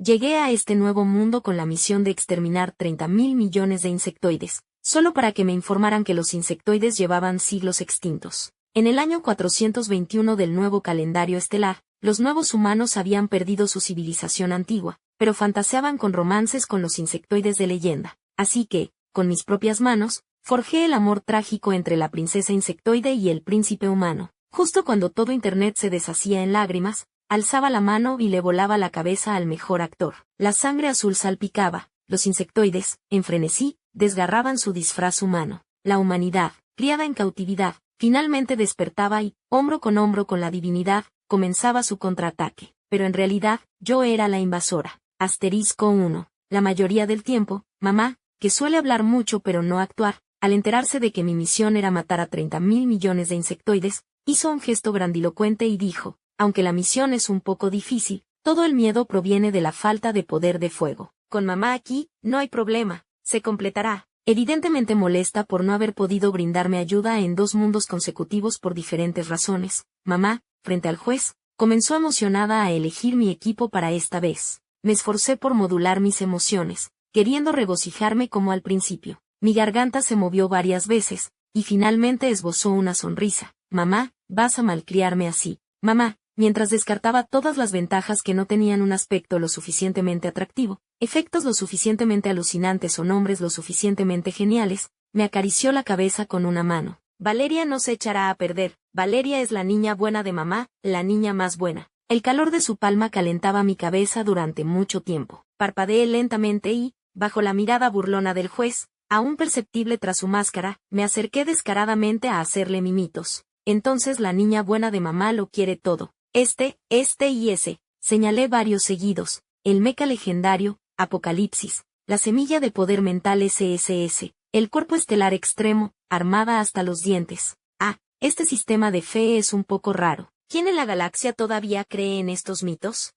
Llegué a este nuevo mundo con la misión de exterminar 30.000 millones de insectoides, solo para que me informaran que los insectoides llevaban siglos extintos. En el año 421 del nuevo calendario estelar, los nuevos humanos habían perdido su civilización antigua, pero fantaseaban con romances con los insectoides de leyenda. Así que, con mis propias manos, forjé el amor trágico entre la princesa insectoide y el príncipe humano. Justo cuando todo Internet se deshacía en lágrimas, alzaba la mano y le volaba la cabeza al mejor actor. La sangre azul salpicaba, los insectoides, en frenesí, desgarraban su disfraz humano. La humanidad, criada en cautividad, finalmente despertaba y, hombro con la divinidad, comenzaba su contraataque. Pero en realidad, yo era la invasora. Asterisco 1. La mayoría del tiempo, mamá, que suele hablar mucho pero no actuar, al enterarse de que mi misión era matar a 30.000 millones de insectoides, hizo un gesto grandilocuente y dijo, aunque la misión es un poco difícil, todo el miedo proviene de la falta de poder de fuego. Con mamá aquí, no hay problema, se completará. Evidentemente molesta por no haber podido brindarme ayuda en 2 mundos consecutivos por diferentes razones, mamá, frente al juez, comenzó emocionada a elegir mi equipo para esta vez. Me esforcé por modular mis emociones, queriendo regocijarme como al principio. Mi garganta se movió varias veces, y finalmente esbozó una sonrisa. Mamá, vas a malcriarme así. Mamá, mientras descartaba todas las ventajas que no tenían un aspecto lo suficientemente atractivo, efectos lo suficientemente alucinantes o nombres lo suficientemente geniales, me acarició la cabeza con una mano. Valeria no se echará a perder, Valeria es la niña buena de mamá, la niña más buena. El calor de su palma calentaba mi cabeza durante mucho tiempo. Parpadeé lentamente y, bajo la mirada burlona del juez, aún perceptible tras su máscara, me acerqué descaradamente a hacerle mimitos. Entonces la niña buena de mamá lo quiere todo. Este y ese. Señalé varios seguidos. El meca legendario, Apocalipsis. La semilla de poder mental SSS. El cuerpo estelar extremo, armada hasta los dientes. Este sistema de fe es un poco raro. ¿Quién en la galaxia todavía cree en estos mitos?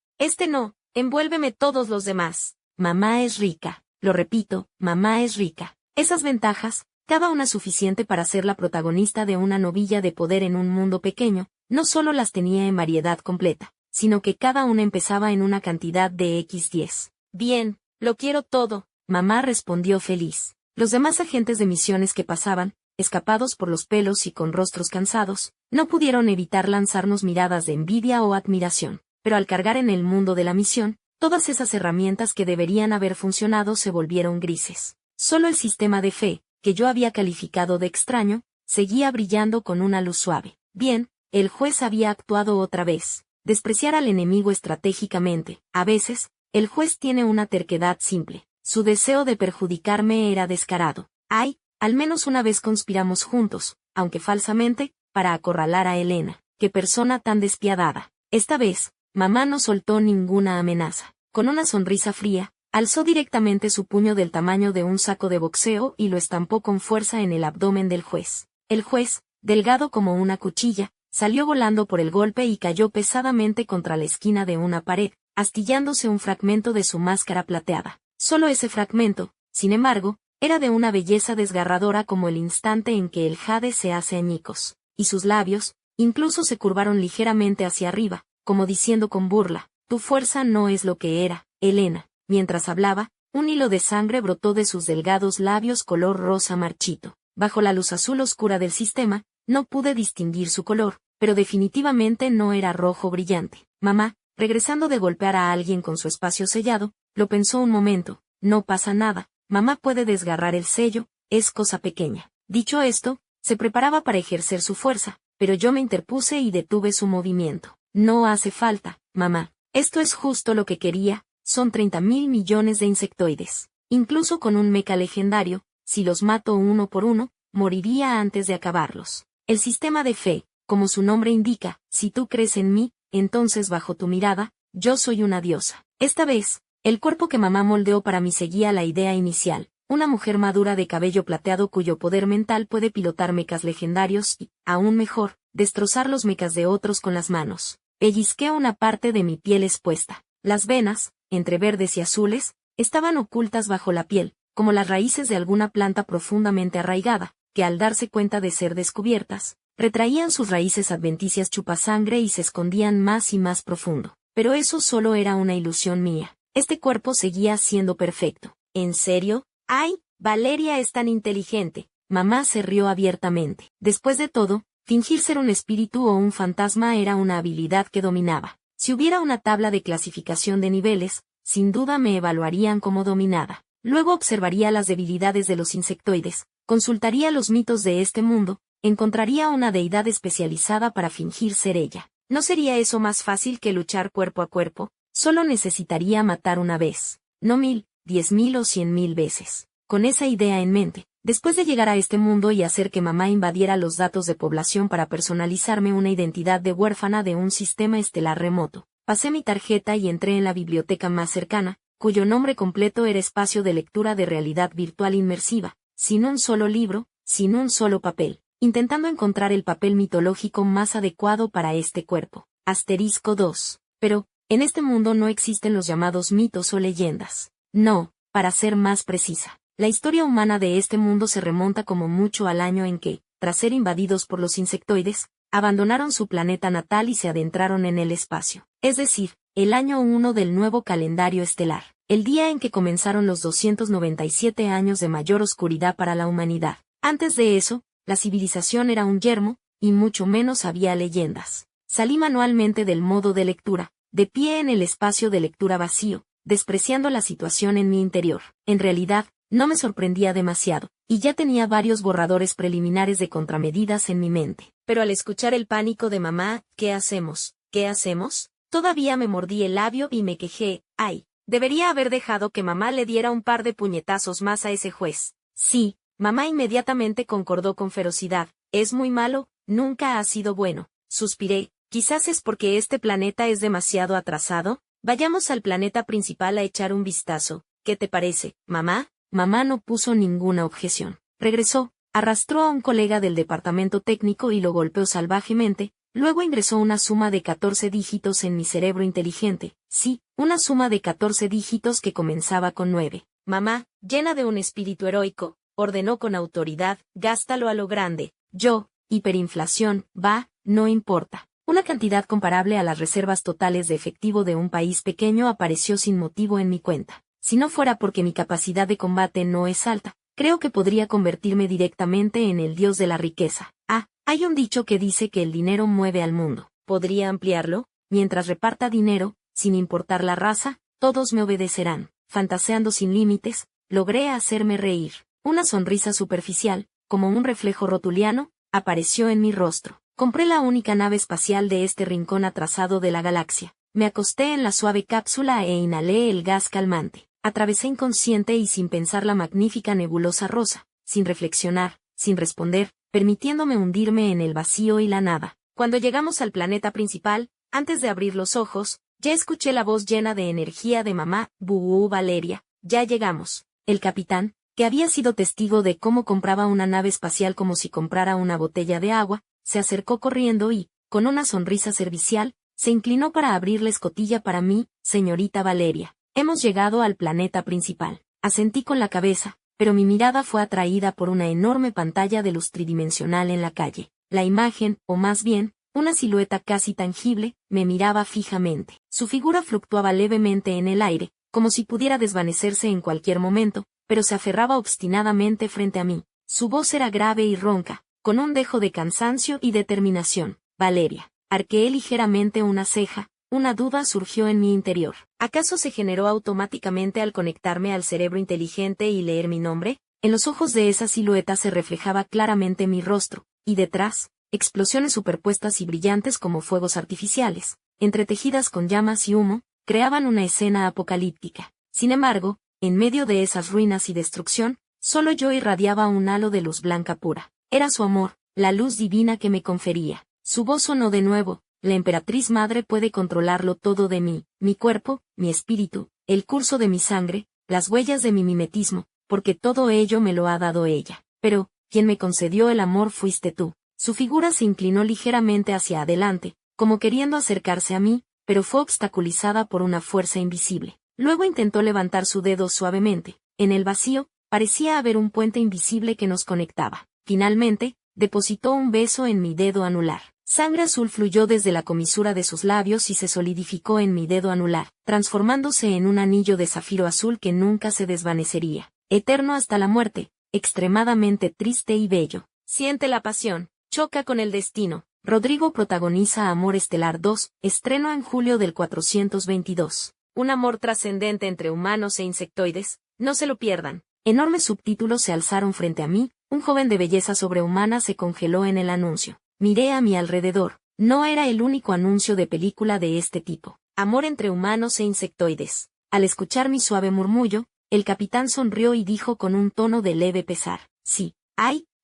No. Envuélveme todos los demás. Mamá es rica. Lo repito, mamá es rica. Esas ventajas, cada una suficiente para ser la protagonista de una novilla de poder en un mundo pequeño, no solo las tenía en variedad completa, sino que cada una empezaba en una cantidad de X10. Bien, lo quiero todo, mamá respondió feliz. Los demás agentes de misiones que pasaban, escapados por los pelos y con rostros cansados, no pudieron evitar lanzarnos miradas de envidia o admiración, pero al cargar en el mundo de la misión, todas esas herramientas que deberían haber funcionado se volvieron grises. Solo el sistema de fe, que yo había calificado de extraño, seguía brillando con una luz suave. Bien, el juez había actuado otra vez. Despreciar al enemigo estratégicamente. A veces, el juez tiene una terquedad simple. Su deseo de perjudicarme era descarado. Al menos una vez conspiramos juntos, aunque falsamente, para acorralar a Elena. ¡Qué persona tan despiadada! Esta vez, mamá no soltó ninguna amenaza. Con una sonrisa fría, alzó directamente su puño del tamaño de un saco de boxeo y lo estampó con fuerza en el abdomen del juez. El juez, delgado como una cuchilla, salió volando por el golpe y cayó pesadamente contra la esquina de una pared, astillándose un fragmento de su máscara plateada. Solo ese fragmento, sin embargo, era de una belleza desgarradora como el instante en que el jade se hace añicos, y sus labios, incluso se curvaron ligeramente hacia arriba, como diciendo con burla, tu fuerza no es lo que era, Elena. Mientras hablaba, un hilo de sangre brotó de sus delgados labios color rosa marchito. Bajo la luz azul oscura del sistema, no pude distinguir su color, pero definitivamente no era rojo brillante. Mamá, regresando de golpear a alguien con su espacio sellado, lo pensó un momento, no pasa nada, mamá puede desgarrar el sello, es cosa pequeña. Dicho esto, se preparaba para ejercer su fuerza, pero yo me interpuse y detuve su movimiento. No hace falta, mamá, esto es justo lo que quería, son 30.000 millones de insectoides. Incluso con un meca legendario, si los mato uno por uno, moriría antes de acabarlos. El sistema de fe, como su nombre indica, si tú crees en mí, entonces bajo tu mirada, yo soy una diosa. Esta vez, el cuerpo que mamá moldeó para mí seguía la idea inicial, una mujer madura de cabello plateado cuyo poder mental puede pilotar mecas legendarios y, aún mejor, destrozar los mecas de otros con las manos. Pellizqué una parte de mi piel expuesta. Las venas, entre verdes y azules, estaban ocultas bajo la piel, como las raíces de alguna planta profundamente arraigada, que al darse cuenta de ser descubiertas, retraían sus raíces adventicias chupasangre y se escondían más y más profundo. Pero eso solo era una ilusión mía. este cuerpo seguía siendo perfecto. ¿En serio? ¡Ay! Valeria es tan inteligente. Mamá se rió abiertamente. Después de todo, fingir ser un espíritu o un fantasma era una habilidad que dominaba. Si hubiera una tabla de clasificación de niveles, sin duda me evaluarían como dominada. Luego observaría las debilidades de los insectoides, consultaría los mitos de este mundo, encontraría una deidad especializada para fingir ser ella. ¿No sería eso más fácil que luchar cuerpo a cuerpo? Solo necesitaría matar una vez. No 1000, 10.000 o 100.000 veces. Con esa idea en mente, después de llegar a este mundo y hacer que mamá invadiera los datos de población para personalizarme una identidad de huérfana de un sistema estelar remoto, pasé mi tarjeta y entré en la biblioteca más cercana, cuyo nombre completo era Espacio de Lectura de Realidad Virtual Inmersiva, sin un solo libro, sin un solo papel, intentando encontrar el papel mitológico más adecuado para este cuerpo. Asterisco 2. Pero, en este mundo no existen los llamados mitos o leyendas. No, para ser más precisa. La historia humana de este mundo se remonta como mucho al año en que, tras ser invadidos por los insectoides, abandonaron su planeta natal y se adentraron en el espacio. Es decir, el año 1 del nuevo calendario estelar, el día en que comenzaron los 297 años de mayor oscuridad para la humanidad. Antes de eso, la civilización era un yermo, y mucho menos había leyendas. Salí manualmente del modo de lectura, de pie en el espacio de lectura vacío, despreciando la situación en mi interior. En realidad, no me sorprendía demasiado, y ya tenía varios borradores preliminares de contramedidas en mi mente. Pero al escuchar el pánico de mamá, ¿qué hacemos? ¿Qué hacemos? Todavía me mordí el labio y me quejé, ¡ay! Debería haber dejado que mamá le diera un par de puñetazos más a ese juez. Sí, mamá inmediatamente concordó con ferocidad, es muy malo, nunca ha sido bueno. Suspiré, quizás es porque este planeta es demasiado atrasado. Vayamos al planeta principal a echar un vistazo. ¿Qué te parece, mamá? Mamá no puso ninguna objeción. Regresó, arrastró a un colega del departamento técnico y lo golpeó salvajemente, luego ingresó una suma de 14 dígitos en mi cerebro inteligente. Sí, una suma de 14 dígitos que comenzaba con 9. Mamá, llena de un espíritu heroico, ordenó con autoridad, gástalo a lo grande. Yo, hiperinflación, va, no importa. Una cantidad comparable a las reservas totales de efectivo de un país pequeño apareció sin motivo en mi cuenta. Si no fuera porque mi capacidad de combate no es alta, creo que podría convertirme directamente en el dios de la riqueza. Ah, hay un dicho que dice que el dinero mueve al mundo. ¿Podría ampliarlo? Mientras reparta dinero, sin importar la raza, todos me obedecerán. Fantaseando sin límites, logré hacerme reír. Una sonrisa superficial, como un reflejo rotuliano, apareció en mi rostro. Compré la única nave espacial de este rincón atrasado de la galaxia. Me acosté en la suave cápsula e inhalé el gas calmante. Atravesé inconsciente y sin pensar la magnífica nebulosa rosa, sin reflexionar, sin responder, permitiéndome hundirme en el vacío y la nada. Cuando llegamos al planeta principal, antes de abrir los ojos, ya escuché la voz llena de energía de mamá, Buú Valeria, ya llegamos. El capitán, que había sido testigo de cómo compraba una nave espacial como si comprara una botella de agua, se acercó corriendo y, con una sonrisa servicial, se inclinó para abrir la escotilla para mí, señorita Valeria. Hemos llegado al planeta principal. Asentí con la cabeza, pero mi mirada fue atraída por una enorme pantalla de luz tridimensional en la calle. La imagen, o más bien, una silueta casi tangible, me miraba fijamente. Su figura fluctuaba levemente en el aire, como si pudiera desvanecerse en cualquier momento, pero se aferraba obstinadamente frente a mí. Su voz era grave y ronca, con un dejo de cansancio y determinación. Valeria. Arqueé ligeramente una ceja. Una duda surgió en mi interior. ¿Acaso se generó automáticamente al conectarme al cerebro inteligente y leer mi nombre? En los ojos de esa silueta se reflejaba claramente mi rostro, y detrás, explosiones superpuestas y brillantes como fuegos artificiales, entretejidas con llamas y humo, creaban una escena apocalíptica. Sin embargo, en medio de esas ruinas y destrucción, solo yo irradiaba un halo de luz blanca pura. Era su amor, la luz divina que me confería. Su voz sonó de nuevo. La emperatriz madre puede controlarlo todo de mí, mi cuerpo, mi espíritu, el curso de mi sangre, las huellas de mi mimetismo, porque todo ello me lo ha dado ella. Pero, quien me concedió el amor fuiste tú. Su figura se inclinó ligeramente hacia adelante, como queriendo acercarse a mí, pero fue obstaculizada por una fuerza invisible. Luego intentó levantar su dedo suavemente. En el vacío, parecía haber un puente invisible que nos conectaba. Finalmente, depositó un beso en mi dedo anular. Sangre azul fluyó desde la comisura de sus labios y se solidificó en mi dedo anular, transformándose en un anillo de zafiro azul que nunca se desvanecería, eterno hasta la muerte, extremadamente triste y bello. Siente la pasión, choca con el destino. Rodrigo protagoniza Amor Estelar 2, estreno en julio del 422. Un amor trascendente entre humanos e insectoides, no se lo pierdan. Enormes subtítulos se alzaron frente a mí, un joven de belleza sobrehumana se congeló en el anuncio. Miré a mi alrededor, no era el único anuncio de película de este tipo. Amor entre humanos e insectoides. Al escuchar mi suave murmullo, el capitán sonrió y dijo con un tono de leve pesar, sí,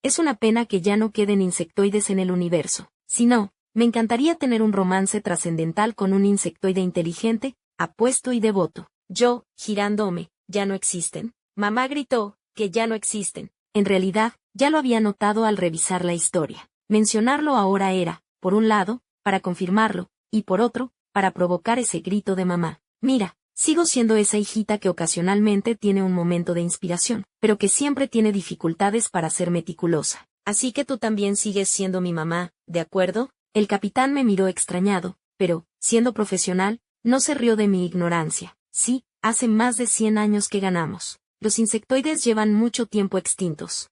es una pena que ya no queden insectoides en el universo. Si no, me encantaría tener un romance trascendental con un insectoide inteligente, apuesto y devoto. Yo, girándome, ¿ya no existen? Mamá gritó, que ya no existen. En realidad, ya lo había notado al revisar la historia. Mencionarlo ahora era, por un lado, para confirmarlo, y por otro, para provocar ese grito de mamá. Mira, sigo siendo esa hijita que ocasionalmente tiene un momento de inspiración, pero que siempre tiene dificultades para ser meticulosa. Así que tú también sigues siendo mi mamá, ¿de acuerdo? El capitán me miró extrañado, pero, siendo profesional, no se rió de mi ignorancia. Sí, hace más de 100 años que ganamos. Los insectoides llevan mucho tiempo extintos.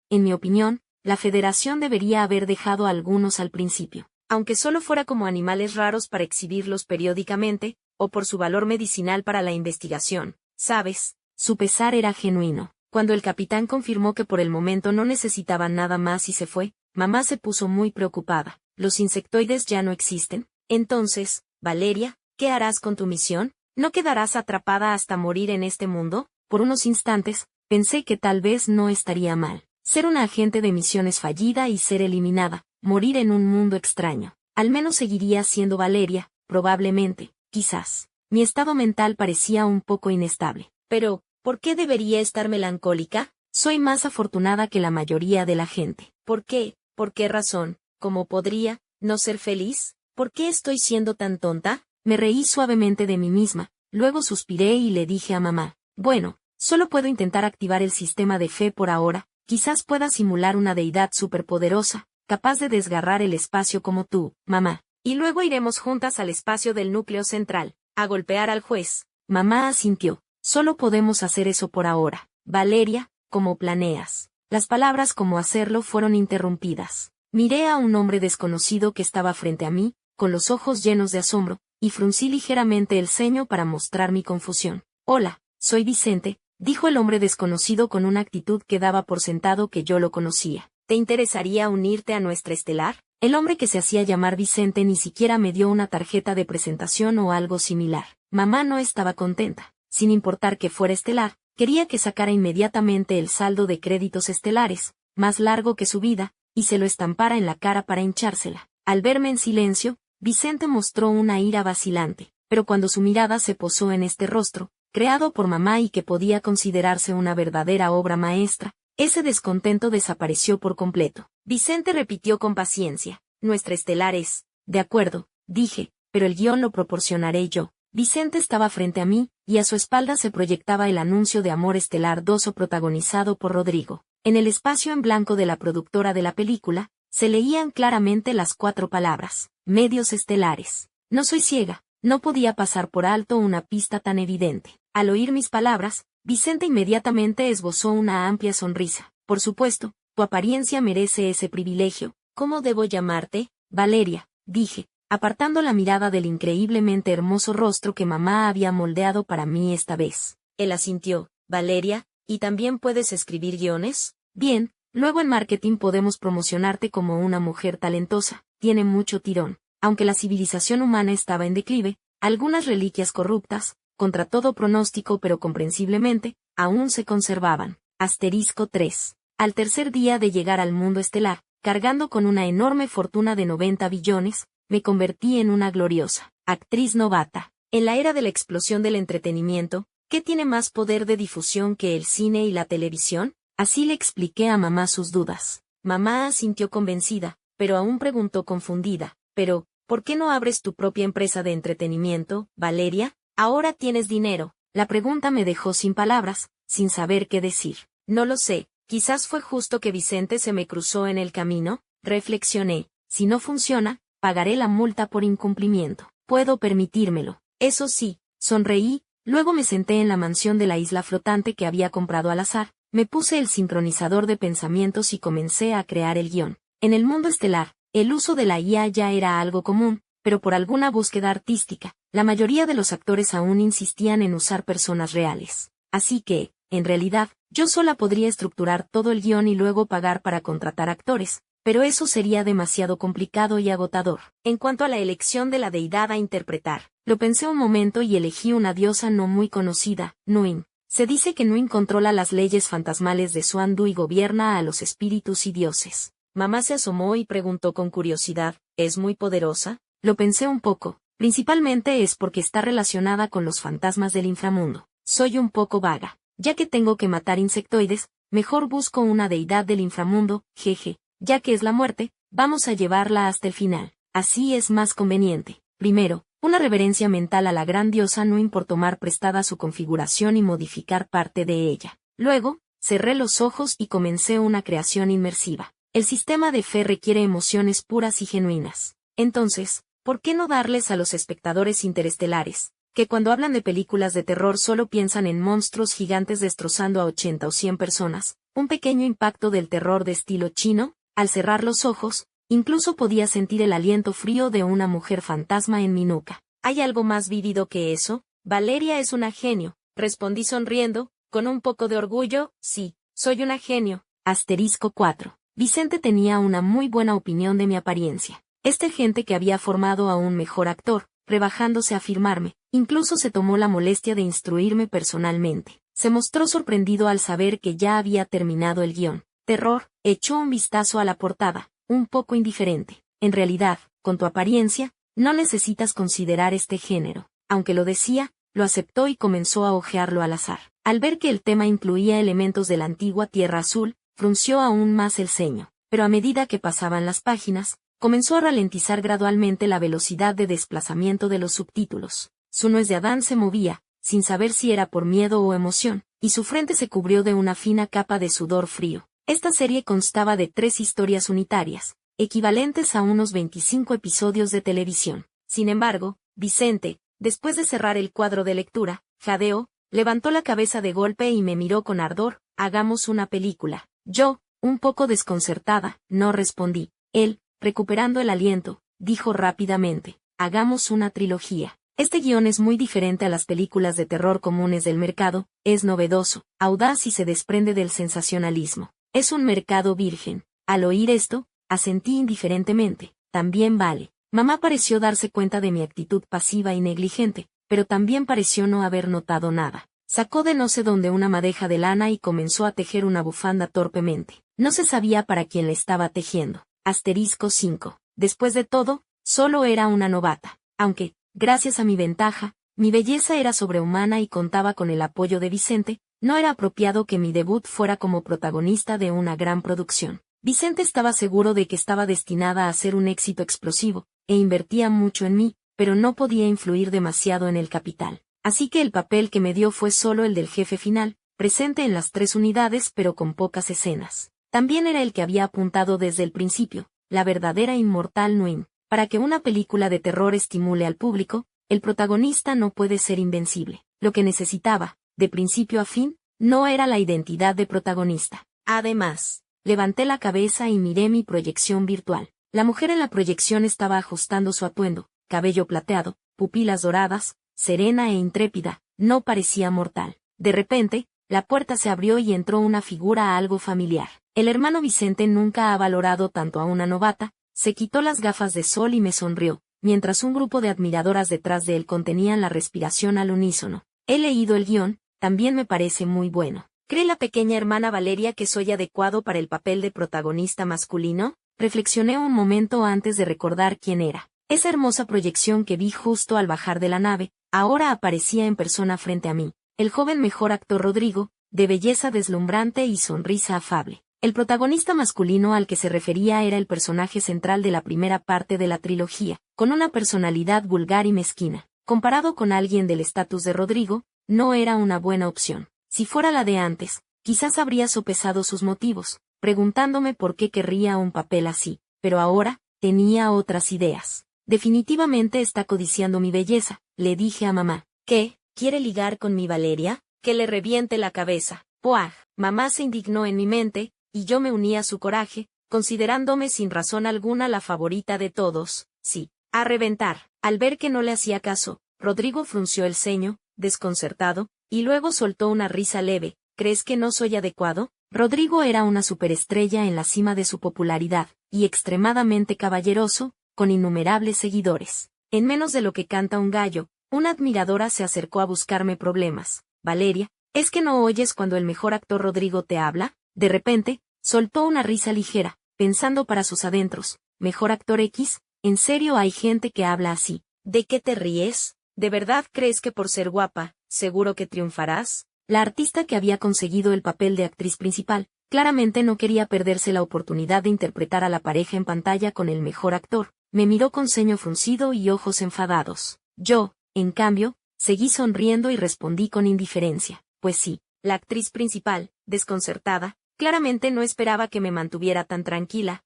En mi opinión, la Federación debería haber dejado a algunos al principio. Aunque solo fuera como animales raros para exhibirlos periódicamente, o por su valor medicinal para la investigación, ¿sabes? Su pesar era genuino. Cuando el capitán confirmó que por el momento no necesitaban nada más y se fue, mamá se puso muy preocupada. ¿Los insectoides ya no existen? Entonces, Valeria, ¿qué harás con tu misión? ¿No quedarás atrapada hasta morir en este mundo? Por unos instantes, pensé que tal vez no estaría mal. Ser una agente de misiones fallida y ser eliminada, morir en un mundo extraño. Al menos seguiría siendo Valeria, probablemente, quizás. Mi estado mental parecía un poco inestable. Pero, ¿por qué debería estar melancólica? Soy más afortunada que la mayoría de la gente. ¿Por qué? ¿Por qué razón? ¿Cómo podría no ser feliz? ¿Por qué estoy siendo tan tonta? Me reí suavemente de mí misma, luego suspiré y le dije a mamá, bueno, solo puedo intentar activar el sistema de fe por ahora, quizás pueda simular una deidad superpoderosa, capaz de desgarrar el espacio como tú, mamá. Y luego iremos juntas al espacio del núcleo central, a golpear al juez. Mamá asintió. Solo podemos hacer eso por ahora. Valeria, ¿cómo planeas? Las palabras "cómo hacerlo" fueron interrumpidas. Miré a un hombre desconocido que estaba frente a mí, con los ojos llenos de asombro, y fruncí ligeramente el ceño para mostrar mi confusión. Hola, soy Vicente, dijo el hombre desconocido con una actitud que daba por sentado que yo lo conocía. ¿Te interesaría unirte a nuestra estelar? El hombre que se hacía llamar Vicente ni siquiera me dio una tarjeta de presentación o algo similar. Mamá no estaba contenta. Sin importar que fuera estelar, quería que sacara inmediatamente el saldo de créditos estelares, más largo que su vida, y se lo estampara en la cara para hinchársela. Al verme en silencio, Vicente mostró una ira vacilante, pero cuando su mirada se posó en este rostro, creado por mamá y que podía considerarse una verdadera obra maestra, ese descontento desapareció por completo. Vicente repitió con paciencia, nuestra estelar es, de acuerdo, dije, pero el guión lo proporcionaré yo. Vicente estaba frente a mí, y a su espalda se proyectaba el anuncio de Amor Estelar 2 protagonizado por Rodrigo. En el espacio en blanco de la productora de la película, se leían claramente las 4 palabras, medios estelares. No soy ciega, no podía pasar por alto una pista tan evidente. Al oír mis palabras, Vicente inmediatamente esbozó una amplia sonrisa. Por supuesto, tu apariencia merece ese privilegio. ¿Cómo debo llamarte? Valeria, dije, apartando la mirada del increíblemente hermoso rostro que mamá había moldeado para mí esta vez. Él asintió. Valeria, ¿y también puedes escribir guiones? Bien, luego en marketing podemos promocionarte como una mujer talentosa. Tiene mucho tirón. Aunque la civilización humana estaba en declive, algunas reliquias corruptas, contra todo pronóstico pero comprensiblemente, aún se conservaban. Asterisco 3. Al tercer día de llegar al mundo estelar, cargando con una enorme fortuna de 90 billones, me convertí en una gloriosa actriz novata. En la era de la explosión del entretenimiento, ¿qué tiene más poder de difusión que el cine y la televisión? Así le expliqué a mamá sus dudas. Mamá asintió convencida, pero aún preguntó confundida. Pero, ¿por qué no abres tu propia empresa de entretenimiento, Valeria? Ahora tienes dinero. La pregunta me dejó sin palabras, sin saber qué decir. No lo sé, quizás fue justo que Vicente se me cruzó en el camino, reflexioné. Si no funciona, pagaré la multa por incumplimiento. Puedo permitírmelo. Eso sí, sonreí, luego me senté en la mansión de la isla flotante que había comprado al azar, me puse el sincronizador de pensamientos y comencé a crear el guión. En el mundo estelar, el uso de la IA ya era algo común, pero por alguna búsqueda artística, la mayoría de los actores aún insistían en usar personas reales. Así que, en realidad, yo sola podría estructurar todo el guión y luego pagar para contratar actores, pero eso sería demasiado complicado y agotador. En cuanto a la elección de la deidad a interpretar, lo pensé un momento y elegí una diosa no muy conocida, Nuin. Se dice que Nuin controla las leyes fantasmales de Xuandu y gobierna a los espíritus y dioses. Mamá se asomó y preguntó con curiosidad, ¿es muy poderosa? Lo pensé un poco, principalmente es porque está relacionada con los fantasmas del inframundo. Soy un poco vaga. Ya que tengo que matar insectoides, mejor busco una deidad del inframundo, jeje. Ya que es la muerte, vamos a llevarla hasta el final. Así es más conveniente. Primero, una reverencia mental a la gran diosa Nuin por tomar prestada su configuración y modificar parte de ella. Luego, cerré los ojos y comencé una creación inmersiva. El sistema de fe requiere emociones puras y genuinas. Entonces, ¿por qué no darles a los espectadores interestelares, que cuando hablan de películas de terror solo piensan en monstruos gigantes destrozando a 80 o 100 personas, un pequeño impacto del terror de estilo chino? Al cerrar los ojos, incluso podía sentir el aliento frío de una mujer fantasma en mi nuca. ¿Hay algo más vívido que eso? Valeria es una genio, respondí sonriendo, con un poco de orgullo, sí, soy una genio. Asterisco 4. Vicente tenía una muy buena opinión de mi apariencia. Gente que había formado a un mejor actor, rebajándose a firmarme, incluso se tomó la molestia de instruirme personalmente. Se mostró sorprendido al saber que ya había terminado el guión. Terror, echó un vistazo a la portada, un poco indiferente. En realidad, con tu apariencia, no necesitas considerar este género. Aunque lo decía, lo aceptó y comenzó a hojearlo al azar. Al ver que el tema incluía elementos de la antigua Tierra Azul, frunció aún más el ceño. Pero a medida que pasaban las páginas, comenzó a ralentizar gradualmente la velocidad de desplazamiento de los subtítulos. Su nuez de Adán se movía, sin saber si era por miedo o emoción, y su frente se cubrió de una fina capa de sudor frío. Esta serie constaba de 3 historias unitarias, equivalentes a unos 25 episodios de televisión. Sin embargo, Vicente, después de cerrar el cuadro de lectura, jadeó, levantó la cabeza de golpe y me miró con ardor. Hagamos una película. Yo, un poco desconcertada, no respondí. Él, recuperando el aliento, dijo rápidamente, hagamos una trilogía. Este guión es muy diferente a las películas de terror comunes del mercado, es novedoso, audaz y se desprende del sensacionalismo. Es un mercado virgen. Al oír esto, asentí indiferentemente. También vale. Mamá pareció darse cuenta de mi actitud pasiva y negligente, pero también pareció no haber notado nada. Sacó de no sé dónde una madeja de lana y comenzó a tejer una bufanda torpemente. No se sabía para quién la estaba tejiendo. Asterisco 5. Después de todo, solo era una novata. Aunque, gracias a mi ventaja, mi belleza era sobrehumana y contaba con el apoyo de Vicente, no era apropiado que mi debut fuera como protagonista de una gran producción. Vicente estaba seguro de que estaba destinada a ser un éxito explosivo, e invertía mucho en mí, pero no podía influir demasiado en el capital. Así que el papel que me dio fue solo el del jefe final, presente en las 3 unidades pero con pocas escenas. También era el que había apuntado desde el principio, la verdadera inmortal Nuin. Para que una película de terror estimule al público, el protagonista no puede ser invencible. Lo que necesitaba, de principio a fin, no era la identidad de protagonista. Además, levanté la cabeza y miré mi proyección virtual. La mujer en la proyección estaba ajustando su atuendo, cabello plateado, pupilas doradas, serena e intrépida, no parecía mortal. De repente, la puerta se abrió y entró una figura algo familiar. El hermano Vicente nunca ha valorado tanto a una novata, se quitó las gafas de sol y me sonrió, mientras un grupo de admiradoras detrás de él contenían la respiración al unísono. He leído el guión, también me parece muy bueno. ¿Cree la pequeña hermana Valeria que soy adecuado para el papel de protagonista masculino? Reflexioné un momento antes de recordar quién era. Esa hermosa proyección que vi justo al bajar de la nave, ahora aparecía en persona frente a mí. El joven mejor actor Rodrigo, de belleza deslumbrante y sonrisa afable. El protagonista masculino al que se refería era el personaje central de la primera parte de la trilogía, con una personalidad vulgar y mezquina. Comparado con alguien del estatus de Rodrigo, no era una buena opción. Si fuera la de antes, quizás habría sopesado sus motivos, preguntándome por qué querría un papel así, pero ahora, tenía otras ideas. Definitivamente está codiciando mi belleza, le dije a mamá. ¿Qué? ¿Quiere ligar con mi Valeria? Que le reviente la cabeza. ¡Puaj! Mamá se indignó en mi mente, y yo me uní a su coraje, considerándome sin razón alguna la favorita de todos. Sí, a reventar. Al ver que no le hacía caso, Rodrigo frunció el ceño, desconcertado, y luego soltó una risa leve. ¿Crees que no soy adecuado? Rodrigo era una superestrella en la cima de su popularidad, y extremadamente caballeroso, con innumerables seguidores. En menos de lo que canta un gallo, una admiradora se acercó a buscarme problemas. Valeria, ¿es que no oyes cuando el mejor actor Rodrigo te habla? De repente, soltó una risa ligera, pensando para sus adentros. ¿Mejor actor X? ¿En serio hay gente que habla así? ¿De qué te ríes? ¿De verdad crees que por ser guapa, seguro que triunfarás? La artista que había conseguido el papel de actriz principal, claramente no quería perderse la oportunidad de interpretar a la pareja en pantalla con el mejor actor. Me miró con ceño fruncido y ojos enfadados. Yo, en cambio, seguí sonriendo y respondí con indiferencia. Pues sí, la actriz principal, desconcertada, claramente no esperaba que me mantuviera tan tranquila.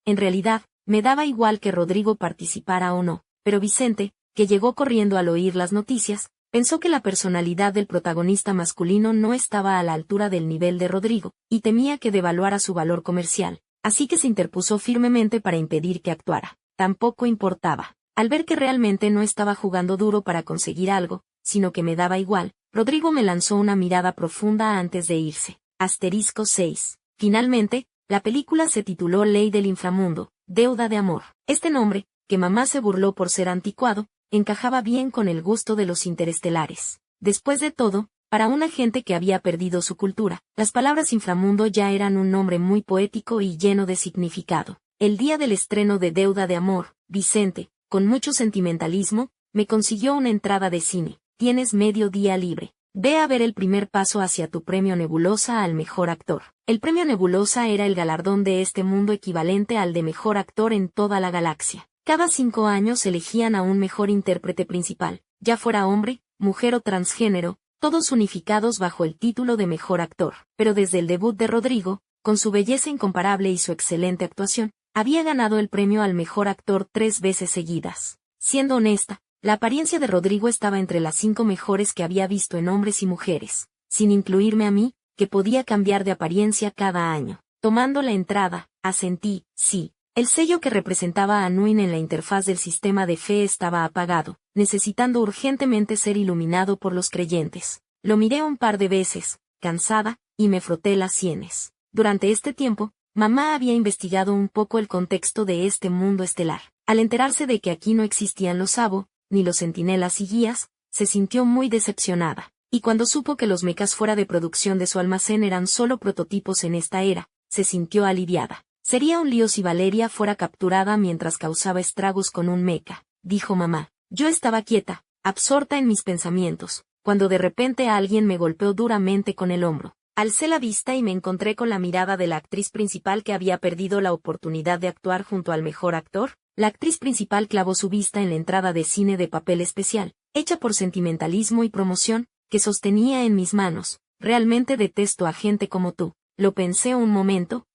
En realidad, me daba igual que Rodrigo participara o no, pero Vicente, que llegó corriendo al oír las noticias, pensó que la personalidad del protagonista masculino no estaba a la altura del nivel de Rodrigo, y temía que devaluara su valor comercial, así que se interpuso firmemente para impedir que actuara. Tampoco importaba. Al ver que realmente no estaba jugando duro para conseguir algo, sino que me daba igual, Rodrigo me lanzó una mirada profunda antes de irse. Asterisco 6. Finalmente, la película se tituló Ley del Inframundo, Deuda de Amor. Este nombre, que mamá se burló por ser anticuado, encajaba bien con el gusto de los interestelares. Después de todo, para una gente que había perdido su cultura, las palabras inframundo ya eran un nombre muy poético y lleno de significado. El día del estreno de Deuda de Amor, Vicente, con mucho sentimentalismo, me consiguió una entrada de cine. Tienes medio día libre. Ve a ver el primer paso hacia tu premio Nebulosa al mejor actor. El premio Nebulosa era el galardón de este mundo equivalente al de mejor actor en toda la galaxia. Cada 5 años elegían a un mejor intérprete principal, ya fuera hombre, mujer o transgénero, todos unificados bajo el título de mejor actor. Pero desde el debut de Rodrigo, con su belleza incomparable y su excelente actuación, había ganado el premio al mejor actor 3 veces seguidas. Siendo honesta, la apariencia de Rodrigo estaba entre las 5 mejores que había visto en hombres y mujeres, sin incluirme a mí, que podía cambiar de apariencia cada año. Tomando la entrada, asentí, sí. El sello que representaba a Nuin en la interfaz del sistema de fe estaba apagado, necesitando urgentemente ser iluminado por los creyentes. Lo miré un par de veces, cansada, y me froté las sienes. Durante este tiempo, mamá había investigado un poco el contexto de este mundo estelar. Al enterarse de que aquí no existían los Sabo, ni los centinelas y guías, se sintió muy decepcionada. Y cuando supo que los mechas fuera de producción de su almacén eran solo prototipos en esta era, se sintió aliviada. Sería un lío si Valeria fuera capturada mientras causaba estragos con un mecha, dijo mamá. Yo estaba quieta, absorta en mis pensamientos, cuando de repente alguien me golpeó duramente con el hombro. Alcé la vista y me encontré con la mirada de la actriz principal que había perdido la oportunidad de actuar junto al mejor actor. La actriz principal clavó su vista en la entrada de cine de papel especial, hecha por sentimentalismo y promoción, que sostenía en mis manos. Realmente detesto a gente como tú. Lo pensé un momento.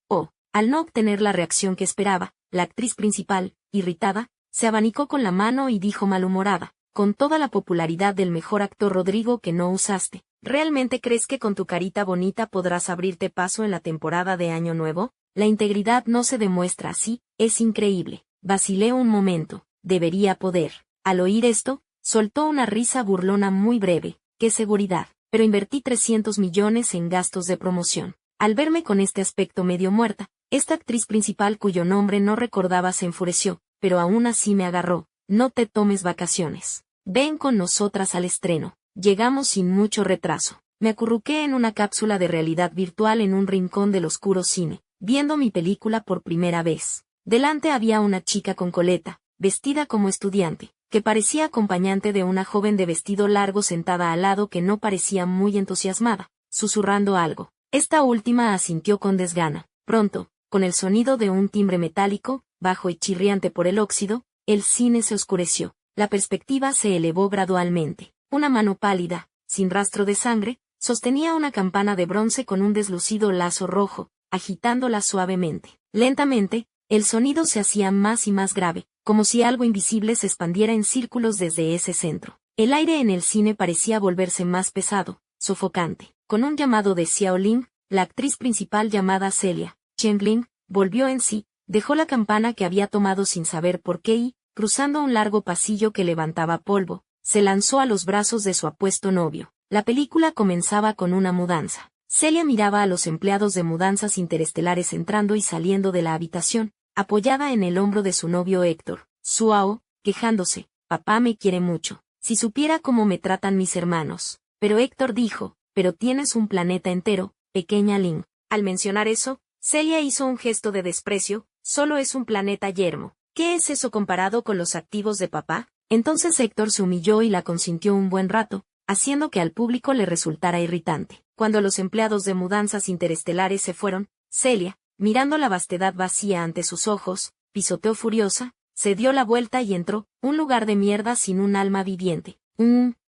Al no obtener la reacción que esperaba, la actriz principal, irritada, se abanicó con la mano y dijo malhumorada, con toda la popularidad del mejor actor Rodrigo que no usaste, ¿realmente crees que con tu carita bonita podrás abrirte paso en la temporada de Año Nuevo? La integridad no se demuestra así, es increíble. Vacilé un momento, debería poder. Al oír esto, soltó una risa burlona muy breve, qué seguridad, pero invertí 300 millones en gastos de promoción. Al verme con este aspecto medio muerta, esta actriz principal cuyo nombre no recordaba se enfureció, pero aún así me agarró. No te tomes vacaciones. Ven con nosotras al estreno. Llegamos sin mucho retraso. Me acurruqué en una cápsula de realidad virtual en un rincón del oscuro cine, viendo mi película por primera vez. Delante había una chica con coleta, vestida como estudiante, que parecía acompañante de una joven de vestido largo sentada al lado que no parecía muy entusiasmada, susurrando algo. Esta última asintió con desgana. Pronto, con el sonido de un timbre metálico, bajo y chirriante por el óxido, el cine se oscureció. La perspectiva se elevó gradualmente. Una mano pálida, sin rastro de sangre, sostenía una campana de bronce con un deslucido lazo rojo, agitándola suavemente. Lentamente, el sonido se hacía más y más grave, como si algo invisible se expandiera en círculos desde ese centro. El aire en el cine parecía volverse más pesado, sofocante. Con un llamado de Xiao Ling, la actriz principal llamada Celia Cheng-Ling, volvió en sí, dejó la campana que había tomado sin saber por qué y, cruzando un largo pasillo que levantaba polvo, se lanzó a los brazos de su apuesto novio. La película comenzaba con una mudanza. Celia miraba a los empleados de mudanzas interestelares entrando y saliendo de la habitación, apoyada en el hombro de su novio Héctor, Suao, quejándose, papá me quiere mucho, si supiera cómo me tratan mis hermanos. Pero Héctor dijo, pero tienes un planeta entero, pequeña Ling. Al mencionar eso, Celia hizo un gesto de desprecio, solo es un planeta yermo. ¿Qué es eso comparado con los activos de papá? Entonces Héctor se humilló y la consintió un buen rato, haciendo que al público le resultara irritante. Cuando los empleados de mudanzas interestelares se fueron, Celia, mirando la vastedad vacía ante sus ojos, pisoteó furiosa, se dio la vuelta y entró, un lugar de mierda sin un alma viviente.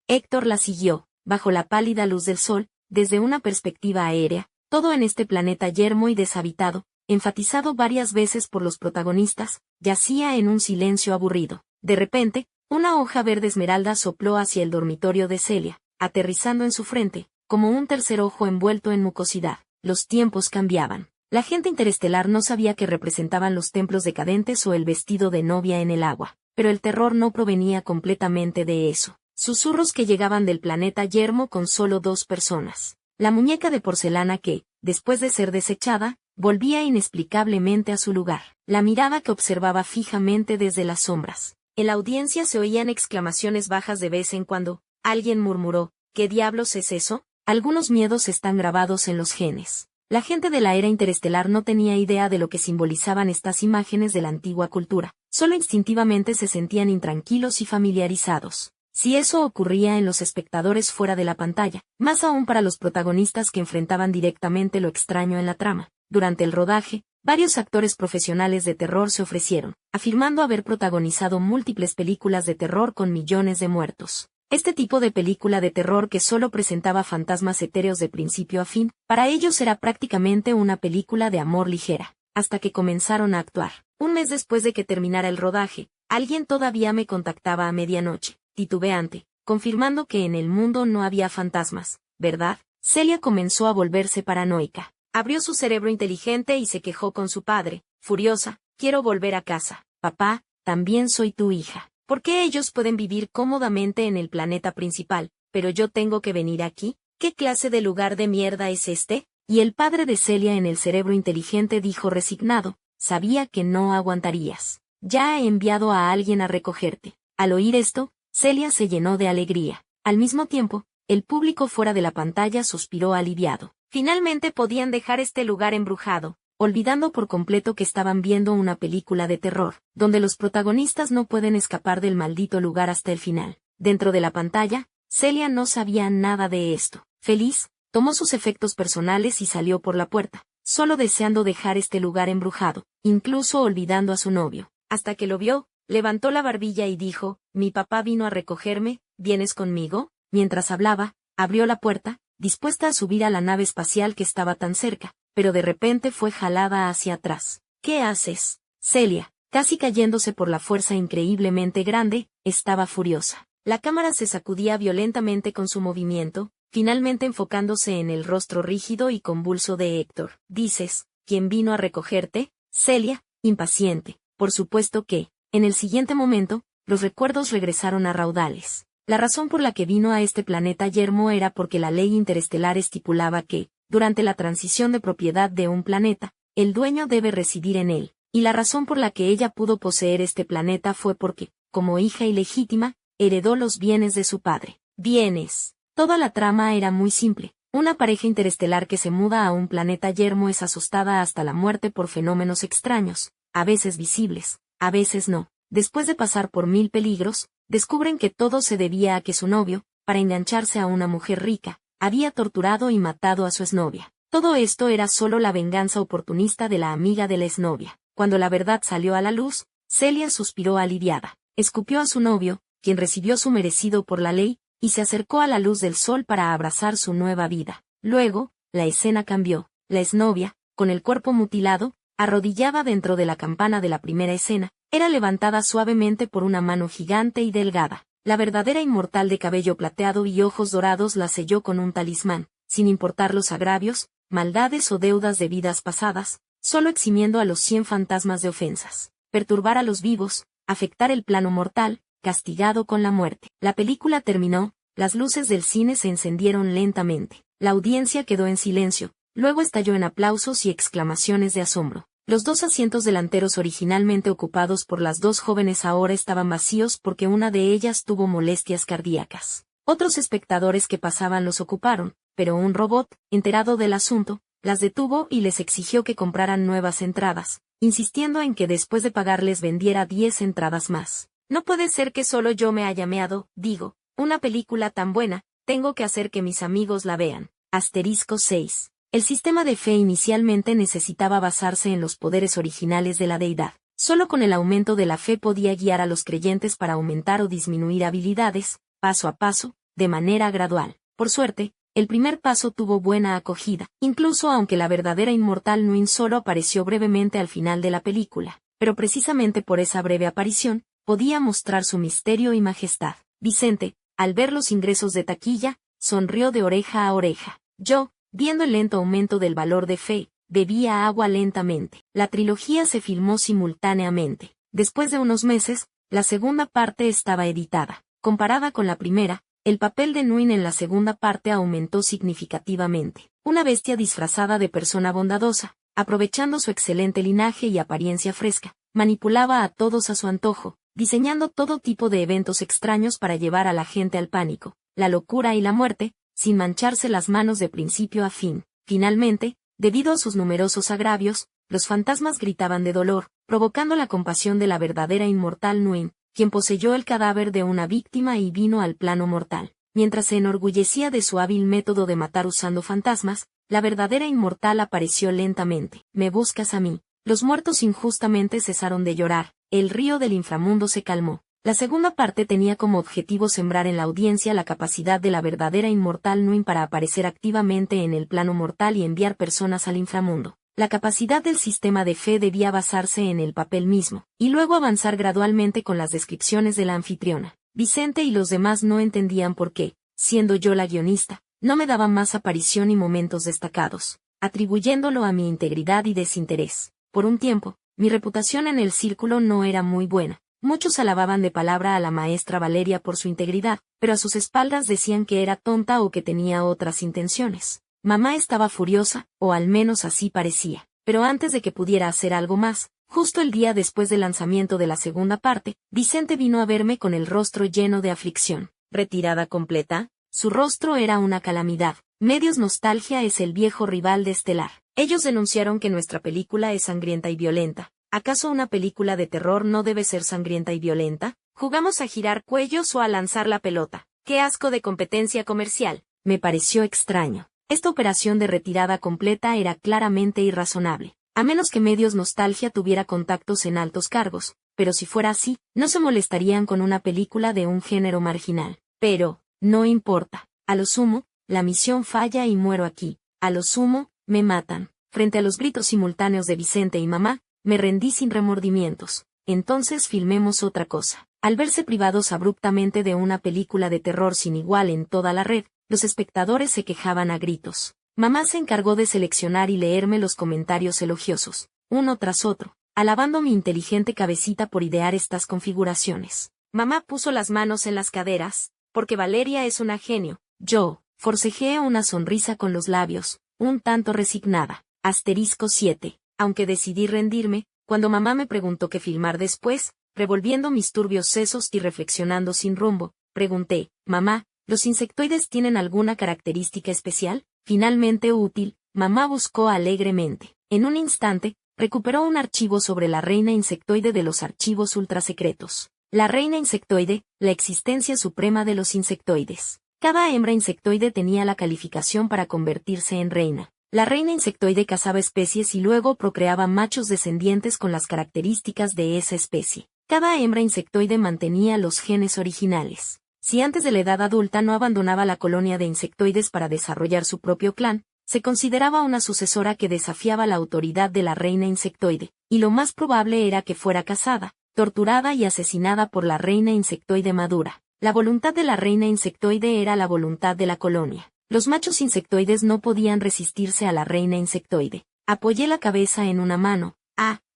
Héctor la siguió, bajo la pálida luz del sol, desde una perspectiva aérea, todo en este planeta yermo y deshabitado, enfatizado varias veces por los protagonistas, yacía en un silencio aburrido. De repente, una hoja verde esmeralda sopló hacia el dormitorio de Celia, aterrizando en su frente, como un tercer ojo envuelto en mucosidad. Los tiempos cambiaban. La gente interestelar no sabía qué representaban los templos decadentes o el vestido de novia en el agua, pero el terror no provenía completamente de eso. Susurros que llegaban del planeta yermo con solo 2 personas. La muñeca de porcelana que, después de ser desechada, volvía inexplicablemente a su lugar. La mirada que observaba fijamente desde las sombras. En la audiencia se oían exclamaciones bajas de vez en cuando. Alguien murmuró, ¿qué diablos es eso? Algunos miedos están grabados en los genes. La gente de la era interestelar no tenía idea de lo que simbolizaban estas imágenes de la antigua cultura. Solo instintivamente se sentían intranquilos y familiarizados. Si eso ocurría en los espectadores fuera de la pantalla, más aún para los protagonistas que enfrentaban directamente lo extraño en la trama. Durante el rodaje, varios actores profesionales de terror se ofrecieron, afirmando haber protagonizado múltiples películas de terror con millones de muertos. Este tipo de película de terror que solo presentaba fantasmas etéreos de principio a fin, para ellos era prácticamente una película de amor ligera, hasta que comenzaron a actuar. Un mes después de que terminara el rodaje, alguien todavía me contactaba a medianoche, titubeante, confirmando que en el mundo no había fantasmas, ¿verdad? Celia comenzó a volverse paranoica. Abrió su cerebro inteligente y se quejó con su padre, furiosa, quiero volver a casa. Papá, también soy tu hija. ¿Por qué ellos pueden vivir cómodamente en el planeta principal, pero yo tengo que venir aquí? ¿Qué clase de lugar de mierda es este? Y el padre de Celia en el cerebro inteligente dijo resignado, sabía que no aguantarías. Ya he enviado a alguien a recogerte. Al oír esto, Celia se llenó de alegría. Al mismo tiempo, el público fuera de la pantalla suspiró aliviado. Finalmente podían dejar este lugar embrujado, olvidando por completo que estaban viendo una película de terror, donde los protagonistas no pueden escapar del maldito lugar hasta el final. Dentro de la pantalla, Celia no sabía nada de esto. Feliz, tomó sus efectos personales y salió por la puerta, solo deseando dejar este lugar embrujado, incluso olvidando a su novio. Hasta que lo vio, levantó la barbilla y dijo, mi papá vino a recogerme, ¿vienes conmigo? Mientras hablaba, abrió la puerta, dispuesta a subir a la nave espacial que estaba tan cerca, pero de repente fue jalada hacia atrás. ¿Qué haces? Celia, casi cayéndose por la fuerza increíblemente grande, estaba furiosa. La cámara se sacudía violentamente con su movimiento, finalmente enfocándose en el rostro rígido y convulso de Héctor. ¿Dices, quién vino a recogerte? Celia, impaciente. Por supuesto que, en el siguiente momento, los recuerdos regresaron a raudales. La razón por la que vino a este planeta yermo era porque la ley interestelar estipulaba que, durante la transición de propiedad de un planeta, el dueño debe residir en él, y la razón por la que ella pudo poseer este planeta fue porque, como hija ilegítima, heredó los bienes de su padre. Bienes. Toda la trama era muy simple. Una pareja interestelar que se muda a un planeta yermo es asustada hasta la muerte por fenómenos extraños, a veces visibles, a veces no. Después de pasar por 1000 peligros, descubren que todo se debía a que su novio, para engancharse a una mujer rica, había torturado y matado a su exnovia. Todo esto era solo la venganza oportunista de la amiga de la exnovia. Cuando la verdad salió a la luz, Celia suspiró aliviada. Escupió a su novio, quien recibió su merecido por la ley, y se acercó a la luz del sol para abrazar su nueva vida. Luego, la escena cambió. La exnovia, con el cuerpo mutilado, arrodillada dentro de la campana de la primera escena, era levantada suavemente por una mano gigante y delgada. La verdadera inmortal de cabello plateado y ojos dorados la selló con un talismán, sin importar los agravios, maldades o deudas de vidas pasadas, solo eximiendo a los 100 fantasmas de ofensas, perturbar a los vivos, afectar el plano mortal, castigado con la muerte. La película terminó, las luces del cine se encendieron lentamente. La audiencia quedó en silencio, luego estalló en aplausos y exclamaciones de asombro. Los dos asientos delanteros originalmente ocupados por las dos jóvenes ahora estaban vacíos porque una de ellas tuvo molestias cardíacas. Otros espectadores que pasaban los ocuparon, pero un robot, enterado del asunto, las detuvo y les exigió que compraran nuevas entradas, insistiendo en que después de pagarles vendiera 10 entradas más. No puede ser que solo yo me haya meado, digo, una película tan buena, tengo que hacer que mis amigos la vean. Asterisco 6. El sistema de fe inicialmente necesitaba basarse en los poderes originales de la deidad. Solo con el aumento de la fe podía guiar a los creyentes para aumentar o disminuir habilidades, paso a paso, de manera gradual. Por suerte, el primer paso tuvo buena acogida, incluso aunque la verdadera inmortal Nuin solo apareció brevemente al final de la película, pero precisamente por esa breve aparición, podía mostrar su misterio y majestad. Vicente, al ver los ingresos de taquilla, sonrió de oreja a oreja. Yo, viendo el lento aumento del valor de fe, bebía agua lentamente. La trilogía se filmó simultáneamente. Después de unos meses, la segunda parte estaba editada. Comparada con la primera, el papel de Nuin en la segunda parte aumentó significativamente. Una bestia disfrazada de persona bondadosa, aprovechando su excelente linaje y apariencia fresca, manipulaba a todos a su antojo, diseñando todo tipo de eventos extraños para llevar a la gente al pánico, la locura y la muerte, sin mancharse las manos de principio a fin. Finalmente, debido a sus numerosos agravios, los fantasmas gritaban de dolor, provocando la compasión de la verdadera inmortal Nuin, quien poseyó el cadáver de una víctima y vino al plano mortal. Mientras se enorgullecía de su hábil método de matar usando fantasmas, la verdadera inmortal apareció lentamente. ¿Me buscas a mí? Los muertos injustamente cesaron de llorar, el río del inframundo se calmó. La segunda parte tenía como objetivo sembrar en la audiencia la capacidad de la verdadera inmortal Nuin para aparecer activamente en el plano mortal y enviar personas al inframundo. La capacidad del sistema de fe debía basarse en el papel mismo, y luego avanzar gradualmente con las descripciones de la anfitriona. Vicente y los demás no entendían por qué, siendo yo la guionista, no me daban más aparición y momentos destacados, atribuyéndolo a mi integridad y desinterés. Por un tiempo, mi reputación en el círculo no era muy buena. Muchos alababan de palabra a la maestra Valeria por su integridad, pero a sus espaldas decían que era tonta o que tenía otras intenciones. Mamá estaba furiosa, o al menos así parecía. Pero antes de que pudiera hacer algo más, justo el día después del lanzamiento de la segunda parte, Vicente vino a verme con el rostro lleno de aflicción. ¿Retirada completa? Su rostro era una calamidad. Medios Nostalgia es el viejo rival de Estelar. Ellos denunciaron que nuestra película es sangrienta y violenta. ¿Acaso una película de terror no debe ser sangrienta y violenta? ¿Jugamos a girar cuellos o a lanzar la pelota? ¡Qué asco de competencia comercial! Me pareció extraño. Esta operación de retirada completa era claramente irrazonable. A menos que Medios Nostalgia tuviera contactos en altos cargos, pero si fuera así, no se molestarían con una película de un género marginal. Pero, no importa. A lo sumo, la misión falla y muero aquí. A lo sumo, me matan. Frente a los gritos simultáneos de Vicente y mamá, me rendí sin remordimientos. Entonces filmemos otra cosa. Al verse privados abruptamente de una película de terror sin igual en toda la red, los espectadores se quejaban a gritos. Mamá se encargó de seleccionar y leerme los comentarios elogiosos, uno tras otro, alabando mi inteligente cabecita por idear estas configuraciones. Mamá puso las manos en las caderas, porque Valeria es una genio. Yo, forcejeé una sonrisa con los labios, un tanto resignada. Asterisco 7. Aunque decidí rendirme, cuando mamá me preguntó qué filmar después, revolviendo mis turbios sesos y reflexionando sin rumbo, pregunté, mamá, ¿los insectoides tienen alguna característica especial? Finalmente útil, mamá buscó alegremente. En un instante, recuperó un archivo sobre la reina insectoide de los archivos ultrasecretos. La reina insectoide, la existencia suprema de los insectoides. Cada hembra insectoide tenía la calificación para convertirse en reina. La reina insectoide cazaba especies y luego procreaba machos descendientes con las características de esa especie. Cada hembra insectoide mantenía los genes originales. Si antes de la edad adulta no abandonaba la colonia de insectoides para desarrollar su propio clan, Se consideraba una sucesora que desafiaba la autoridad de la reina insectoide, y lo más probable era que fuera cazada, torturada y asesinada por la reina insectoide madura. La voluntad de la reina insectoide era la voluntad de la colonia. Los machos insectoides no podían resistirse a la reina insectoide. Apoyé la cabeza en una mano.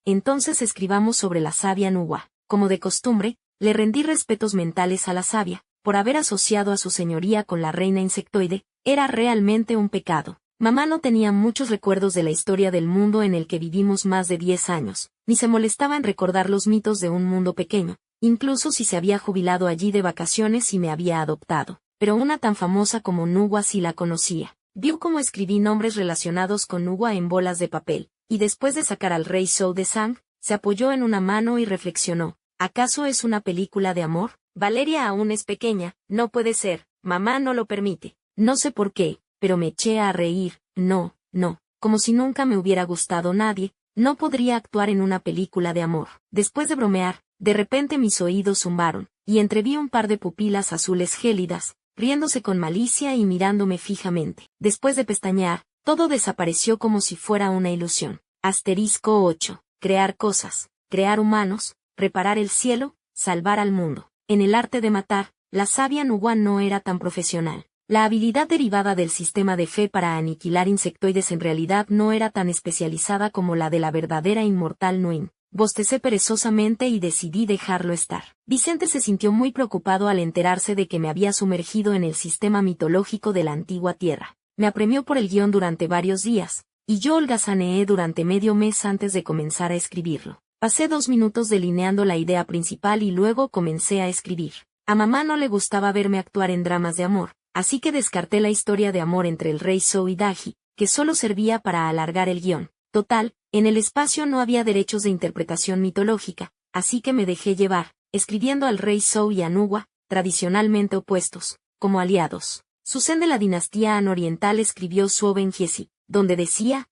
Entonces escribamos sobre la sabia Nuwa. Como de costumbre, le rendí respetos mentales a la sabia, por haber asociado a su señoría con la reina insectoide. Era realmente un pecado. Mamá no tenía muchos recuerdos de la historia del mundo en el que vivimos más de 10 años, ni se molestaba en recordar los mitos de un mundo pequeño, incluso si se había jubilado allí de vacaciones y me había adoptado. Pero una tan famosa como Nuwa sí la conocía. Vio cómo escribí nombres relacionados con Nuwa en bolas de papel, y después de sacar al rey Zhou de Sang, se apoyó en una mano y reflexionó. ¿Acaso es una película de amor? Valeria aún es pequeña, no puede ser, mamá no lo permite. No sé por qué, pero me eché a reír. No, como si nunca me hubiera gustado nadie, no podría actuar en una película de amor. Después de bromear, de repente mis oídos zumbaron, y entreví un par de pupilas azules gélidas, riéndose con malicia y mirándome fijamente. Después de pestañear, todo desapareció como si fuera una ilusión. Asterisco 8. Crear cosas, crear humanos, reparar el cielo, salvar al mundo. En el arte de matar, la sabia Nuwa no era tan profesional. La habilidad derivada del sistema de fe para aniquilar insectoides en realidad no era tan especializada como la de la verdadera inmortal Nguyen. Bostecé perezosamente y decidí dejarlo estar. Vicente se sintió muy preocupado al enterarse de que me había sumergido en el sistema mitológico de la antigua Tierra. Me apremió por el guión durante varios días, y yo holgazaneé durante medio mes antes de comenzar a escribirlo. Pasé 2 minutos delineando la idea principal y luego comencé a escribir. A mamá no le gustaba verme actuar en dramas de amor, así que descarté la historia de amor entre el rey Zhou y Daji, que solo servía para alargar el guión. Total, en el espacio no había derechos de interpretación mitológica, así que me dejé llevar, escribiendo al rey Zhou y a Nuwa, tradicionalmente opuestos, como aliados. Sucen de la dinastía Han Oriental escribió Suoben Giesi, donde decía,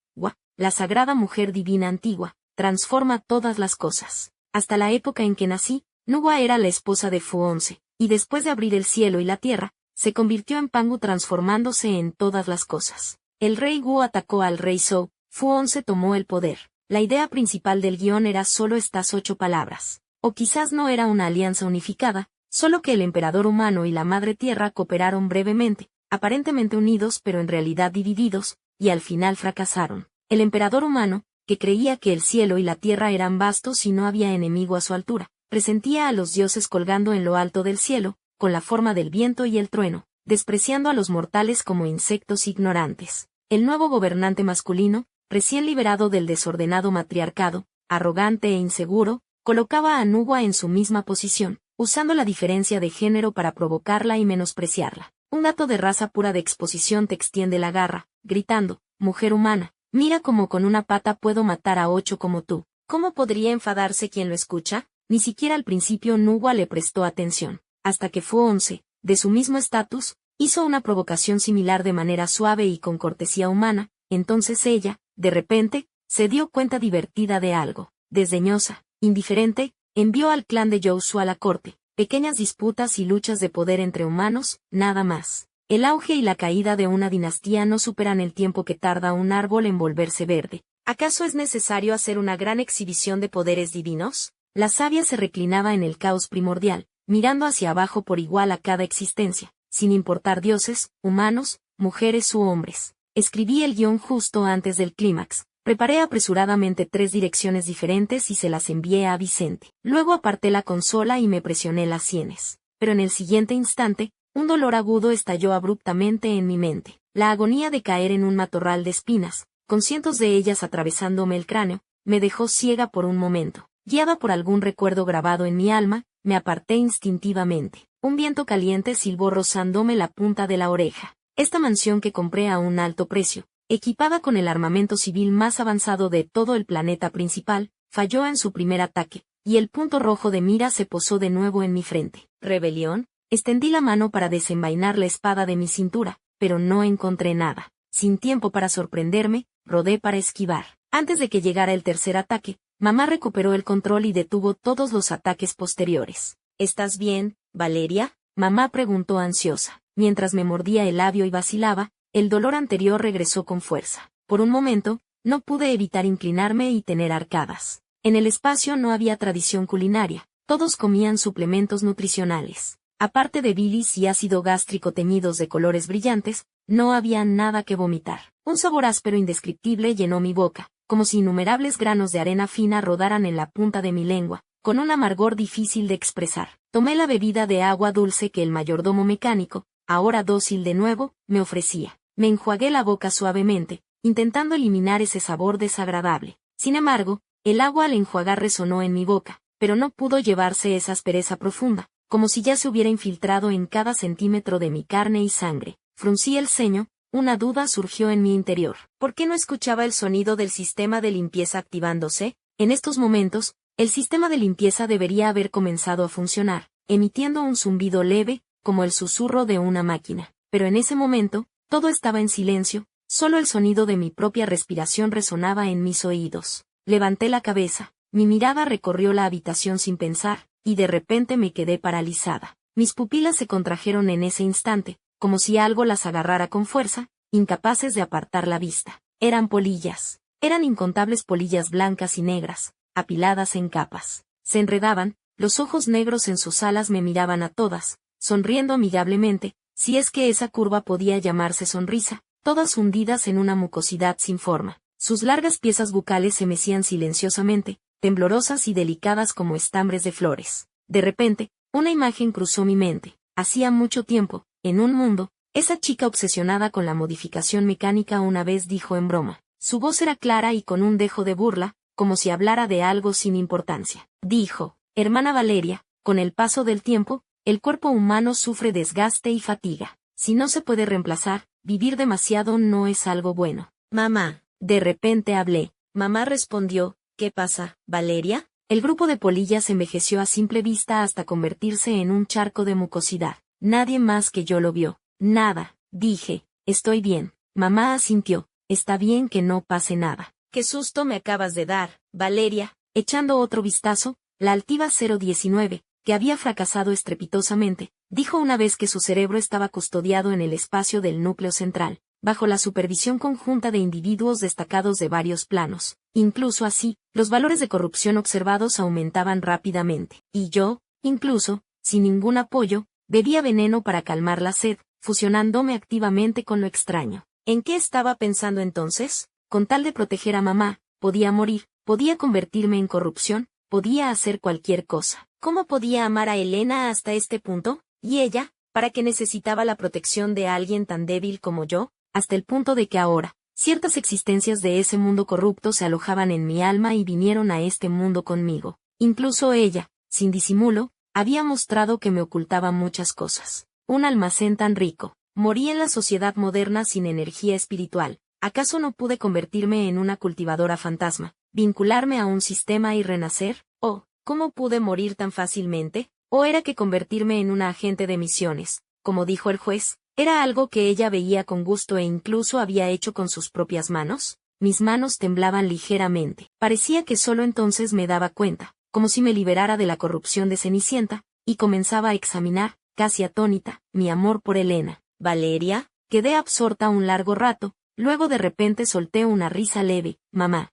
la sagrada mujer divina antigua, transforma todas las cosas. Hasta la época en que nací, Nuwa era la esposa de Fu-11, y después de abrir el cielo y la tierra, se convirtió en Pangu transformándose en todas las cosas. El rey Wu atacó al rey Zhou, Fu-11 tomó el poder. La idea principal del guión era solo estas 8 palabras. O quizás no era una alianza unificada, solo que el emperador humano y la madre tierra cooperaron brevemente, aparentemente unidos pero en realidad divididos, y al final fracasaron. El emperador humano, que creía que el cielo y la tierra eran vastos y no había enemigo a su altura, presentía a los dioses colgando en lo alto del cielo, con la forma del viento y el trueno, despreciando a los mortales como insectos ignorantes. El nuevo gobernante masculino, recién liberado del desordenado matriarcado, arrogante e inseguro, colocaba a Nuwa en su misma posición, usando la diferencia de género para provocarla y menospreciarla. Un gato de raza pura de exposición te extiende la garra, gritando, mujer humana, mira cómo con una pata puedo matar a 8 como tú. ¿Cómo podría enfadarse quien lo escucha? Ni siquiera al principio Nuwa le prestó atención. Hasta que Fu-11, de su mismo estatus, hizo una provocación similar de manera suave y con cortesía humana, entonces ella, de repente, se dio cuenta divertida de algo. Desdeñosa, indiferente, envió al clan de Yousu a la corte, pequeñas disputas y luchas de poder entre humanos, nada más. El auge y la caída de una dinastía no superan el tiempo que tarda un árbol en volverse verde. ¿Acaso es necesario hacer una gran exhibición de poderes divinos? La sabia se reclinaba en el caos primordial, mirando hacia abajo por igual a cada existencia, sin importar dioses, humanos, mujeres u hombres. Escribí el guión justo antes del clímax, preparé apresuradamente 3 direcciones diferentes y se las envié a Vicente. Luego aparté la consola y me presioné las sienes. Pero en el siguiente instante, un dolor agudo estalló abruptamente en mi mente. La agonía de caer en un matorral de espinas, con cientos de ellas atravesándome el cráneo, me dejó ciega por un momento. Guiada por algún recuerdo grabado en mi alma, me aparté instintivamente. Un viento caliente silbó rozándome la punta de la oreja. Esta mansión que compré a un alto precio, equipada con el armamento civil más avanzado de todo el planeta principal, falló en su primer ataque, y el punto rojo de mira se posó de nuevo en mi frente. ¿Rebelión? Extendí la mano para desenvainar la espada de mi cintura, pero no encontré nada. Sin tiempo para sorprenderme, rodé para esquivar. Antes de que llegara el tercer ataque, mamá recuperó el control y detuvo todos los ataques posteriores. ¿Estás bien, Valeria? Mamá preguntó ansiosa. Mientras me mordía el labio y vacilaba, el dolor anterior regresó con fuerza. Por un momento, no pude evitar inclinarme y tener arcadas. En el espacio no había tradición culinaria, todos comían suplementos nutricionales. Aparte de bilis y ácido gástrico teñidos de colores brillantes, no había nada que vomitar. Un sabor áspero indescriptible llenó mi boca, como si innumerables granos de arena fina rodaran en la punta de mi lengua, con un amargor difícil de expresar. Tomé la bebida de agua dulce que el mayordomo mecánico, ahora dócil de nuevo, me ofrecía. Me enjuagué la boca suavemente, intentando eliminar ese sabor desagradable. Sin embargo, el agua al enjuagar resonó en mi boca, pero no pudo llevarse esa aspereza profunda, como si ya se hubiera infiltrado en cada centímetro de mi carne y sangre. Fruncí el ceño, una duda surgió en mi interior. ¿Por qué no escuchaba el sonido del sistema de limpieza activándose? En estos momentos, el sistema de limpieza debería haber comenzado a funcionar, emitiendo un zumbido leve, como el susurro de una máquina. Pero en ese momento, todo estaba en silencio, solo el sonido de mi propia respiración resonaba en mis oídos. Levanté la cabeza, mi mirada recorrió la habitación sin pensar, y de repente me quedé paralizada. Mis pupilas se contrajeron en ese instante, como si algo las agarrara con fuerza, incapaces de apartar la vista. Eran polillas. Eran incontables polillas blancas y negras, apiladas en capas. Se enredaban, los ojos negros en sus alas me miraban a todas, sonriendo amigablemente, si es que esa curva podía llamarse sonrisa, todas hundidas en una mucosidad sin forma. Sus largas piezas bucales se mecían silenciosamente, temblorosas y delicadas como estambres de flores. De repente, una imagen cruzó mi mente. Hacía mucho tiempo, en un mundo, esa chica obsesionada con la modificación mecánica una vez dijo en broma. Su voz era clara y con un dejo de burla, como si hablara de algo sin importancia. Dijo, hermana Valeria, con el paso del tiempo, el cuerpo humano sufre desgaste y fatiga. Si no se puede reemplazar, vivir demasiado no es algo bueno. Mamá. De repente hablé. Mamá respondió, ¿qué pasa, Valeria? El grupo de polillas envejeció a simple vista hasta convertirse en un charco de mucosidad. Nadie más que yo lo vio. Nada, dije, estoy bien. Mamá asintió, está bien que no pase nada. Qué susto me acabas de dar, Valeria. Echando otro vistazo, la altiva 019, que había fracasado estrepitosamente, dijo una vez que su cerebro estaba custodiado en el espacio del núcleo central, bajo la supervisión conjunta de individuos destacados de varios planos. Incluso así, los valores de corrupción observados aumentaban rápidamente. Y yo, incluso, sin ningún apoyo, bebía veneno para calmar la sed, fusionándome activamente con lo extraño. ¿En qué estaba pensando entonces? Con tal de proteger a mamá, podía morir, podía convertirme en corrupción, podía hacer cualquier cosa. ¿Cómo podía amar a Elena hasta este punto? ¿Y ella? ¿Para qué necesitaba la protección de alguien tan débil como yo? Hasta el punto de que ahora, ciertas existencias de ese mundo corrupto se alojaban en mi alma y vinieron a este mundo conmigo. Incluso ella, sin disimulo, había mostrado que me ocultaba muchas cosas. Un almacén tan rico. Morí en la sociedad moderna sin energía espiritual. ¿Acaso no pude convertirme en una cultivadora fantasma, vincularme a un sistema y renacer? ¿O, cómo pude morir tan fácilmente? ¿O era que convertirme en una agente de misiones, como dijo el juez, era algo que ella veía con gusto e incluso había hecho con sus propias manos? Mis manos temblaban ligeramente. Parecía que solo entonces me daba cuenta, como si me liberara de la corrupción de Cenicienta, y comenzaba a examinar, casi atónita, mi amor por Elena. Valeria, quedé absorta un largo rato, luego de repente solté una risa leve. Mamá,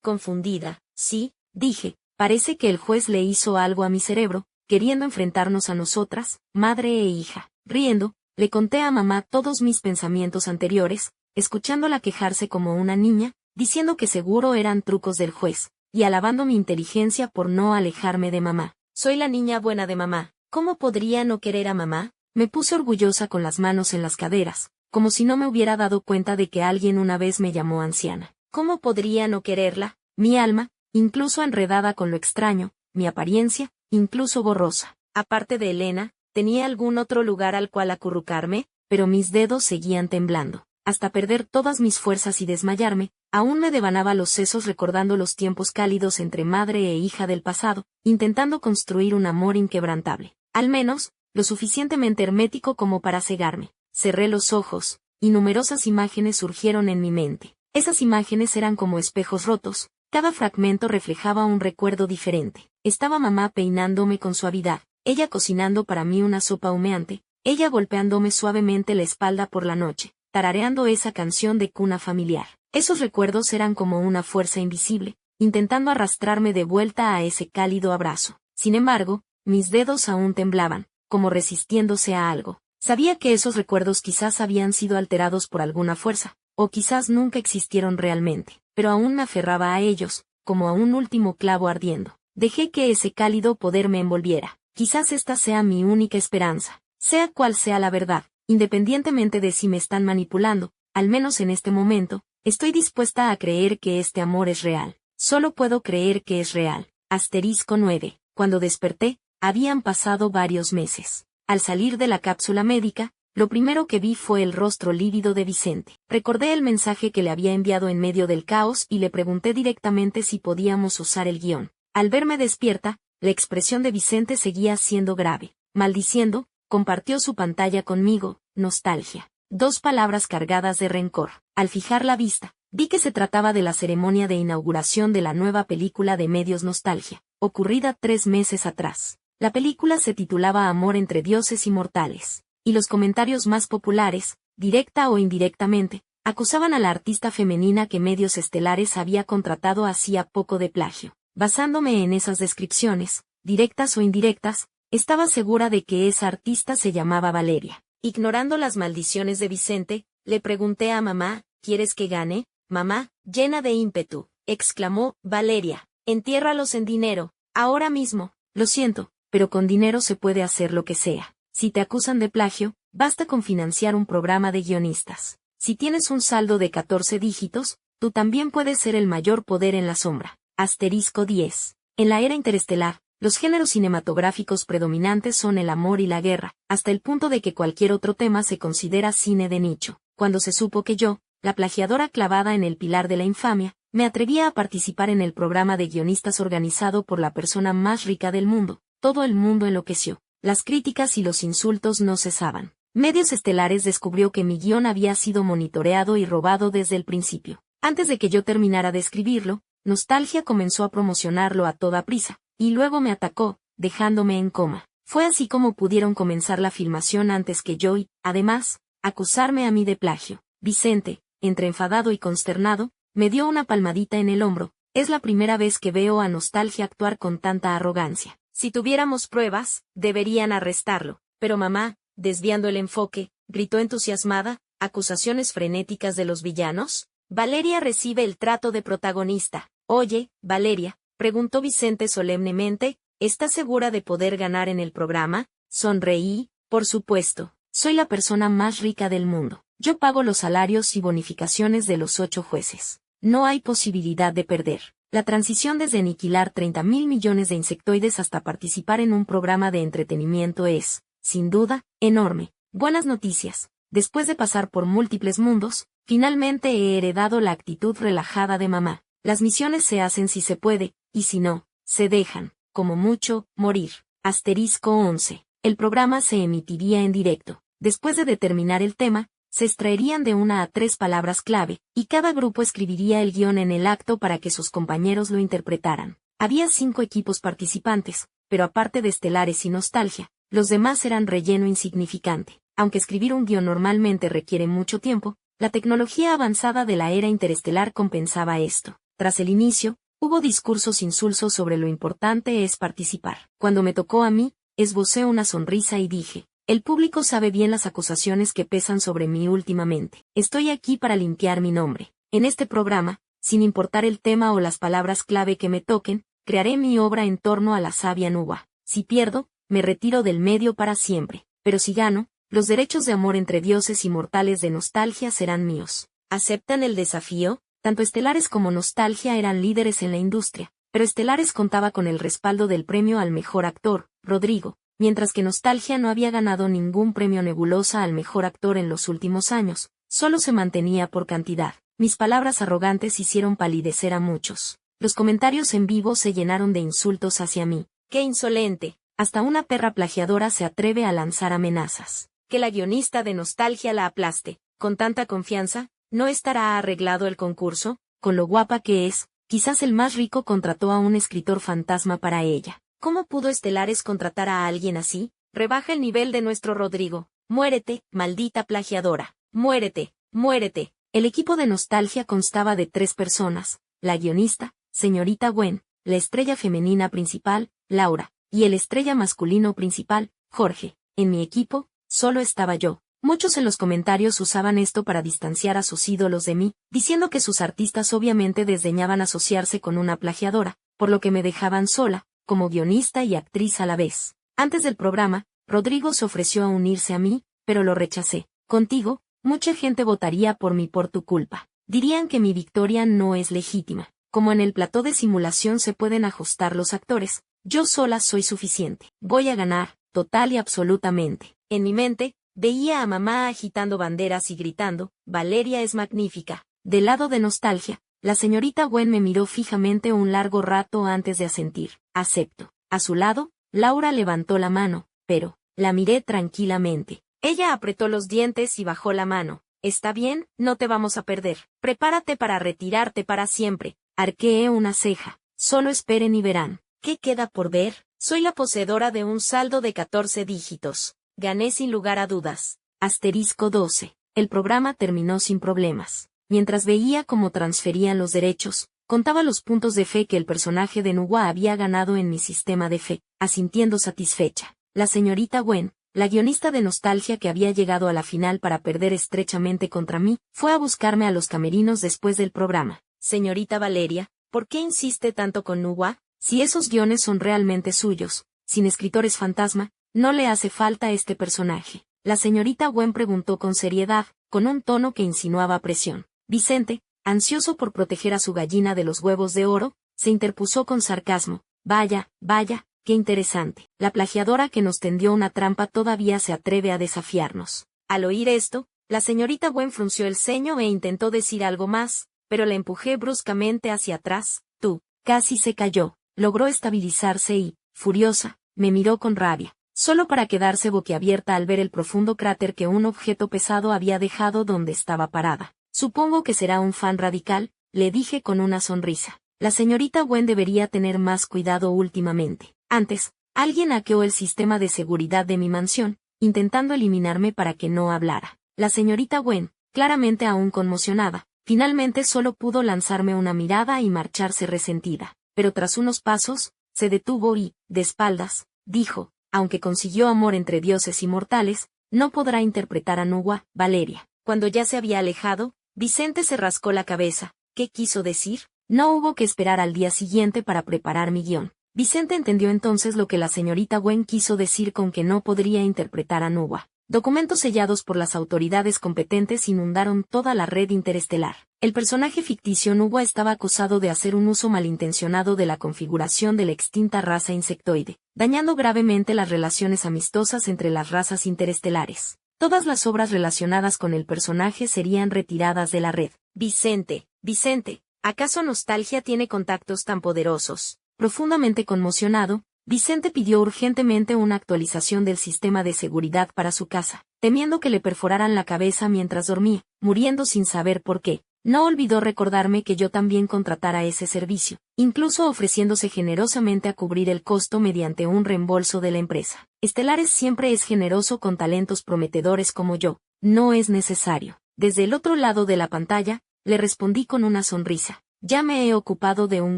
confundida. Sí, dije, parece que el juez le hizo algo a mi cerebro, queriendo enfrentarnos a nosotras, madre e hija. Riendo, le conté a mamá todos mis pensamientos anteriores, escuchándola quejarse como una niña, diciendo que seguro eran trucos del juez, y alabando mi inteligencia por no alejarme de mamá. Soy la niña buena de mamá. ¿Cómo podría no querer a mamá? Me puse orgullosa con las manos en las caderas, como si no me hubiera dado cuenta de que alguien una vez me llamó anciana. ¿Cómo podría no quererla? Mi alma, incluso enredada con lo extraño, mi apariencia, incluso borrosa. Aparte de Elena, ¿tenía algún otro lugar al cual acurrucarme? Pero mis dedos seguían temblando. Hasta perder todas mis fuerzas y desmayarme, aún me devanaba los sesos recordando los tiempos cálidos entre madre e hija del pasado, intentando construir un amor inquebrantable. Al menos, lo suficientemente hermético como para cegarme. Cerré los ojos, y numerosas imágenes surgieron en mi mente. Esas imágenes eran como espejos rotos, cada fragmento reflejaba un recuerdo diferente. Estaba mamá peinándome con suavidad, ella cocinando para mí una sopa humeante, ella golpeándome suavemente la espalda por la noche, tarareando esa canción de cuna familiar. Esos recuerdos eran como una fuerza invisible, intentando arrastrarme de vuelta a ese cálido abrazo. Sin embargo, mis dedos aún temblaban, como resistiéndose a algo. Sabía que esos recuerdos quizás habían sido alterados por alguna fuerza, o quizás nunca existieron realmente, pero aún me aferraba a ellos, como a un último clavo ardiendo. Dejé que ese cálido poder me envolviera. Quizás esta sea mi única esperanza. Sea cual sea la verdad, independientemente de si me están manipulando, al menos en este momento, estoy dispuesta a creer que este amor es real. Solo puedo creer que es real. Asterisco 9. Cuando desperté, habían pasado varios meses. Al salir de la cápsula médica, lo primero que vi fue el rostro lívido de Vicente. Recordé el mensaje que le había enviado en medio del caos y le pregunté directamente si podíamos usar el guión. Al verme despierta, la expresión de Vicente seguía siendo grave. Maldiciendo, compartió su pantalla conmigo, nostalgia. 2 palabras cargadas de rencor. Al fijar la vista, vi que se trataba de la ceremonia de inauguración de la nueva película de Medios Nostalgia, ocurrida 3 meses atrás. La película se titulaba Amor entre dioses y mortales, y los comentarios más populares, directa o indirectamente, acusaban a la artista femenina que Medios Estelares había contratado hacía poco de plagio. Basándome en esas descripciones, directas o indirectas, estaba segura de que esa artista se llamaba Valeria. Ignorando las maldiciones de Vicente, le pregunté a mamá, ¿quieres que gane? Mamá, llena de ímpetu, exclamó, Valeria, entiérralos en dinero, ahora mismo. Lo siento, pero con dinero se puede hacer lo que sea. Si te acusan de plagio, basta con financiar un programa de guionistas. Si tienes un saldo de 14 dígitos, tú también puedes ser el mayor poder en la sombra. Asterisco 10. En la era interestelar, los géneros cinematográficos predominantes son el amor y la guerra, hasta el punto de que cualquier otro tema se considera cine de nicho. Cuando se supo que yo, la plagiadora clavada en el pilar de la infamia, me atrevía a participar en el programa de guionistas organizado por la persona más rica del mundo, todo el mundo enloqueció. Las críticas y los insultos no cesaban. Medios Estelares descubrió que mi guión había sido monitoreado y robado desde el principio. Antes de que yo terminara de escribirlo, Nostalgia comenzó a promocionarlo a toda prisa, y luego me atacó, dejándome en coma. Fue así como pudieron comenzar la filmación antes que yo y, además, acusarme a mí de plagio. Vicente, entre enfadado y consternado, me dio una palmadita en el hombro. Es la primera vez que veo a Nostalgia actuar con tanta arrogancia. Si tuviéramos pruebas, deberían arrestarlo. Pero mamá, desviando el enfoque, gritó entusiasmada, ¿acusaciones frenéticas de los villanos? Valeria recibe el trato de protagonista. Oye, Valeria, preguntó Vicente solemnemente, ¿estás segura de poder ganar en el programa? Sonreí, por supuesto, soy la persona más rica del mundo. Yo pago los salarios y bonificaciones de los 8 jueces. No hay posibilidad de perder. La transición desde aniquilar 30.000 millones de insectoides hasta participar en un programa de entretenimiento es, sin duda, enorme. Buenas noticias. Después de pasar por múltiples mundos, finalmente he heredado la actitud relajada de mamá. Las misiones se hacen si se puede, y si no, se dejan, como mucho, morir. Asterisco 11. El programa se emitiría en directo. Después de determinar el tema, se extraerían de 1 a 3 palabras clave, y cada grupo escribiría el guión en el acto para que sus compañeros lo interpretaran. Había 5 equipos participantes, pero aparte de Estelares y Nostalgia, los demás eran relleno insignificante. Aunque escribir un guión normalmente requiere mucho tiempo, la tecnología avanzada de la era interestelar compensaba esto. Tras el inicio, hubo discursos insulsos sobre lo importante es participar. Cuando me tocó a mí, esbocé una sonrisa y dije, el público sabe bien las acusaciones que pesan sobre mí últimamente. Estoy aquí para limpiar mi nombre. En este programa, sin importar el tema o las palabras clave que me toquen, crearé mi obra en torno a la savia nuba. Si pierdo, me retiro del medio para siempre. Pero si gano, los derechos de amor entre dioses y mortales de Nostalgia serán míos. ¿Aceptan el desafío? Tanto Estelares como Nostalgia eran líderes en la industria, pero Estelares contaba con el respaldo del premio al mejor actor, Rodrigo, mientras que Nostalgia no había ganado ningún premio Nebulosa al mejor actor en los últimos años, solo se mantenía por cantidad. Mis palabras arrogantes hicieron palidecer a muchos. Los comentarios en vivo se llenaron de insultos hacia mí. ¡Qué insolente! Hasta una perra plagiadora se atreve a lanzar amenazas. Que la guionista de Nostalgia la aplaste. Con tanta confianza, ¿no estará arreglado el concurso? Con lo guapa que es, quizás el más rico contrató a un escritor fantasma para ella. ¿Cómo pudo Estelares contratar a alguien así? Rebaja el nivel de nuestro Rodrigo. Muérete, maldita plagiadora. Muérete. Muérete. El equipo de Nostalgia constaba de 3 personas, la guionista, señorita Gwen, la estrella femenina principal, Laura, y el estrella masculino principal, Jorge. En mi equipo, solo estaba yo. Muchos en los comentarios usaban esto para distanciar a sus ídolos de mí, diciendo que sus artistas obviamente desdeñaban asociarse con una plagiadora, por lo que me dejaban sola, como guionista y actriz a la vez. Antes del programa, Rodrigo se ofreció a unirse a mí, pero lo rechacé. Contigo, mucha gente votaría por mí por tu culpa. Dirían que mi victoria no es legítima. Como en el plató de simulación se pueden ajustar los actores, yo sola soy suficiente. Voy a ganar, total y absolutamente. En mi mente, veía a mamá agitando banderas y gritando, Valeria es magnífica. Del lado de Nostalgia, la señorita Gwen me miró fijamente un largo rato antes de asentir. Acepto. A su lado, Laura levantó la mano, pero, la miré tranquilamente. Ella apretó los dientes y bajó la mano. Está bien, no te vamos a perder. Prepárate para retirarte para siempre. Arqueé una ceja. Solo esperen y verán. ¿Qué queda por ver? Soy la poseedora de un saldo de 14 dígitos. Gané sin lugar a dudas. Asterisco 12. El programa terminó sin problemas. Mientras veía cómo transferían los derechos, contaba los puntos de fe que el personaje de Nuwa había ganado en mi sistema de fe, asintiendo satisfecha. La señorita Gwen, la guionista de Nostalgia que había llegado a la final para perder estrechamente contra mí, fue a buscarme a los camerinos después del programa. Señorita Valeria, ¿por qué insiste tanto con Nuwa? Si esos guiones son realmente suyos, sin escritores fantasma, no le hace falta este personaje. La señorita Gwen preguntó con seriedad, con un tono que insinuaba presión. Vicente, ansioso por proteger a su gallina de los huevos de oro, se interpuso con sarcasmo. Vaya, vaya, qué interesante. La plagiadora que nos tendió una trampa todavía se atreve a desafiarnos. Al oír esto, la señorita Gwen frunció el ceño e intentó decir algo más, pero la empujé bruscamente hacia atrás. Tú, casi se cayó. Logró estabilizarse y, furiosa, me miró con rabia, solo para quedarse boquiabierta al ver el profundo cráter que un objeto pesado había dejado donde estaba parada. Supongo que será un fan radical, le dije con una sonrisa. La señorita Gwen debería tener más cuidado últimamente. Antes, alguien hackeó el sistema de seguridad de mi mansión, intentando eliminarme para que no hablara. La señorita Gwen, claramente aún conmocionada, finalmente solo pudo lanzarme una mirada y marcharse resentida. Pero tras unos pasos, se detuvo y, de espaldas, dijo, aunque consiguió amor entre dioses y mortales, no podrá interpretar a Nuwa, Valeria. Cuando ya se había alejado, Vicente se rascó la cabeza. ¿Qué quiso decir? No hubo que esperar al día siguiente para preparar mi guión. Vicente entendió entonces lo que la señorita Gwen quiso decir con que no podría interpretar a Nuwa. Documentos sellados por las autoridades competentes inundaron toda la red interestelar. El personaje ficticio Nuwa estaba acusado de hacer un uso malintencionado de la configuración de la extinta raza insectoide, dañando gravemente las relaciones amistosas entre las razas interestelares. Todas las obras relacionadas con el personaje serían retiradas de la red. Vicente, ¿acaso Nostalgia tiene contactos tan poderosos? Profundamente conmocionado, Vicente pidió urgentemente una actualización del sistema de seguridad para su casa, temiendo que le perforaran la cabeza mientras dormía, muriendo sin saber por qué. No olvidó recordarme que yo también contratara ese servicio, incluso ofreciéndose generosamente a cubrir el costo mediante un reembolso de la empresa. Estelares siempre es generoso con talentos prometedores como yo. No es necesario. Desde el otro lado de la pantalla, le respondí con una sonrisa. Ya me he ocupado de un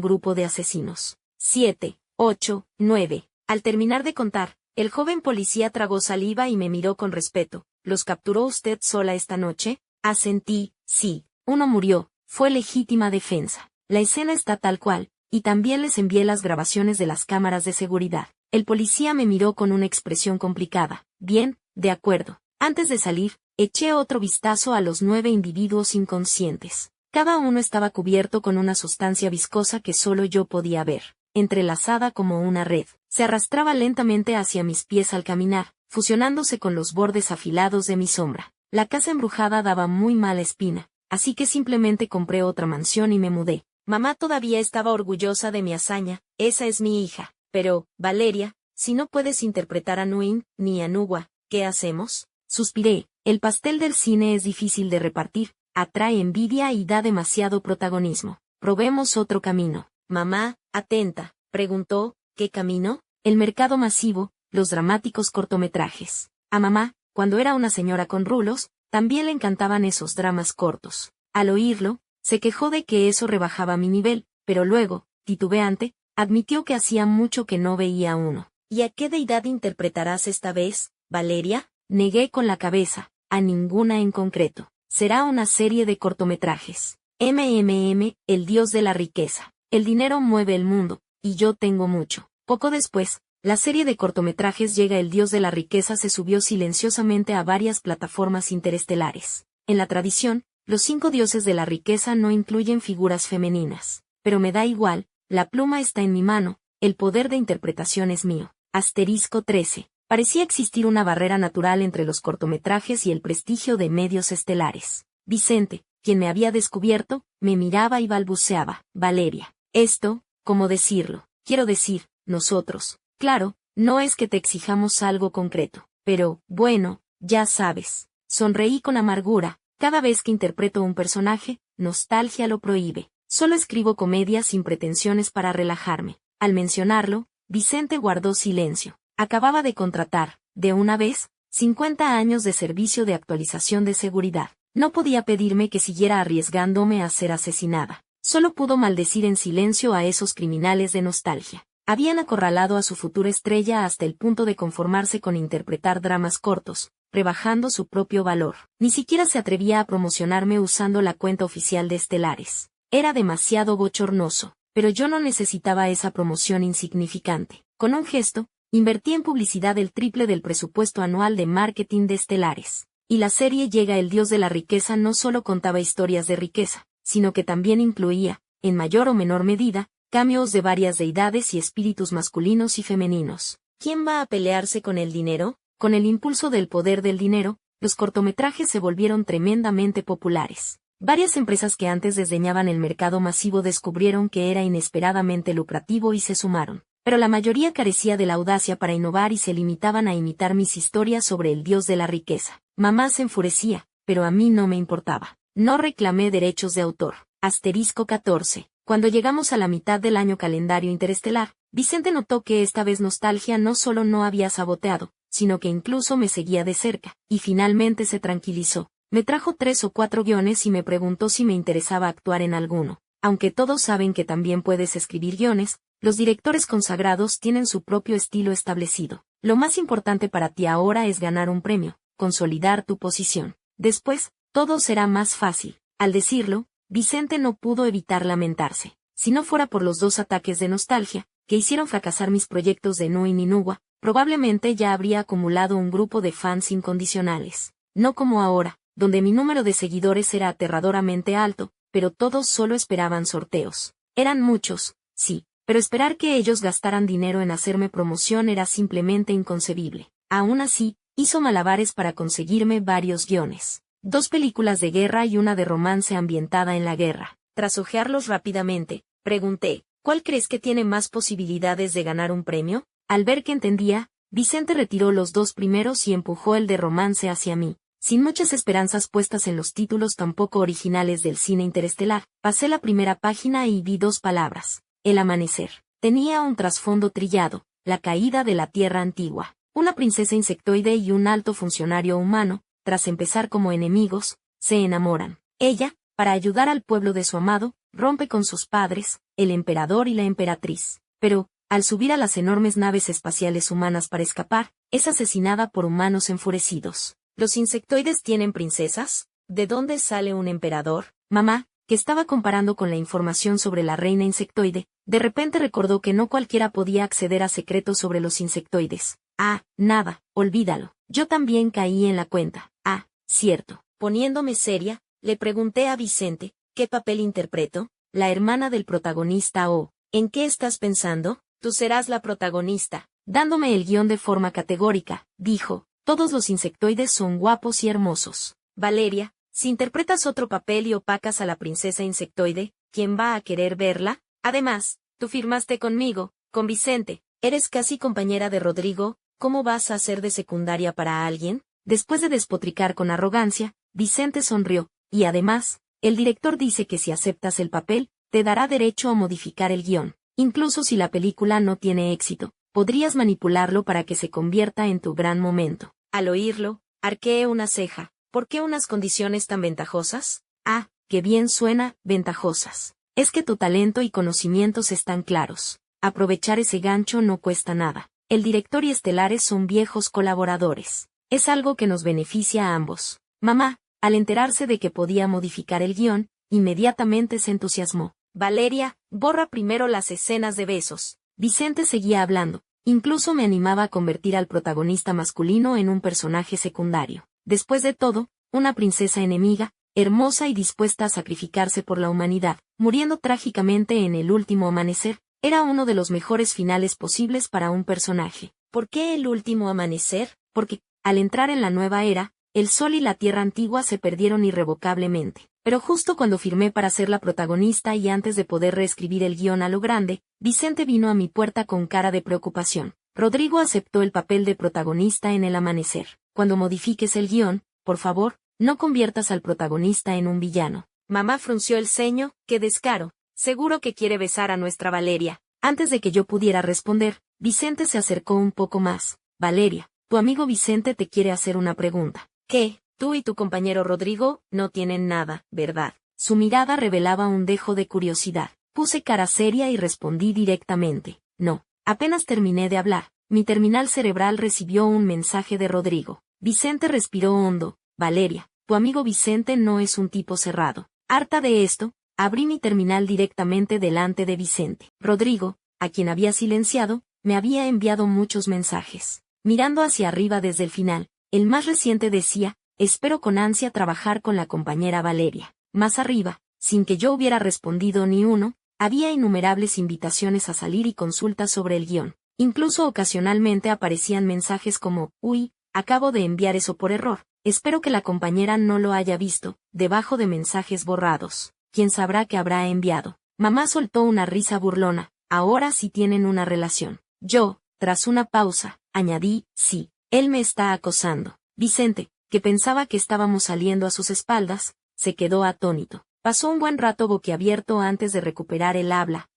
grupo de asesinos. 7, 8, 9. Al terminar de contar, el joven policía tragó saliva y me miró con respeto. ¿Los capturó usted sola esta noche? Asentí, sí. Uno murió, fue legítima defensa. La escena está tal cual, y también les envié las grabaciones de las cámaras de seguridad. El policía me miró con una expresión complicada. Bien, de acuerdo. Antes de salir, eché otro vistazo a los 9 individuos inconscientes. Cada uno estaba cubierto con una sustancia viscosa que solo yo podía ver, entrelazada como una red. Se arrastraba lentamente hacia mis pies al caminar, fusionándose con los bordes afilados de mi sombra. La casa embrujada daba muy mala espina, así que simplemente compré otra mansión y me mudé. Mamá todavía estaba orgullosa de mi hazaña. Esa es mi hija. Pero, Valeria, si no puedes interpretar a Nuin, ni a Nuwa, ¿qué hacemos? Suspiré. El pastel del cine es difícil de repartir, atrae envidia y da demasiado protagonismo. Probemos otro camino. Mamá, atenta, preguntó, ¿qué camino? El mercado masivo, los dramáticos cortometrajes. A mamá, cuando era una señora con rulos, También le encantaban esos dramas cortos. Al oírlo, se quejó de que eso rebajaba mi nivel, pero luego, titubeante, admitió que hacía mucho que no veía uno. ¿Y a qué deidad interpretarás esta vez, Valeria? Negué con la cabeza. A ninguna en concreto. Será una serie de cortometrajes. El dios de la riqueza. El dinero mueve el mundo, y yo tengo mucho. Poco después, la serie de cortometrajes Llega el dios de la riqueza se subió silenciosamente a varias plataformas interestelares. En la tradición, los 5 dioses de la riqueza no incluyen figuras femeninas. Pero me da igual, la pluma está en mi mano, el poder de interpretación es mío. Asterisco 13. Parecía existir una barrera natural entre los cortometrajes y el prestigio de medios estelares. Vicente, quien me había descubierto, me miraba y balbuceaba. Valeria. Esto, ¿cómo decirlo? Quiero decir, nosotros. Claro, no es que te exijamos algo concreto. Pero, bueno, ya sabes. Sonreí con amargura. Cada vez que interpreto un personaje, nostalgia lo prohíbe. Solo escribo comedias sin pretensiones para relajarme. Al mencionarlo, Vicente guardó silencio. Acababa de contratar, de una vez, 50 años de servicio de actualización de seguridad. No podía pedirme que siguiera arriesgándome a ser asesinada. Solo pudo maldecir en silencio a esos criminales de nostalgia. Habían acorralado a su futura estrella hasta el punto de conformarse con interpretar dramas cortos, rebajando su propio valor. Ni siquiera se atrevía a promocionarme usando la cuenta oficial de Estelares. Era demasiado bochornoso, pero yo no necesitaba esa promoción insignificante. Con un gesto, invertí en publicidad el triple del presupuesto anual de marketing de Estelares. Y la serie Llega el dios de la riqueza no solo contaba historias de riqueza, sino que también incluía, en mayor o menor medida, cameos de varias deidades y espíritus masculinos y femeninos. ¿Quién va a pelearse con el dinero? Con el impulso del poder del dinero, los cortometrajes se volvieron tremendamente populares. Varias empresas que antes desdeñaban el mercado masivo descubrieron que era inesperadamente lucrativo y se sumaron. Pero la mayoría carecía de la audacia para innovar y se limitaban a imitar mis historias sobre el dios de la riqueza. Mamá se enfurecía, pero a mí no me importaba. No reclamé derechos de autor. Asterisco 14. Cuando llegamos a la mitad del año calendario interestelar, Vicente notó que esta vez Nostalgia no solo no había saboteado, sino que incluso me seguía de cerca, y finalmente se tranquilizó. Me trajo 3 o 4 guiones y me preguntó si me interesaba actuar en alguno. Aunque todos saben que también puedes escribir guiones, los directores consagrados tienen su propio estilo establecido. Lo más importante para ti ahora es ganar un premio, consolidar tu posición. Después, todo será más fácil. Al decirlo, Vicente no pudo evitar lamentarse. Si no fuera por los 2 ataques de nostalgia, que hicieron fracasar mis proyectos de Nui ni Nua, probablemente ya habría acumulado un grupo de fans incondicionales. No como ahora, donde mi número de seguidores era aterradoramente alto, pero todos solo esperaban sorteos. Eran muchos, sí, pero esperar que ellos gastaran dinero en hacerme promoción era simplemente inconcebible. Aún así, hizo malabares para conseguirme varios guiones. 2 películas de guerra y una de romance ambientada en la guerra. Tras hojearlos rápidamente, pregunté, ¿cuál crees que tiene más posibilidades de ganar un premio? Al ver que entendía, Vicente retiró los 2 primeros y empujó el de romance hacia mí. Sin muchas esperanzas puestas en los títulos tan poco originales del cine interestelar, pasé la primera página y vi 2 palabras. El amanecer. Tenía un trasfondo trillado, la caída de la Tierra antigua. Una princesa insectoide y un alto funcionario humano, tras empezar como enemigos, se enamoran. Ella, para ayudar al pueblo de su amado, rompe con sus padres, el emperador y la emperatriz. Pero, al subir a las enormes naves espaciales humanas para escapar, es asesinada por humanos enfurecidos. ¿Los insectoides tienen princesas? ¿De dónde sale un emperador? Mamá, que estaba comparando con la información sobre la reina insectoide, de repente recordó que no cualquiera podía acceder a secretos sobre los insectoides. Ah, nada, olvídalo. Yo también caí en la cuenta. Ah, cierto. Poniéndome seria, le pregunté a Vicente, ¿qué papel interpreto? La hermana del protagonista o, ¿en qué estás pensando? Tú serás la protagonista. Dándome el guión de forma categórica, dijo, todos los insectoides son guapos y hermosos. Valeria, si interpretas otro papel y opacas a la princesa insectoide, ¿quién va a querer verla? Además, tú firmaste conmigo, con Vicente, eres casi compañera de Rodrigo, ¿cómo vas a ser de secundaria para alguien? Después de despotricar con arrogancia, Vicente sonrió, y además, el director dice que si aceptas el papel, te dará derecho a modificar el guión. Incluso si la película no tiene éxito, podrías manipularlo para que se convierta en tu gran momento. Al oírlo, arqueé una ceja. ¿Por qué unas condiciones tan ventajosas? Ah, qué bien suena, ventajosas. Es que tu talento y conocimientos están claros. Aprovechar ese gancho no cuesta nada. El director y estelares son viejos colaboradores. Es algo que nos beneficia a ambos. Mamá, al enterarse de que podía modificar el guión, inmediatamente se entusiasmó. Valeria, borra primero las escenas de besos. Vicente seguía hablando. Incluso me animaba a convertir al protagonista masculino en un personaje secundario. Después de todo, una princesa enemiga, hermosa y dispuesta a sacrificarse por la humanidad, muriendo trágicamente en el último amanecer, era uno de los mejores finales posibles para un personaje. ¿Por qué el último amanecer? Porque, al entrar en la nueva era, el sol y la tierra antigua se perdieron irrevocablemente. Pero justo cuando firmé para ser la protagonista y antes de poder reescribir el guión a lo grande, Vicente vino a mi puerta con cara de preocupación. Rodrigo aceptó el papel de protagonista en el amanecer. Cuando modifiques el guión, por favor, no conviertas al protagonista en un villano. Mamá frunció el ceño, qué descaro. Seguro que quiere besar a nuestra Valeria. Antes de que yo pudiera responder, Vicente se acercó un poco más. Valeria, tu amigo Vicente te quiere hacer una pregunta. ¿Qué? Tú y tu compañero Rodrigo no tienen nada, ¿verdad? Su mirada revelaba un dejo de curiosidad. Puse cara seria y respondí directamente. No. Apenas terminé de hablar, mi terminal cerebral recibió un mensaje de Rodrigo. Vicente respiró hondo. Valeria, tu amigo Vicente no es un tipo cerrado. Harta de esto, abrí mi terminal directamente delante de Vicente. Rodrigo, a quien había silenciado, me había enviado muchos mensajes. Mirando hacia arriba desde el final, el más reciente decía, espero con ansia trabajar con la compañera Valeria. Más arriba, sin que yo hubiera respondido ni uno, había innumerables invitaciones a salir y consultas sobre el guión. Incluso ocasionalmente aparecían mensajes como, uy, acabo de enviar eso por error. Espero que la compañera no lo haya visto, debajo de mensajes borrados. ¿Quién sabrá qué habrá enviado? Mamá soltó una risa burlona. Ahora sí tienen una relación. Yo, tras una pausa, añadí, sí, él me está acosando. Vicente, que pensaba que estábamos saliendo a sus espaldas, se quedó atónito. Pasó un buen rato boquiabierto antes de recuperar el habla.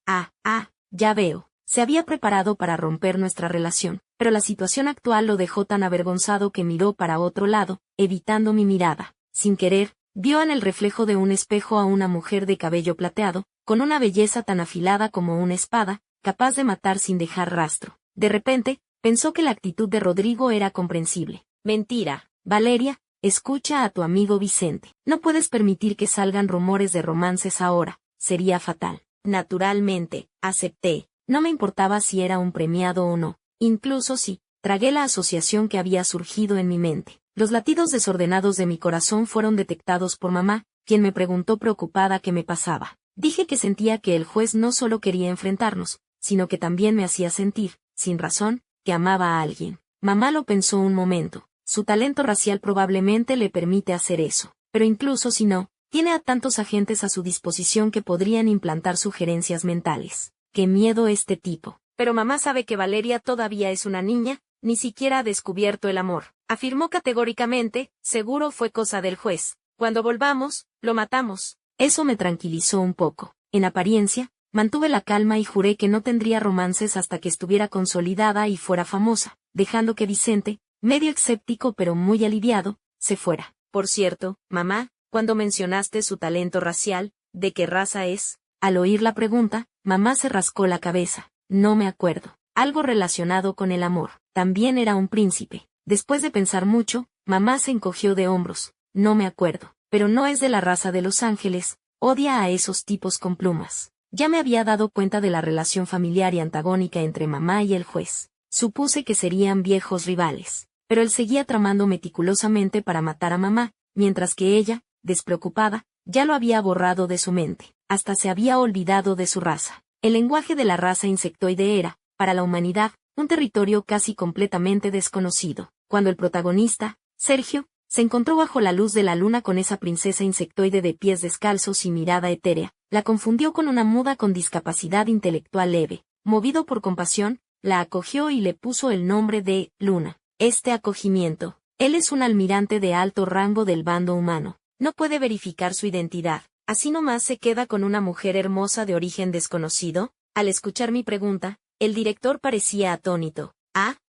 Ya veo. Se había preparado para romper nuestra relación, pero la situación actual lo dejó tan avergonzado que miró para otro lado, evitando mi mirada. Sin querer, vio en el reflejo de un espejo a una mujer de cabello plateado, con una belleza tan afilada como una espada, capaz de matar sin dejar rastro. De repente, pensó que la actitud de Rodrigo era comprensible. Mentira. Valeria, escucha a tu amigo Vicente. No puedes permitir que salgan rumores de romances ahora, sería fatal. Naturalmente, acepté. No me importaba si era un premiado o no. Incluso si, tragué la asociación que había surgido en mi mente. Los latidos desordenados de mi corazón fueron detectados por mamá, quien me preguntó preocupada qué me pasaba. Dije que sentía que el juez no solo quería enfrentarnos, sino que también me hacía sentir, sin razón, que amaba a alguien. Mamá lo pensó un momento. Su talento racial probablemente le permite hacer eso. Pero incluso si no, tiene a tantos agentes a su disposición que podrían implantar sugerencias mentales. ¡Qué miedo este tipo! Pero mamá sabe que Valeria todavía es una niña, ni siquiera ha descubierto el amor. Afirmó categóricamente, seguro fue cosa del juez. Cuando volvamos, lo matamos. Eso me tranquilizó un poco. En apariencia, mantuve la calma y juré que no tendría romances hasta que estuviera consolidada y fuera famosa, dejando que Vicente, medio escéptico pero muy aliviado, se fuera. Por cierto, mamá, cuando mencionaste su talento racial, ¿de qué raza es? Al oír la pregunta, mamá se rascó la cabeza. No me acuerdo. Algo relacionado con el amor. También era un príncipe. Después de pensar mucho, mamá se encogió de hombros. No me acuerdo. Pero no es de la raza de Los Ángeles. Odia a esos tipos con plumas. Ya me había dado cuenta de la relación familiar y antagónica entre mamá y el juez. Supuse que serían viejos rivales. Pero él seguía tramando meticulosamente para matar a mamá, mientras que ella, despreocupada, ya lo había borrado de su mente. Hasta se había olvidado de su raza. El lenguaje de la raza insectoide era, para la humanidad, un territorio casi completamente desconocido. Cuando el protagonista, Sergio, se encontró bajo la luz de la luna con esa princesa insectoide de pies descalzos y mirada etérea, la confundió con una muda con discapacidad intelectual leve. Movido por compasión, la acogió y le puso el nombre de Luna. Este acogimiento. Él es un almirante de alto rango del bando humano. No puede verificar su identidad. Así nomás se queda con una mujer hermosa de origen desconocido. Al escuchar mi pregunta, el director parecía atónito.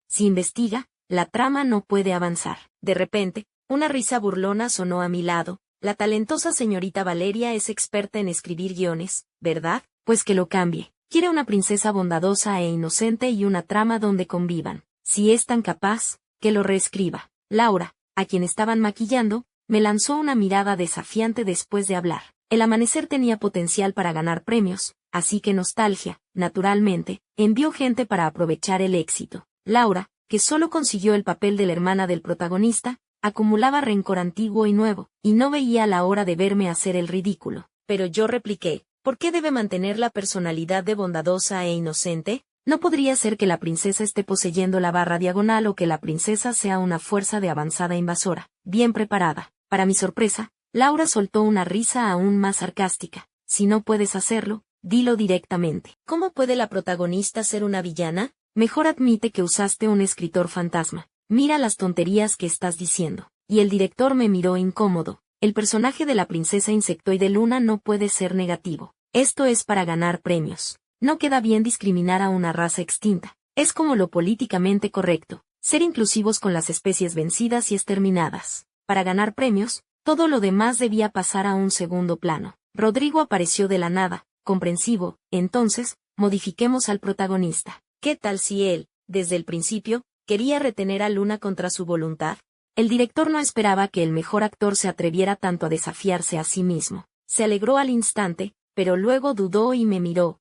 Si investiga, la trama no puede avanzar. De repente, Una risa burlona sonó a mi lado. La talentosa señorita Valeria es experta en escribir guiones, ¿verdad? Pues que lo cambie. Quiere una princesa bondadosa e inocente y una trama donde convivan. Si es tan capaz, que lo reescriba. Laura, a quien estaban maquillando, me lanzó una mirada desafiante después de hablar. El amanecer tenía potencial para ganar premios, así que Nostalgia, naturalmente, envió gente para aprovechar el éxito. Laura, que solo consiguió el papel de la hermana del protagonista, acumulaba rencor antiguo y nuevo, y no veía la hora de verme hacer el ridículo. Pero yo repliqué, ¿por qué debe mantener la personalidad de bondadosa e inocente? No podría ser que la princesa esté poseyendo la barra diagonal o que la princesa sea una fuerza de avanzada invasora, bien preparada. Para mi sorpresa, Laura soltó una risa aún más sarcástica. Si no puedes hacerlo, dilo directamente. ¿Cómo puede la protagonista ser una villana? Mejor admite que usaste un escritor fantasma. Mira las tonterías que estás diciendo. Y el director me miró incómodo. El personaje de la princesa insectoide Luna no puede ser negativo. Esto es para ganar premios. No queda bien discriminar a una raza extinta. Es como lo políticamente correcto. Ser inclusivos con las especies vencidas y exterminadas. Para ganar premios, todo lo demás debía pasar a un segundo plano. Rodrigo apareció de la nada, comprensivo. Entonces, modifiquemos al protagonista. ¿Qué tal si él, desde el principio, quería retener a Luna contra su voluntad? El director no esperaba que el mejor actor se atreviera tanto a desafiarse a sí mismo. Se alegró al instante, pero luego dudó y me miró.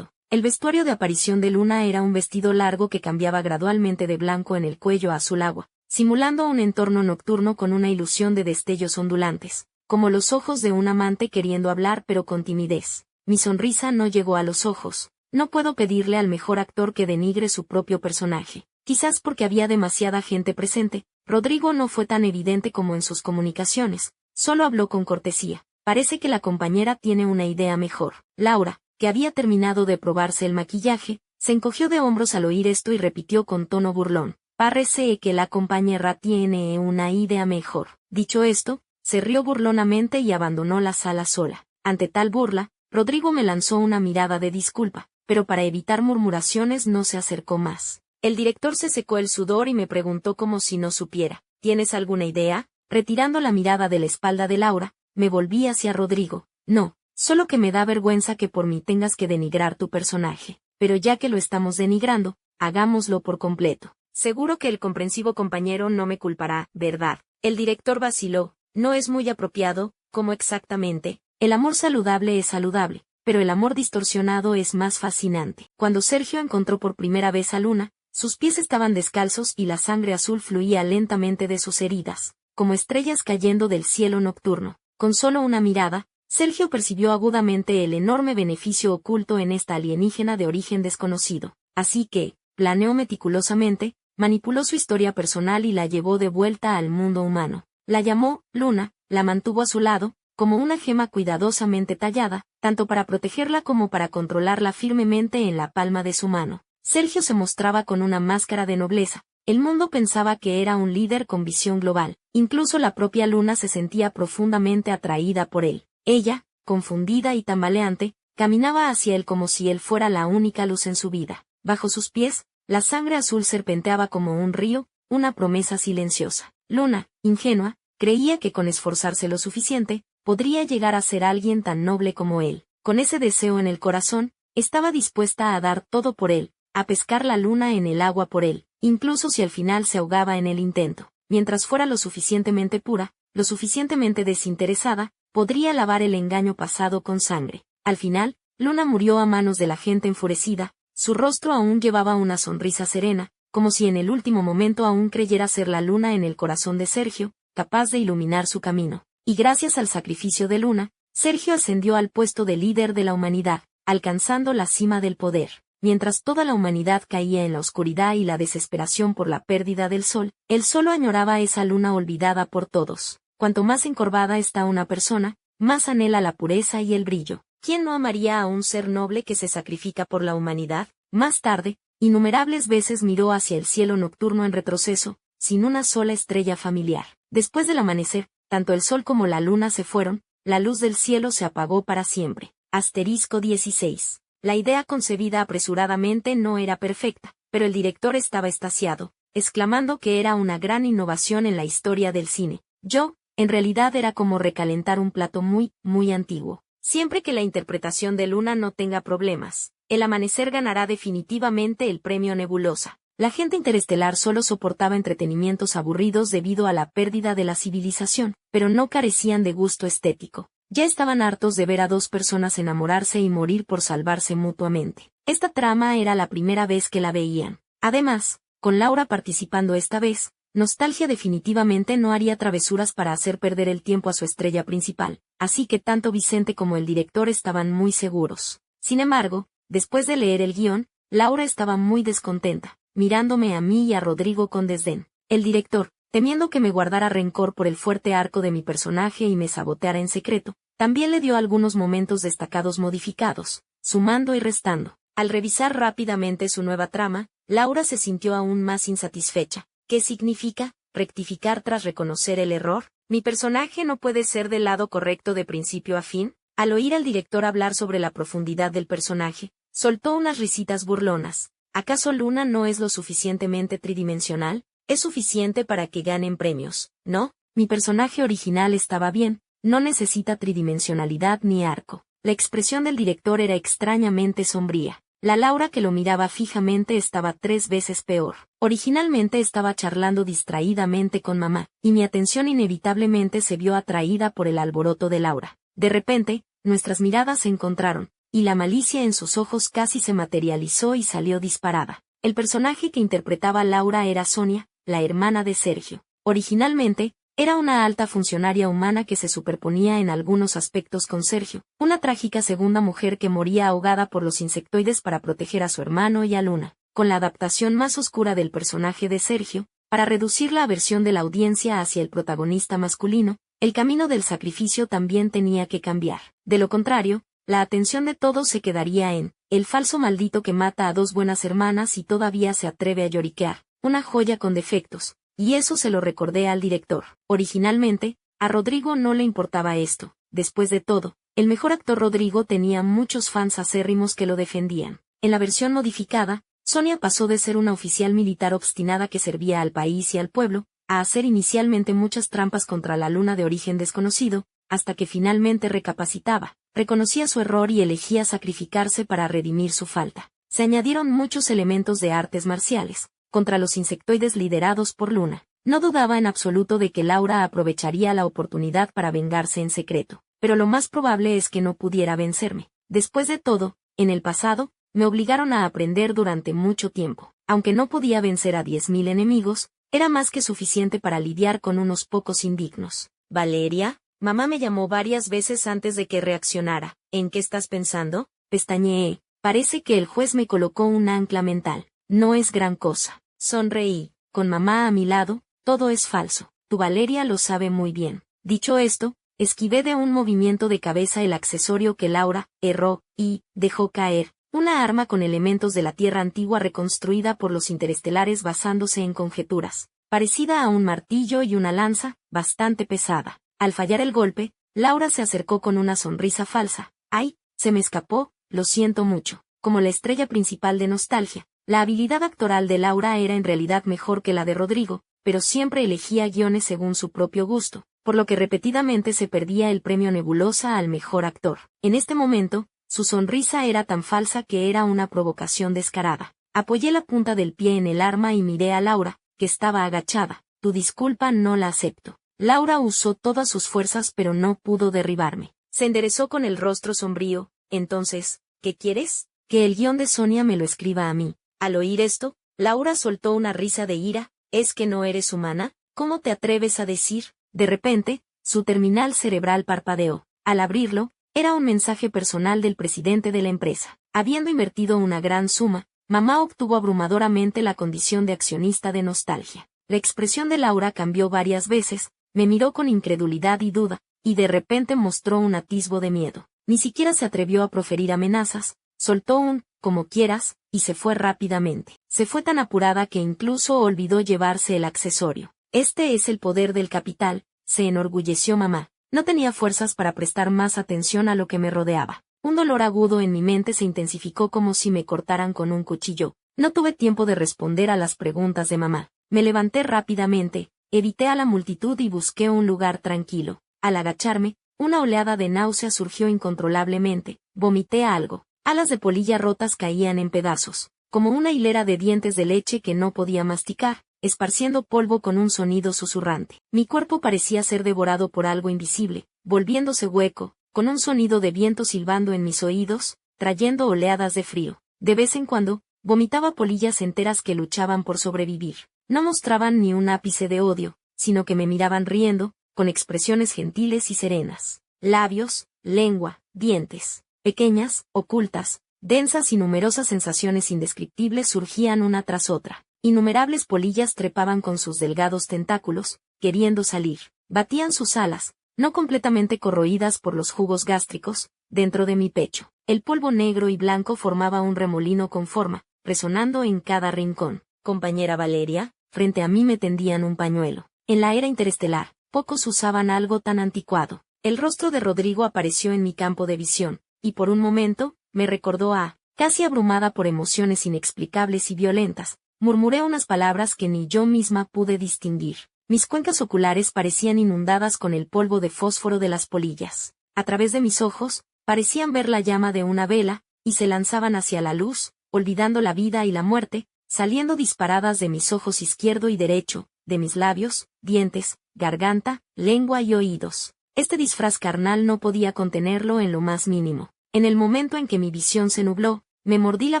El vestuario de aparición de Luna era un vestido largo que cambiaba gradualmente de blanco en el cuello a azul agua, simulando un entorno nocturno con una ilusión de destellos ondulantes, como los ojos de un amante queriendo hablar pero con timidez. Mi sonrisa no llegó a los ojos. No puedo pedirle al mejor actor que denigre su propio personaje. Quizás porque había demasiada gente presente, Rodrigo no fue tan evidente como en sus comunicaciones, solo habló con cortesía. Parece que la compañera tiene una idea mejor. Laura, que había terminado de probarse el maquillaje, se encogió de hombros al oír esto y repitió con tono burlón. Parece que la compañera tiene una idea mejor. Dicho esto, se rió burlonamente y abandonó la sala sola. Ante tal burla, Rodrigo me lanzó una mirada de disculpa, pero para evitar murmuraciones no se acercó más. El director se secó el sudor y me preguntó como si no supiera. ¿Tienes alguna idea? Retirando la mirada de la espalda de Laura, me volví hacia Rodrigo. No, solo que me da vergüenza que por mí tengas que denigrar tu personaje. Pero ya que lo estamos denigrando, hagámoslo por completo. Seguro que el comprensivo compañero no me culpará, ¿verdad? El director vaciló. No es muy apropiado, ¿cómo exactamente? El amor saludable es saludable, pero el amor distorsionado es más fascinante. Cuando Sergio encontró por primera vez a Luna, sus pies estaban descalzos y la sangre azul fluía lentamente de sus heridas, como estrellas cayendo del cielo nocturno. Con solo una mirada, Sergio percibió agudamente el enorme beneficio oculto en esta alienígena de origen desconocido. Así que, planeó meticulosamente, manipuló su historia personal y la llevó de vuelta al mundo humano. La llamó Luna, la mantuvo a su lado, como una gema cuidadosamente tallada, tanto para protegerla como para controlarla firmemente en la palma de su mano. Sergio se mostraba con una máscara de nobleza. El mundo pensaba que era un líder con visión global. Incluso la propia Luna se sentía profundamente atraída por él. Ella, confundida y tambaleante, caminaba hacia él como si él fuera la única luz en su vida. Bajo sus pies, la sangre azul serpenteaba como un río, una promesa silenciosa. Luna, ingenua, creía que con esforzarse lo suficiente, podría llegar a ser alguien tan noble como él. Con ese deseo en el corazón, estaba dispuesta a dar todo por él, a pescar la luna en el agua por él, incluso si al final se ahogaba en el intento. Mientras fuera lo suficientemente pura, lo suficientemente desinteresada, podría lavar el engaño pasado con sangre. Al final, Luna murió a manos de la gente enfurecida, su rostro aún llevaba una sonrisa serena, como si en el último momento aún creyera ser la luna en el corazón de Sergio, capaz de iluminar su camino. Y gracias al sacrificio de Luna, Sergio ascendió al puesto de líder de la humanidad, alcanzando la cima del poder. Mientras toda la humanidad caía en la oscuridad y la desesperación por la pérdida del sol, él solo añoraba esa luna olvidada por todos. Cuanto más encorvada está una persona, más anhela la pureza y el brillo. ¿Quién no amaría a un ser noble que se sacrifica por la humanidad? Más tarde, innumerables veces miró hacia el cielo nocturno en retroceso, sin una sola estrella familiar. Después del amanecer, tanto el sol como la luna se fueron, la luz del cielo se apagó para siempre. Asterisco 16. La idea concebida apresuradamente no era perfecta, pero el director estaba extasiado, exclamando que era una gran innovación en la historia del cine. Yo, en realidad era como recalentar un plato muy, muy antiguo. Siempre que la interpretación de Luna no tenga problemas, el amanecer ganará definitivamente el premio Nebulosa. La gente interestelar solo soportaba entretenimientos aburridos debido a la pérdida de la civilización, pero no carecían de gusto estético. Ya estaban hartos de ver a dos personas enamorarse y morir por salvarse mutuamente. Esta trama era la primera vez que la veían. Además, con Laura participando esta vez, Nostalgia definitivamente no haría travesuras para hacer perder el tiempo a su estrella principal, así que tanto Vicente como el director estaban muy seguros. Sin embargo, después de leer el guión, Laura estaba muy descontenta, mirándome a mí y a Rodrigo con desdén. El director, temiendo que me guardara rencor por el fuerte arco de mi personaje y me saboteara en secreto, también le dio algunos momentos destacados modificados, sumando y restando. Al revisar rápidamente su nueva trama, Laura se sintió aún más insatisfecha. ¿Qué significa rectificar tras reconocer el error? ¿Mi personaje no puede ser del lado correcto de principio a fin? Al oír al director hablar sobre la profundidad del personaje, soltó unas risitas burlonas. ¿Acaso Luna no es lo suficientemente tridimensional? Es suficiente para que ganen premios, ¿no? Mi personaje original estaba bien, no necesita tridimensionalidad ni arco. La expresión del director era extrañamente sombría. La Laura que lo miraba fijamente estaba 3 veces peor. Originalmente estaba charlando distraídamente con mamá, y mi atención inevitablemente se vio atraída por el alboroto de Laura. De repente, nuestras miradas se encontraron, y la malicia en sus ojos casi se materializó y salió disparada. El personaje que interpretaba Laura era Sonia, la hermana de Sergio. Originalmente, era una alta funcionaria humana que se superponía en algunos aspectos con Sergio, una trágica segunda mujer que moría ahogada por los insectoides para proteger a su hermano y a Luna. Con la adaptación más oscura del personaje de Sergio, para reducir la aversión de la audiencia hacia el protagonista masculino, el camino del sacrificio también tenía que cambiar. De lo contrario, la atención de todos se quedaría en el falso maldito que mata a 2 buenas hermanas y todavía se atreve a lloriquear, una joya con defectos. Y eso se lo recordé al director. Originalmente, a Rodrigo no le importaba esto. Después de todo, el mejor actor Rodrigo tenía muchos fans acérrimos que lo defendían. En la versión modificada, Sonia pasó de ser una oficial militar obstinada que servía al país y al pueblo, a hacer inicialmente muchas trampas contra la Luna de origen desconocido, hasta que finalmente recapacitaba, reconocía su error y elegía sacrificarse para redimir su falta. Se añadieron muchos elementos de artes marciales contra los insectoides liderados por Luna. No dudaba en absoluto de que Laura aprovecharía la oportunidad para vengarse en secreto, pero lo más probable es que no pudiera vencerme. Después de todo, en el pasado, me obligaron a aprender durante mucho tiempo. Aunque no podía vencer a 10.000 enemigos, era más que suficiente para lidiar con unos pocos indignos. Valeria, mamá me llamó varias veces antes de que reaccionara. ¿En qué estás pensando? Pestañeé. Parece que el juez me colocó un ancla mental. No es gran cosa. Sonreí. Con mamá a mi lado, todo es falso. Tu Valeria lo sabe muy bien. Dicho esto, esquivé de un movimiento de cabeza el accesorio que Laura erró y dejó caer. Una arma con elementos de la Tierra antigua reconstruida por los interestelares basándose en conjeturas. Parecida a un martillo y una lanza, bastante pesada. Al fallar el golpe, Laura se acercó con una sonrisa falsa. ¡Ay! Se me escapó, lo siento mucho. Como la estrella principal de Nostalgia, la habilidad actoral de Laura era en realidad mejor que la de Rodrigo, pero siempre elegía guiones según su propio gusto, por lo que repetidamente se perdía el premio Nebulosa al mejor actor. En este momento, su sonrisa era tan falsa que era una provocación descarada. Apoyé la punta del pie en el arma y miré a Laura, que estaba agachada. Tu disculpa no la acepto. Laura usó todas sus fuerzas pero no pudo derribarme. Se enderezó con el rostro sombrío. Entonces, ¿qué quieres? Que el guión de Sonia me lo escriba a mí. Al oír esto, Laura soltó una risa de ira. ¿Es que no eres humana? ¿Cómo te atreves a decir? De repente, su terminal cerebral parpadeó. Al abrirlo, era un mensaje personal del presidente de la empresa. Habiendo invertido una gran suma, mamá obtuvo abrumadoramente la condición de accionista de Nostalgia. La expresión de Laura cambió varias veces, me miró con incredulidad y duda, y de repente mostró un atisbo de miedo. Ni siquiera se atrevió a proferir amenazas, soltó un como quieras, y se fue rápidamente. Se fue tan apurada que incluso olvidó llevarse el accesorio. Este es el poder del capital, se enorgulleció mamá. No tenía fuerzas para prestar más atención a lo que me rodeaba. Un dolor agudo en mi mente se intensificó como si me cortaran con un cuchillo. No tuve tiempo de responder a las preguntas de mamá. Me levanté rápidamente, evité a la multitud y busqué un lugar tranquilo. Al agacharme, una oleada de náusea surgió incontrolablemente, vomité algo. Alas de polilla rotas caían en pedazos, como una hilera de dientes de leche que no podía masticar, esparciendo polvo con un sonido susurrante. Mi cuerpo parecía ser devorado por algo invisible, volviéndose hueco, con un sonido de viento silbando en mis oídos, trayendo oleadas de frío. De vez en cuando, vomitaba polillas enteras que luchaban por sobrevivir. No mostraban ni un ápice de odio, sino que me miraban riendo, con expresiones gentiles y serenas. Labios, lengua, dientes, pequeñas, ocultas, densas y numerosas sensaciones indescriptibles surgían una tras otra. Innumerables polillas trepaban con sus delgados tentáculos, queriendo salir. Batían sus alas, no completamente corroídas por los jugos gástricos, dentro de mi pecho. El polvo negro y blanco formaba un remolino con forma, resonando en cada rincón. Compañera Valeria, frente a mí me tendían un pañuelo. En la era interestelar, pocos usaban algo tan anticuado. El rostro de Rodrigo apareció en mi campo de visión, y por un momento, me recordó casi abrumada por emociones inexplicables y violentas, murmuré unas palabras que ni yo misma pude distinguir. Mis cuencas oculares parecían inundadas con el polvo de fósforo de las polillas. A través de mis ojos, parecían ver la llama de una vela, y se lanzaban hacia la luz, olvidando la vida y la muerte, saliendo disparadas de mis ojos izquierdo y derecho, de mis labios, dientes, garganta, lengua y oídos. Este disfraz carnal no podía contenerlo en lo más mínimo. En el momento en que mi visión se nubló, me mordí la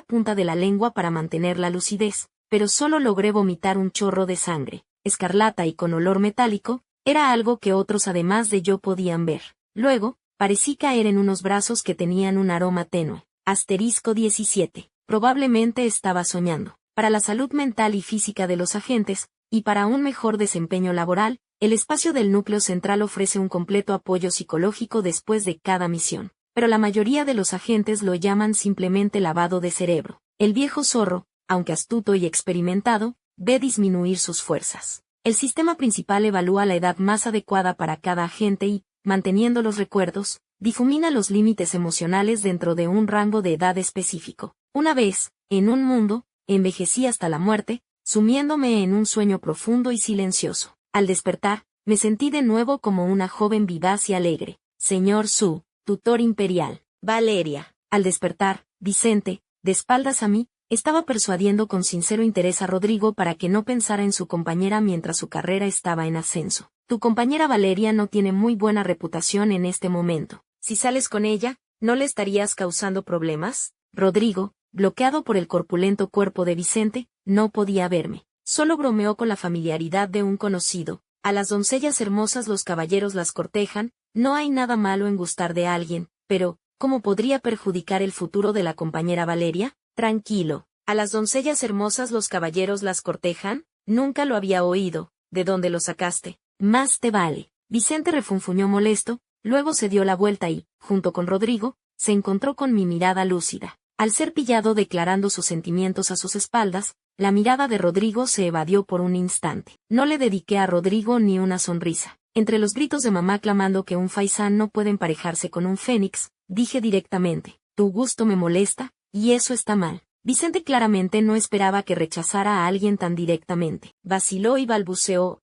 punta de la lengua para mantener la lucidez, pero solo logré vomitar un chorro de sangre, escarlata y con olor metálico, era algo que otros además de yo podían ver. Luego, parecí caer en unos brazos que tenían un aroma tenue. Asterisco 17. Probablemente estaba soñando. Para la salud mental y física de los agentes, y para un mejor desempeño laboral, el espacio del núcleo central ofrece un completo apoyo psicológico después de cada misión. Pero la mayoría de los agentes lo llaman simplemente lavado de cerebro. El viejo zorro, aunque astuto y experimentado, ve disminuir sus fuerzas. El sistema principal evalúa la edad más adecuada para cada agente y, manteniendo los recuerdos, difumina los límites emocionales dentro de un rango de edad específico. Una vez, en un mundo, envejecí hasta la muerte, sumiéndome en un sueño profundo y silencioso. Al despertar, me sentí de nuevo como una joven vivaz y alegre. Señor Su, tutor imperial. Valeria. Al despertar, Vicente, de espaldas a mí, estaba persuadiendo con sincero interés a Rodrigo para que no pensara en su compañera mientras su carrera estaba en ascenso. Tu compañera Valeria no tiene muy buena reputación en este momento. Si sales con ella, ¿no le estarías causando problemas? Rodrigo, bloqueado por el corpulento cuerpo de Vicente, no podía verme. Solo bromeó con la familiaridad de un conocido. A las doncellas hermosas los caballeros las cortejan, no hay nada malo en gustar de alguien, pero, ¿cómo podría perjudicar el futuro de la compañera Valeria? Tranquilo. ¿A las doncellas hermosas los caballeros las cortejan? Nunca lo había oído. ¿De dónde lo sacaste? Más te vale. Vicente refunfuñó molesto, luego se dio la vuelta y, junto con Rodrigo, se encontró con mi mirada lúcida. Al ser pillado declarando sus sentimientos a sus espaldas, la mirada de Rodrigo se evadió por un instante. No le dediqué a Rodrigo ni una sonrisa. Entre los gritos de mamá clamando que un faisán no puede emparejarse con un fénix, dije directamente, tu gusto me molesta, y eso está mal. Vicente claramente no esperaba que rechazara a alguien tan directamente. Vaciló y balbuceó,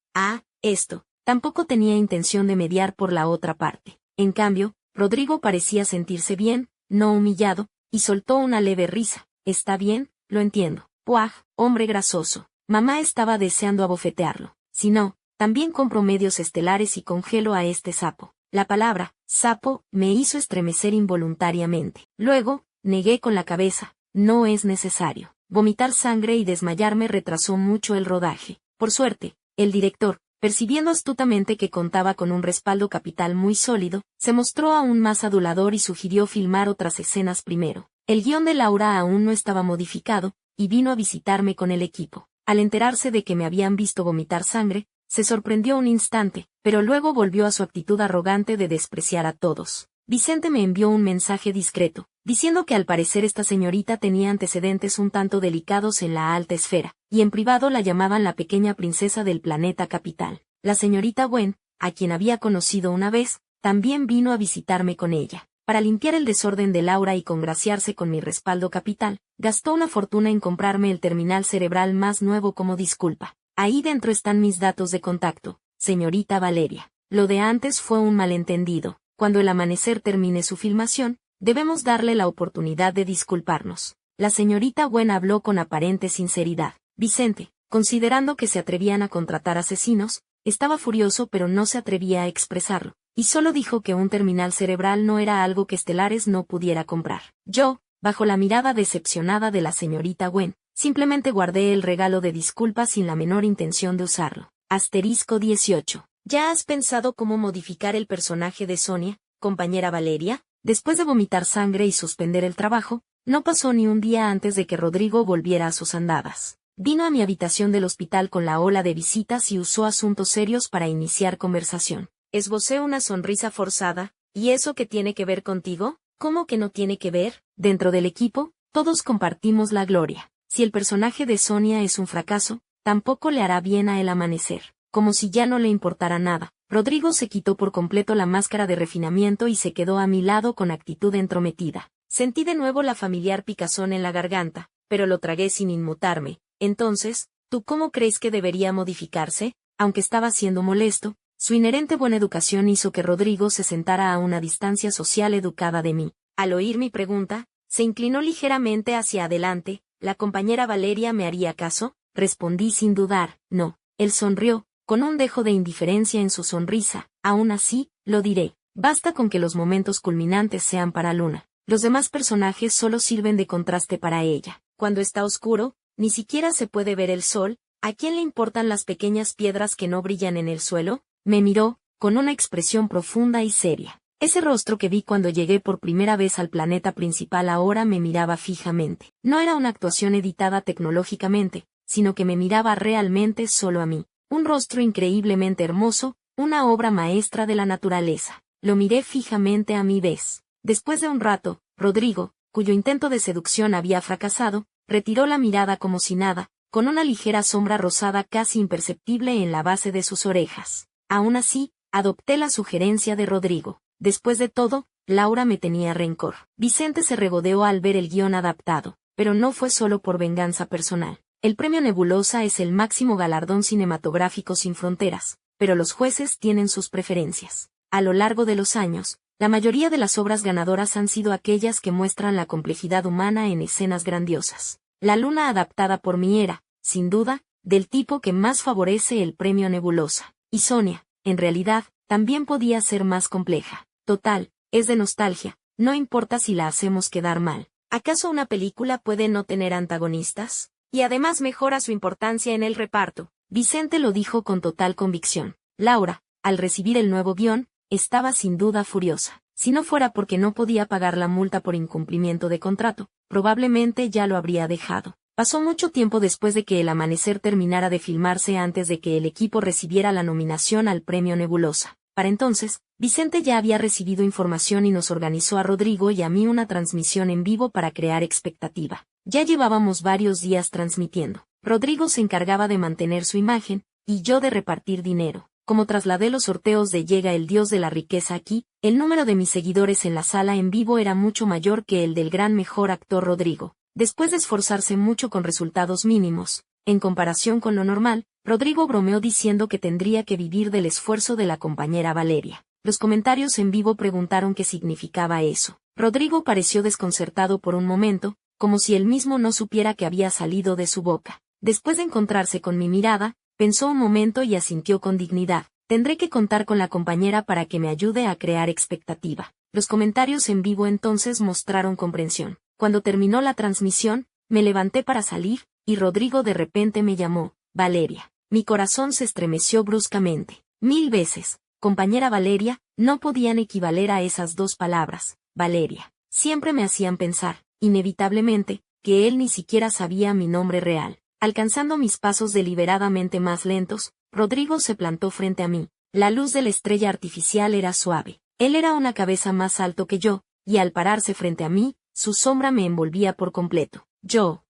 esto. Tampoco tenía intención de mediar por la otra parte. En cambio, Rodrigo parecía sentirse bien, no humillado, y soltó una leve risa. Está bien, lo entiendo. Puaj, hombre grasoso. Mamá estaba deseando abofetearlo. Si no, también compro medios estelares y congelo a este sapo. La palabra, sapo, me hizo estremecer involuntariamente. Luego, negué con la cabeza, no es necesario. Vomitar sangre y desmayarme retrasó mucho el rodaje. Por suerte, el director, percibiendo astutamente que contaba con un respaldo capital muy sólido, se mostró aún más adulador y sugirió filmar otras escenas primero. El guión de Laura aún no estaba modificado, y vino a visitarme con el equipo. Al enterarse de que me habían visto vomitar sangre, se sorprendió un instante, pero luego volvió a su actitud arrogante de despreciar a todos. Vicente me envió un mensaje discreto, diciendo que al parecer esta señorita tenía antecedentes un tanto delicados en la alta esfera, y en privado la llamaban la pequeña princesa del planeta capital. La señorita Gwen, a quien había conocido una vez, también vino a visitarme con ella. Para limpiar el desorden de Laura y congraciarse con mi respaldo capital, gastó una fortuna en comprarme el terminal cerebral más nuevo como disculpa. Ahí dentro están mis datos de contacto, señorita Valeria. Lo de antes fue un malentendido. Cuando El Amanecer termine su filmación, debemos darle la oportunidad de disculparnos. La señorita Gwen habló con aparente sinceridad. Vicente, considerando que se atrevían a contratar asesinos, estaba furioso pero no se atrevía a expresarlo, y solo dijo que un terminal cerebral no era algo que Estelares no pudiera comprar. Yo, bajo la mirada decepcionada de la señorita Gwen, simplemente guardé el regalo de disculpas sin la menor intención de usarlo. Asterisco 18. ¿Ya has pensado cómo modificar el personaje de Sonia, compañera Valeria? Después de vomitar sangre y suspender el trabajo, no pasó ni un día antes de que Rodrigo volviera a sus andadas. Vino a mi habitación del hospital con la ola de visitas y usó asuntos serios para iniciar conversación. Esbocé una sonrisa forzada. ¿Y eso qué tiene que ver contigo? ¿Cómo que no tiene que ver? Dentro del equipo, todos compartimos la gloria. Si el personaje de Sonia es un fracaso, tampoco le hará bien a El Amanecer. Como si ya no le importara nada, Rodrigo se quitó por completo la máscara de refinamiento y se quedó a mi lado con actitud entrometida. Sentí de nuevo la familiar picazón en la garganta, pero lo tragué sin inmutarme. Entonces, ¿tú cómo crees que debería modificarse? Aunque estaba siendo molesto, su inherente buena educación hizo que Rodrigo se sentara a una distancia social educada de mí. Al oír mi pregunta, se inclinó ligeramente hacia adelante. ¿La compañera Valeria me haría caso? Respondí sin dudar, no. Él sonrió, con un dejo de indiferencia en su sonrisa. Aún así, lo diré. Basta con que los momentos culminantes sean para Luna. Los demás personajes solo sirven de contraste para ella. Cuando está oscuro, ni siquiera se puede ver el sol. ¿A quién le importan las pequeñas piedras que no brillan en el suelo? Me miró, con una expresión profunda y seria. Ese rostro que vi cuando llegué por primera vez al planeta principal ahora me miraba fijamente. No era una actuación editada tecnológicamente, sino que me miraba realmente solo a mí. Un rostro increíblemente hermoso, una obra maestra de la naturaleza. Lo miré fijamente a mi vez. Después de un rato, Rodrigo, cuyo intento de seducción había fracasado, retiró la mirada como si nada, con una ligera sombra rosada casi imperceptible en la base de sus orejas. Aún así, adopté la sugerencia de Rodrigo. Después de todo, Laura me tenía rencor. Vicente se regodeó al ver el guión adaptado, pero no fue solo por venganza personal. El premio Nebulosa es el máximo galardón cinematográfico sin fronteras, pero los jueces tienen sus preferencias. A lo largo de los años, la mayoría de las obras ganadoras han sido aquellas que muestran la complejidad humana en escenas grandiosas. La Luna adaptada por mí era, sin duda, del tipo que más favorece el premio Nebulosa. Y Sonia, en realidad, también podía ser más compleja. Total, es de nostalgia, no importa si la hacemos quedar mal. ¿Acaso una película puede no tener antagonistas? Y además mejora su importancia en el reparto. Vicente lo dijo con total convicción. Laura, al recibir el nuevo guión, estaba sin duda furiosa. Si no fuera porque no podía pagar la multa por incumplimiento de contrato, probablemente ya lo habría dejado. Pasó mucho tiempo después de que El Amanecer terminara de filmarse antes de que el equipo recibiera la nominación al premio Nebulosa. Para entonces, Vicente ya había recibido información y nos organizó a Rodrigo y a mí una transmisión en vivo para crear expectativa. Ya llevábamos varios días transmitiendo. Rodrigo se encargaba de mantener su imagen, y yo de repartir dinero. Como trasladé los sorteos de Llega el Dios de la Riqueza aquí, el número de mis seguidores en la sala en vivo era mucho mayor que el del gran mejor actor Rodrigo. Después de esforzarse mucho con resultados mínimos, en comparación con lo normal, Rodrigo bromeó diciendo que tendría que vivir del esfuerzo de la compañera Valeria. Los comentarios en vivo preguntaron qué significaba eso. Rodrigo pareció desconcertado por un momento, como si él mismo no supiera que había salido de su boca. Después de encontrarse con mi mirada, pensó un momento y asintió con dignidad. Tendré que contar con la compañera para que me ayude a crear expectativa. Los comentarios en vivo entonces mostraron comprensión. Cuando terminó la transmisión, me levanté para salir, y Rodrigo de repente me llamó, Valeria. Mi corazón se estremeció bruscamente. 1000 veces, compañera Valeria, no podían equivaler a esas dos palabras, Valeria. Siempre me hacían pensar, inevitablemente, que él ni siquiera sabía mi nombre real. Alcanzando mis pasos deliberadamente más lentos, Rodrigo se plantó frente a mí. La luz de la estrella artificial era suave. Él era una cabeza más alto que yo, y al pararse frente a mí, su sombra me envolvía por completo.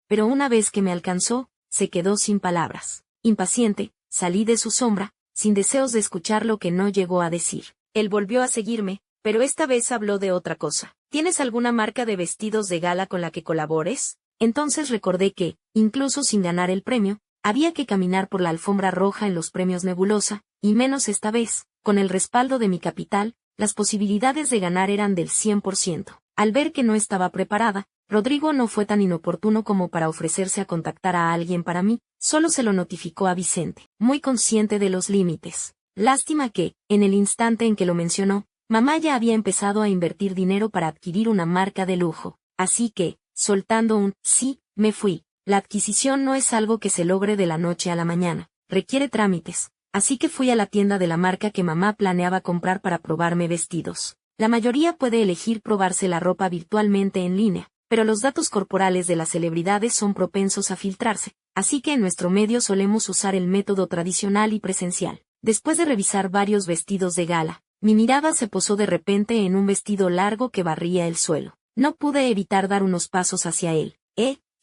Pero una vez que me alcanzó, se quedó sin palabras. Impaciente, salí de su sombra, sin deseos de escuchar lo que no llegó a decir. Él volvió a seguirme, pero esta vez habló de otra cosa. ¿Tienes alguna marca de vestidos de gala con la que colabores? Entonces recordé que, incluso sin ganar el premio, Había que caminar por la alfombra roja en los premios Nebulosa, y menos esta vez, con el respaldo de mi capital, las posibilidades de ganar eran del 100%. Al ver que no estaba preparada, Rodrigo no fue tan inoportuno como para ofrecerse a contactar a alguien para mí, solo se lo notificó a Vicente, muy consciente de los límites. Lástima que, en el instante en que lo mencionó, mamá ya había empezado a invertir dinero para adquirir una marca de lujo, así que, soltando un sí, me fui. La adquisición no es algo que se logre de la noche a la mañana, requiere trámites, así que fui a la tienda de la marca que mamá planeaba comprar para probarme vestidos. La mayoría puede elegir probarse la ropa virtualmente en línea, pero los datos corporales de las celebridades son propensos a filtrarse, así que en nuestro medio solemos usar el método tradicional y presencial. Después de revisar varios vestidos de gala, mi mirada se posó de repente en un vestido largo que barría el suelo. No pude evitar dar unos pasos hacia él.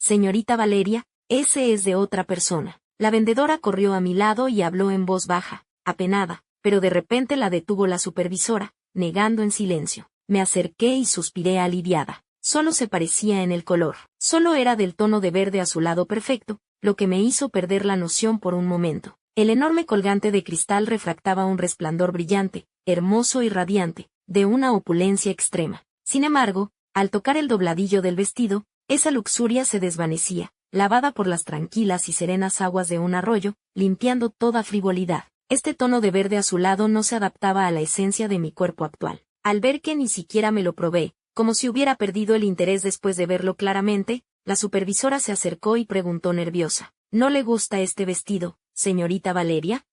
Señorita Valeria, ese es de otra persona. La vendedora corrió a mi lado y habló en voz baja, apenada, pero de repente la detuvo la supervisora, negando en silencio. Me acerqué y suspiré aliviada. Solo se parecía en el color. Solo era del tono de verde azulado perfecto, lo que me hizo perder la noción por un momento. El enorme colgante de cristal refractaba un resplandor brillante, hermoso y radiante, de una opulencia extrema. Sin embargo, al tocar el dobladillo del vestido, esa luxuria se desvanecía, lavada por las tranquilas y serenas aguas de un arroyo, limpiando toda frivolidad. Este tono de verde azulado no se adaptaba a la esencia de mi cuerpo actual. Al ver que ni siquiera me lo probé, como si hubiera perdido el interés después de verlo claramente, la supervisora se acercó y preguntó nerviosa: ¿No le gusta este vestido, señorita Valeria?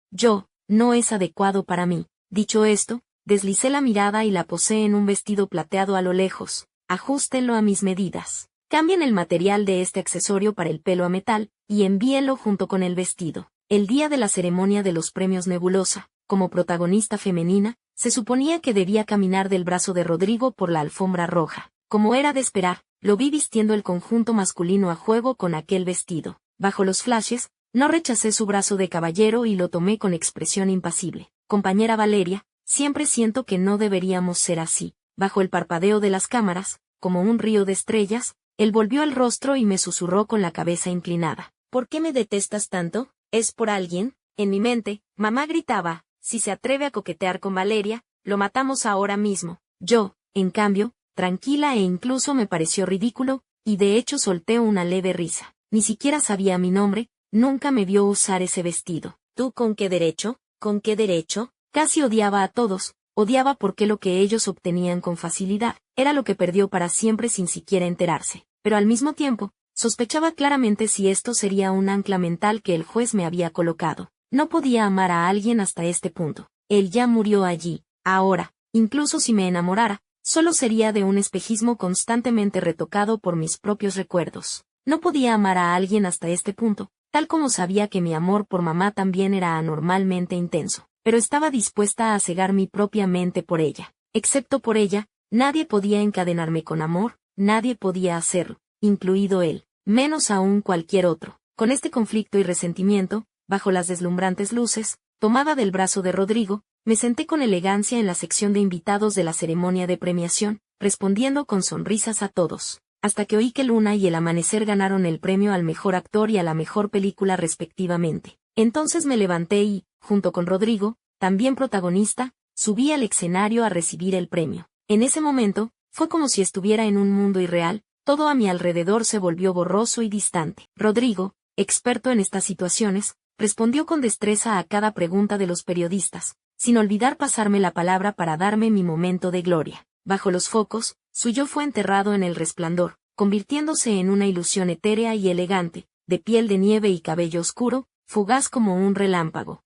No es adecuado para mí. Dicho esto, deslicé la mirada y la posé en un vestido plateado a lo lejos. Ajustenlo a mis medidas. Cambien el material de este accesorio para el pelo a metal, y envíenlo junto con el vestido. El día de la ceremonia de los premios Nebulosa, como protagonista femenina, se suponía que debía caminar del brazo de Rodrigo por la alfombra roja. Como era de esperar, lo vi vistiendo el conjunto masculino a juego con aquel vestido. Bajo los flashes, no rechacé su brazo de caballero y lo tomé con expresión impasible. Compañera Valeria, siempre siento que no deberíamos ser así. Bajo el parpadeo de las cámaras, como un río de estrellas, él volvió el rostro y me susurró con la cabeza inclinada: ¿Por qué me detestas tanto? ¿Es por alguien? En mi mente, mamá gritaba: si se atreve a coquetear con Valeria, lo matamos ahora mismo. Yo, en cambio, tranquila e incluso me pareció ridículo, y de hecho solté una leve risa. Ni siquiera sabía mi nombre, nunca me vio usar ese vestido. ¿Tú con qué derecho? ¿Con qué derecho? Casi odiaba a todos, odiaba porque lo que ellos obtenían con facilidad era lo que perdió para siempre sin siquiera enterarse. Pero al mismo tiempo, sospechaba claramente si esto sería un ancla mental que el juez me había colocado. No podía amar a alguien hasta este punto. Él ya murió allí. Ahora, incluso si me enamorara, solo sería de un espejismo constantemente retocado por mis propios recuerdos. No podía amar a alguien hasta este punto, tal como sabía que mi amor por mamá también era anormalmente intenso, pero estaba dispuesta a cegar mi propia mente por ella. Excepto por ella, nadie podía encadenarme con amor, nadie podía hacerlo, incluido él, menos aún cualquier otro. Con este conflicto y resentimiento, bajo las deslumbrantes luces, tomada del brazo de Rodrigo, me senté con elegancia en la sección de invitados de la ceremonia de premiación, respondiendo con sonrisas a todos, hasta que oí que Luna y El Amanecer ganaron el premio al mejor actor y a la mejor película respectivamente. Entonces me levanté y, junto con Rodrigo, también protagonista, subí al escenario a recibir el premio. En ese momento, fue como si estuviera en un mundo irreal, todo a mi alrededor se volvió borroso y distante. Rodrigo, experto en estas situaciones, respondió con destreza a cada pregunta de los periodistas, sin olvidar pasarme la palabra para darme mi momento de gloria. Bajo los focos, su yo fue enterrado en el resplandor, convirtiéndose en una ilusión etérea y elegante, de piel de nieve y cabello oscuro, fugaz como un relámpago.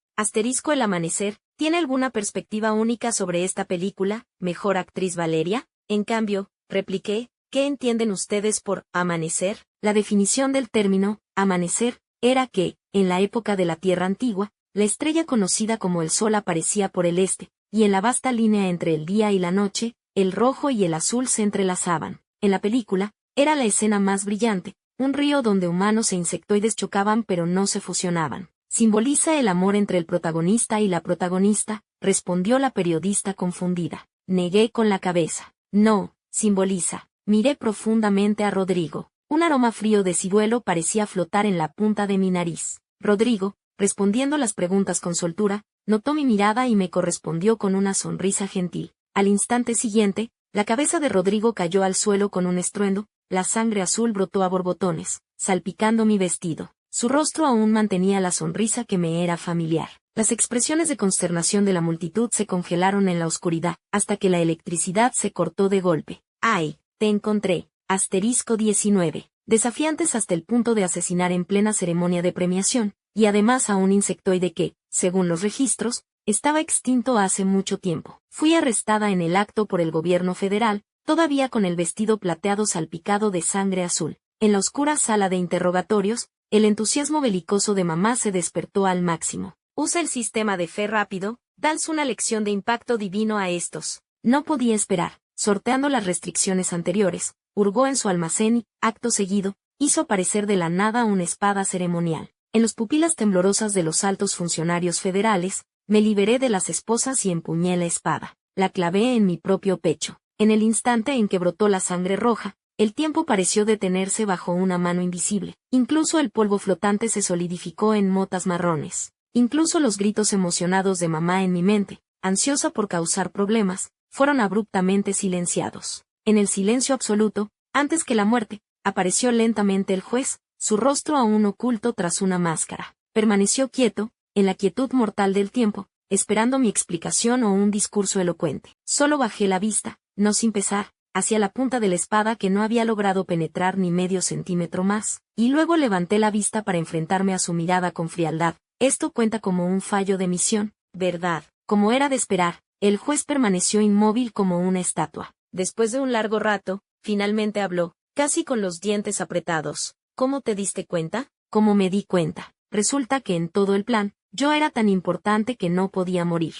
El Amanecer, ¿tiene alguna perspectiva única sobre esta película, mejor actriz Valeria? En cambio, repliqué, ¿qué entienden ustedes por amanecer? La definición del término amanecer era que, en la época de la Tierra Antigua, la estrella conocida como el Sol aparecía por el este, y en la vasta línea entre el día y la noche, el rojo y el azul se entrelazaban. En la película, era la escena más brillante, un río donde humanos e insectoides chocaban pero no se fusionaban. ¿Simboliza el amor entre el protagonista y la protagonista?, respondió la periodista confundida. Negué con la cabeza. No, simboliza. Miré profundamente a Rodrigo. Un aroma frío de ciruelo parecía flotar en la punta de mi nariz. Rodrigo, respondiendo las preguntas con soltura, notó mi mirada y me correspondió con una sonrisa gentil. Al instante siguiente, la cabeza de Rodrigo cayó al suelo con un estruendo, la sangre azul brotó a borbotones, salpicando mi vestido. Su rostro aún mantenía la sonrisa que me era familiar. Las expresiones de consternación de la multitud se congelaron en la oscuridad, hasta que la electricidad se cortó de golpe. ¡Ay! Te encontré. Asterisco 19. Desafiantes hasta el punto de asesinar en plena ceremonia de premiación, y además a un insectoide que, según los registros, estaba extinto hace mucho tiempo. Fui arrestada en el acto por el gobierno federal, todavía con el vestido plateado salpicado de sangre azul. En la oscura sala de interrogatorios, el entusiasmo belicoso de mamá se despertó al máximo. Usa el sistema de fe rápido, dales una lección de impacto divino a estos. No podía esperar. Sorteando las restricciones anteriores, hurgó en su almacén y, acto seguido, hizo aparecer de la nada una espada ceremonial. En las pupilas temblorosas de los altos funcionarios federales, me liberé de las esposas y empuñé la espada. La clavé en mi propio pecho. En el instante en que brotó la sangre roja, el tiempo pareció detenerse bajo una mano invisible. Incluso el polvo flotante se solidificó en motas marrones. Incluso los gritos emocionados de mamá en mi mente, ansiosa por causar problemas, fueron abruptamente silenciados. En el silencio absoluto, antes que la muerte, apareció lentamente el juez, su rostro aún oculto tras una máscara. Permaneció quieto, en la quietud mortal del tiempo, esperando mi explicación o un discurso elocuente. Solo bajé la vista, no sin pesar, hacia la punta de la espada que no había logrado penetrar ni medio centímetro más, y luego levanté la vista para enfrentarme a su mirada con frialdad. Esto cuenta como un fallo de misión, ¿verdad? Como era de esperar, el juez permaneció inmóvil como una estatua. Después de un largo rato, finalmente habló, casi con los dientes apretados. ¿Cómo te diste cuenta? ¿Cómo me di cuenta? Resulta que en todo el plan, yo era tan importante que no podía morir.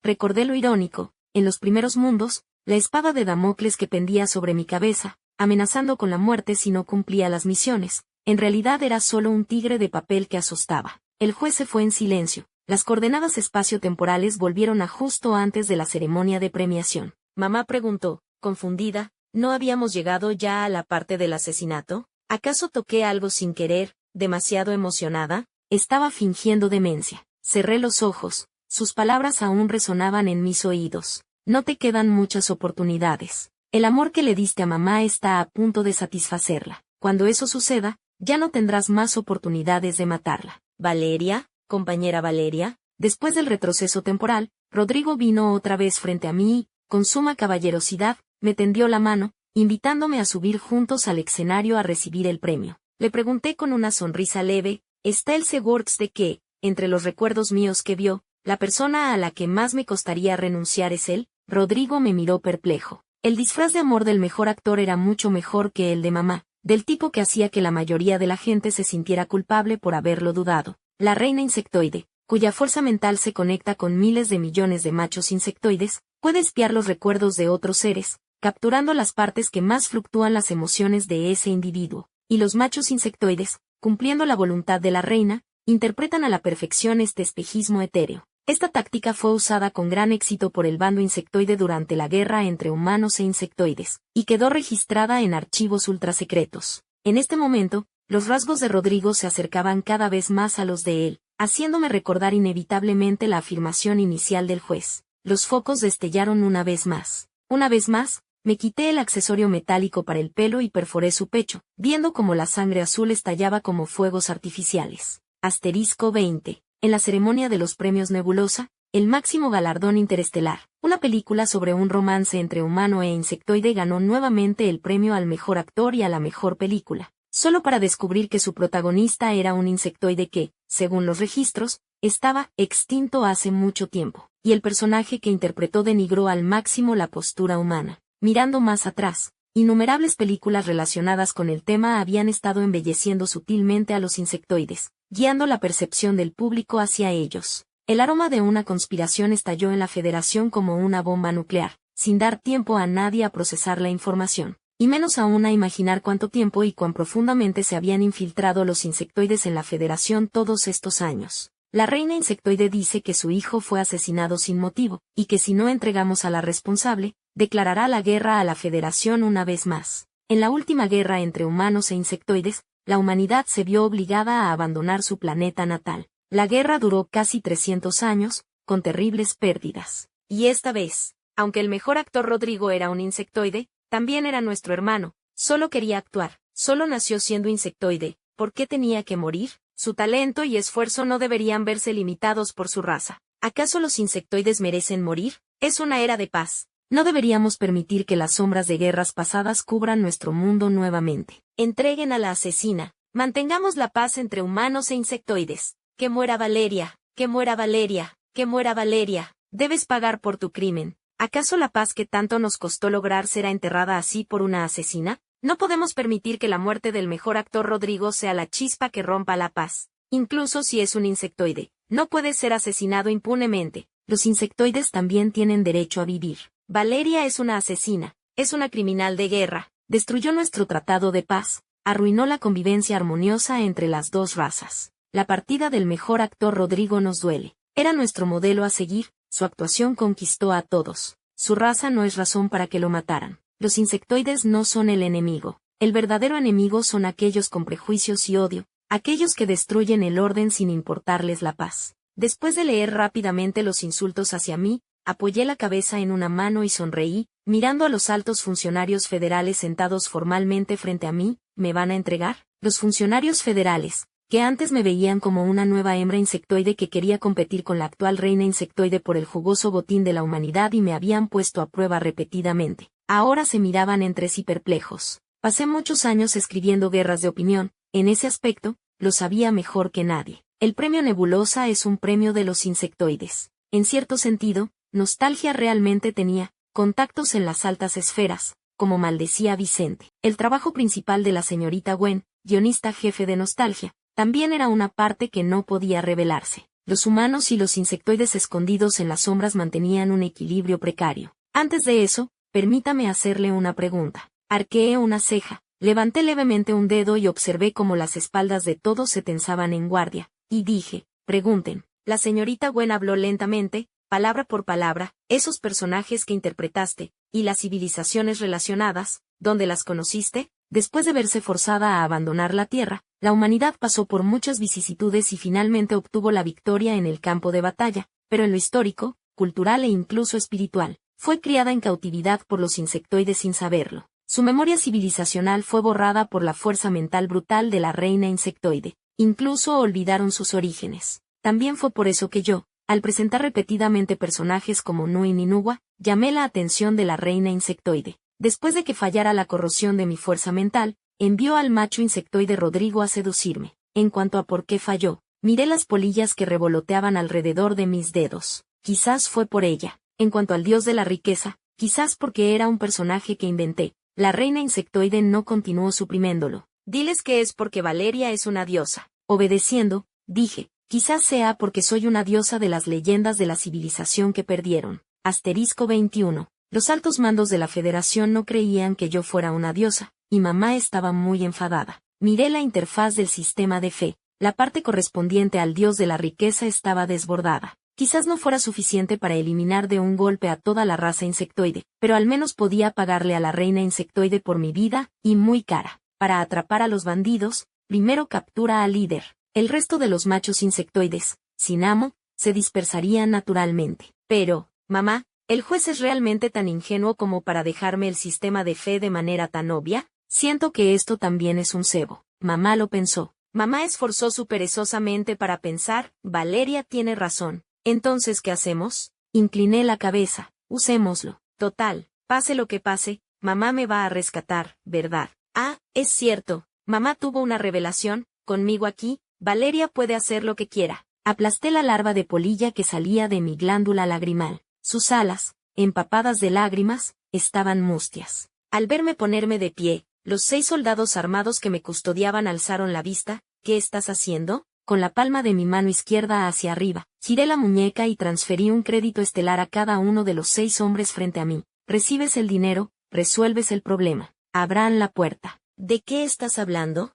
Recordé lo irónico. En los primeros mundos, la espada de Damocles que pendía sobre mi cabeza, amenazando con la muerte si no cumplía las misiones, en realidad era solo un tigre de papel que asustaba. El juez se fue en silencio. Las coordenadas espacio-temporales volvieron a justo antes de la ceremonia de premiación. Mamá preguntó, confundida, ¿no habíamos llegado ya a la parte del asesinato? ¿Acaso toqué algo sin querer, demasiado emocionada? Estaba fingiendo demencia. Cerré los ojos. Sus palabras aún resonaban en mis oídos. No te quedan muchas oportunidades. El amor que le diste a mamá está a punto de satisfacerla. Cuando eso suceda, ya no tendrás más oportunidades de matarla. Valeria, compañera Valeria. Después del retroceso temporal, Rodrigo vino otra vez frente a mí y, con suma caballerosidad, me tendió la mano, invitándome a subir juntos al escenario a recibir el premio. Le pregunté con una sonrisa leve, ¿está él seguro de que, entre los recuerdos míos que vio, la persona a la que más me costaría renunciar es él? Rodrigo me miró perplejo. El disfraz de amor del mejor actor era mucho mejor que el de mamá, del tipo que hacía que la mayoría de la gente se sintiera culpable por haberlo dudado. La reina insectoide, cuya fuerza mental se conecta con miles de millones de machos insectoides, puede espiar los recuerdos de otros seres, capturando las partes que más fluctúan las emociones de ese individuo, y los machos insectoides, cumpliendo la voluntad de la reina, interpretan a la perfección este espejismo etéreo. Esta táctica fue usada con gran éxito por el bando insectoide durante la guerra entre humanos e insectoides, y quedó registrada en archivos ultrasecretos. En este momento, los rasgos de Rodrigo se acercaban cada vez más a los de él, haciéndome recordar inevitablemente la afirmación inicial del juez. Los focos destellaron una vez más. Una vez más, me quité el accesorio metálico para el pelo y perforé su pecho, viendo cómo la sangre azul estallaba como fuegos artificiales. Asterisco 20. En la ceremonia de los premios Nebulosa, el máximo galardón interestelar, una película sobre un romance entre humano e insectoide ganó nuevamente el premio al mejor actor y a la mejor película, solo para descubrir que su protagonista era un insectoide que, según los registros, estaba extinto hace mucho tiempo, y el personaje que interpretó denigró al máximo la postura humana. Mirando más atrás, innumerables películas relacionadas con el tema habían estado embelleciendo sutilmente a los insectoides, guiando la percepción del público hacia ellos. El aroma de una conspiración estalló en la Federación como una bomba nuclear, sin dar tiempo a nadie a procesar la información, y menos aún a imaginar cuánto tiempo y cuán profundamente se habían infiltrado los insectoides en la Federación todos estos años. La reina insectoide dice que su hijo fue asesinado sin motivo, y que si no entregamos a la responsable, declarará la guerra a la Federación una vez más. En la última guerra entre humanos e insectoides, la humanidad se vio obligada a abandonar su planeta natal. La guerra duró casi 300 años, con terribles pérdidas. Y esta vez, aunque el mejor actor Rodrigo era un insectoide, también era nuestro hermano, solo quería actuar, solo nació siendo insectoide, ¿por qué tenía que morir? Su talento y esfuerzo no deberían verse limitados por su raza. ¿Acaso los insectoides merecen morir? Es una era de paz. No deberíamos permitir que las sombras de guerras pasadas cubran nuestro mundo nuevamente. Entreguen a la asesina. Mantengamos la paz entre humanos e insectoides. Que muera Valeria, que muera Valeria, que muera Valeria. Debes pagar por tu crimen. ¿Acaso la paz que tanto nos costó lograr será enterrada así por una asesina? No podemos permitir que la muerte del mejor actor Rodrigo sea la chispa que rompa la paz. Incluso si es un insectoide, no puede ser asesinado impunemente. Los insectoides también tienen derecho a vivir. Valeria es una asesina, es una criminal de guerra, destruyó nuestro tratado de paz, arruinó la convivencia armoniosa entre las dos razas. La partida del mejor actor Rodrigo nos duele. Era nuestro modelo a seguir, su actuación conquistó a todos. Su raza no es razón para que lo mataran. Los insectoides no son el enemigo. El verdadero enemigo son aquellos con prejuicios y odio, aquellos que destruyen el orden sin importarles la paz. Después de leer rápidamente los insultos hacia mí, apoyé la cabeza en una mano y sonreí, mirando a los altos funcionarios federales sentados formalmente frente a mí. ¿Me van a entregar? Los funcionarios federales, que antes me veían como una nueva hembra insectoide que quería competir con la actual reina insectoide por el jugoso botín de la humanidad y me habían puesto a prueba repetidamente, ahora se miraban entre sí perplejos. Pasé muchos años escribiendo guerras de opinión, en ese aspecto, lo sabía mejor que nadie. El premio Nebulosa es un premio de los insectoides. En cierto sentido, Nostalgia realmente tenía contactos en las altas esferas, como maldecía Vicente. El trabajo principal de la señorita Gwen, guionista jefe de Nostalgia, también era una parte que no podía revelarse. Los humanos y los insectoides escondidos en las sombras mantenían un equilibrio precario. Antes de eso, permítame hacerle una pregunta. Arqueé una ceja, levanté levemente un dedo y observé cómo las espaldas de todos se tensaban en guardia, y dije, pregunten. La señorita Gwen habló lentamente, palabra por palabra, esos personajes que interpretaste, y las civilizaciones relacionadas, ¿dónde las conociste? Después de verse forzada a abandonar la Tierra, la humanidad pasó por muchas vicisitudes y finalmente obtuvo la victoria en el campo de batalla, pero en lo histórico, cultural e incluso espiritual, fue criada en cautividad por los insectoides sin saberlo. Su memoria civilizacional fue borrada por la fuerza mental brutal de la reina insectoide. Incluso olvidaron sus orígenes. También fue por eso que yo, al presentar repetidamente personajes como Nui ni Nuwa, llamé la atención de la reina insectoide. Después de que fallara la corrosión de mi fuerza mental, envió al macho insectoide Rodrigo a seducirme. En cuanto a por qué falló, miré las polillas que revoloteaban alrededor de mis dedos. Quizás fue por ella. En cuanto al dios de la riqueza, quizás porque era un personaje que inventé. La reina insectoide no continuó suprimiéndolo. Diles que es porque Valeria es una diosa. Obedeciendo, dije, quizás sea porque soy una diosa de las leyendas de la civilización que perdieron. Asterisco 21. Los altos mandos de la Federación no creían que yo fuera una diosa, y mamá estaba muy enfadada. Miré la interfaz del sistema de fe. La parte correspondiente al dios de la riqueza estaba desbordada. Quizás no fuera suficiente para eliminar de un golpe a toda la raza insectoide, pero al menos podía pagarle a la reina insectoide por mi vida, y muy cara. Para atrapar a los bandidos, primero captura al líder. El resto de los machos insectoides, sin amo, se dispersarían naturalmente. Pero, mamá, ¿el juez es realmente tan ingenuo como para dejarme el sistema de fe de manera tan obvia? Siento que esto también es un cebo. Mamá lo pensó. Mamá esforzó su perezosamente para pensar, Valeria tiene razón. Entonces, ¿qué hacemos? Incliné la cabeza. Usémoslo. Total, pase lo que pase, mamá me va a rescatar, ¿verdad? Ah, es cierto. Mamá tuvo una revelación, conmigo aquí, Valeria puede hacer lo que quiera. Aplasté la larva de polilla que salía de mi glándula lagrimal. Sus alas, empapadas de lágrimas, estaban mustias. Al verme ponerme de pie, los 6 soldados armados que me custodiaban alzaron la vista. ¿Qué estás haciendo? Con la palma de mi mano izquierda hacia arriba, giré la muñeca y transferí un crédito estelar a cada uno de los 6 hombres frente a mí. Recibes el dinero, resuelves el problema. Abran la puerta. ¿De qué estás hablando?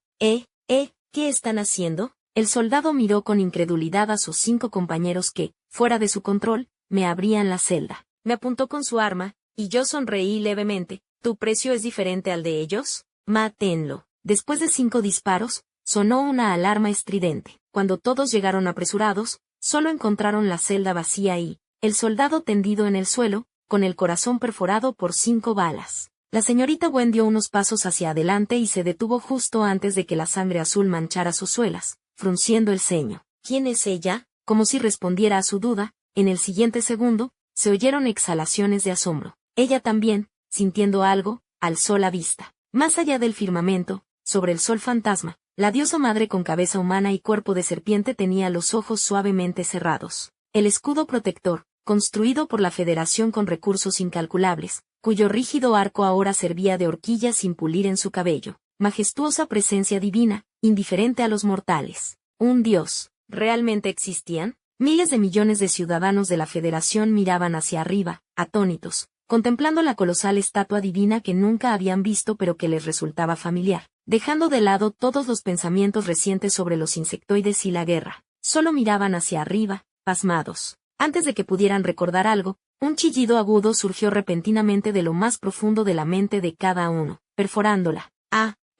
¿Qué están haciendo? El soldado miró con incredulidad a sus 5 compañeros que, fuera de su control, me abrían la celda. Me apuntó con su arma, y yo sonreí levemente. ¿Tu precio es diferente al de ellos? Mátenlo. Después de 5 disparos, sonó una alarma estridente. Cuando todos llegaron apresurados, solo encontraron la celda vacía y el soldado tendido en el suelo, con el corazón perforado por 5 balas. La señorita Gwen dio unos pasos hacia adelante y se detuvo justo antes de que la sangre azul manchara sus suelas, frunciendo el ceño. ¿Quién es ella? Como si respondiera a su duda, en el siguiente segundo, se oyeron exhalaciones de asombro. Ella también, sintiendo algo, alzó la vista. Más allá del firmamento, sobre el sol fantasma, la diosa madre con cabeza humana y cuerpo de serpiente tenía los ojos suavemente cerrados. El escudo protector, construido por la Federación con recursos incalculables, cuyo rígido arco ahora servía de horquilla sin pulir en su cabello. Majestuosa presencia divina, indiferente a los mortales. ¿Un dios? ¿Realmente existían? Miles de millones de ciudadanos de la Federación miraban hacia arriba, atónitos, contemplando la colosal estatua divina que nunca habían visto pero que les resultaba familiar, dejando de lado todos los pensamientos recientes sobre los insectoides y la guerra. Solo miraban hacia arriba, pasmados. Antes de que pudieran recordar algo, un chillido agudo surgió repentinamente de lo más profundo de la mente de cada uno, perforándola.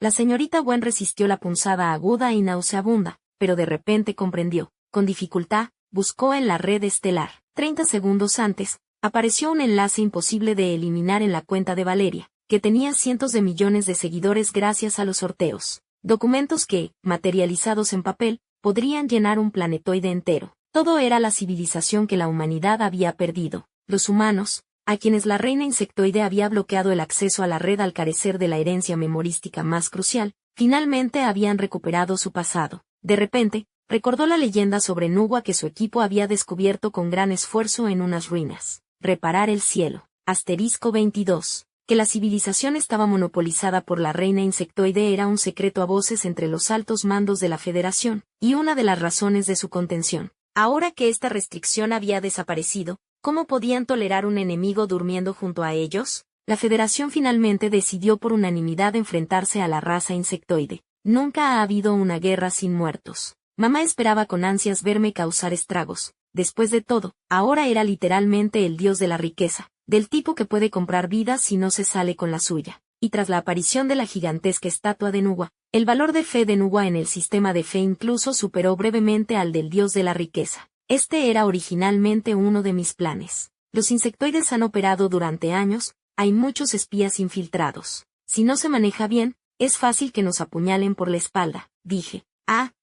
La señorita Gwen resistió la punzada aguda y nauseabunda, pero de repente comprendió. Con dificultad, buscó en la red estelar. 30 segundos antes, apareció un enlace imposible de eliminar en la cuenta de Valeria, que tenía cientos de millones de seguidores gracias a los sorteos. Documentos que, materializados en papel, podrían llenar un planetoide entero. Todo era la civilización que la humanidad había perdido. Los humanos, a quienes la reina insectoide había bloqueado el acceso a la red al carecer de la herencia memorística más crucial, finalmente habían recuperado su pasado. De repente, recordó la leyenda sobre Nugua que su equipo había descubierto con gran esfuerzo en unas ruinas. Reparar el cielo. *22. Que la civilización estaba monopolizada por la reina insectoide era un secreto a voces entre los altos mandos de la Federación, y una de las razones de su contención. Ahora que esta restricción había desaparecido, ¿cómo podían tolerar un enemigo durmiendo junto a ellos? La Federación finalmente decidió por unanimidad enfrentarse a la raza insectoide. Nunca ha habido una guerra sin muertos. Mamá esperaba con ansias verme causar estragos. Después de todo, ahora era literalmente el dios de la riqueza, del tipo que puede comprar vidas si no se sale con la suya. Y tras la aparición de la gigantesca estatua de Nugua, el valor de fe de Nugua en el sistema de fe incluso superó brevemente al del dios de la riqueza. Este era originalmente uno de mis planes. Los insectoides han operado durante años, hay muchos espías infiltrados. Si no se maneja bien, es fácil que nos apuñalen por la espalda, dije.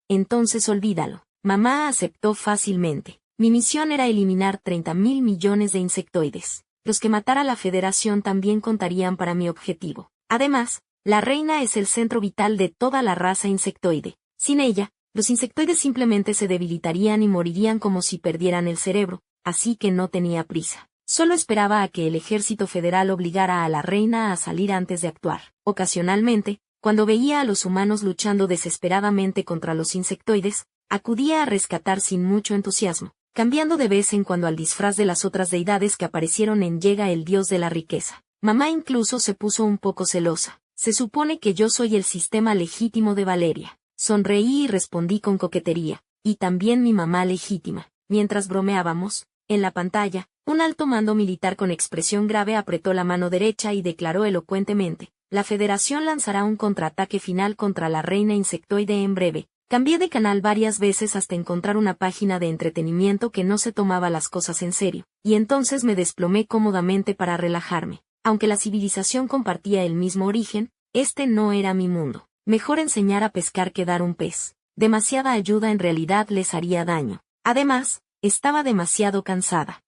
Entonces olvídalo. Mamá aceptó fácilmente. Mi misión era eliminar 30.000 millones de insectoides. Los que matara la Federación también contarían para mi objetivo. Además, la reina es el centro vital de toda la raza insectoide. Sin ella, los insectoides simplemente se debilitarían y morirían como si perdieran el cerebro, así que no tenía prisa. Solo esperaba a que el ejército federal obligara a la reina a salir antes de actuar. Ocasionalmente, cuando veía a los humanos luchando desesperadamente contra los insectoides, acudía a rescatar sin mucho entusiasmo, cambiando de vez en cuando al disfraz de las otras deidades que aparecieron en Llega el dios de la riqueza. Mamá incluso se puso un poco celosa. Se supone que yo soy el sistema legítimo de Valeria. Sonreí y respondí con coquetería, y también mi mamá legítima. Mientras bromeábamos, en la pantalla, un alto mando militar con expresión grave apretó la mano derecha y declaró elocuentemente: la Federación lanzará un contraataque final contra la reina insectoide en breve. Cambié de canal varias veces hasta encontrar una página de entretenimiento que no se tomaba las cosas en serio, y entonces me desplomé cómodamente para relajarme. Aunque la civilización compartía el mismo origen, este no era mi mundo. Mejor enseñar a pescar que dar un pez. Demasiada ayuda en realidad les haría daño. Además, estaba demasiado cansada.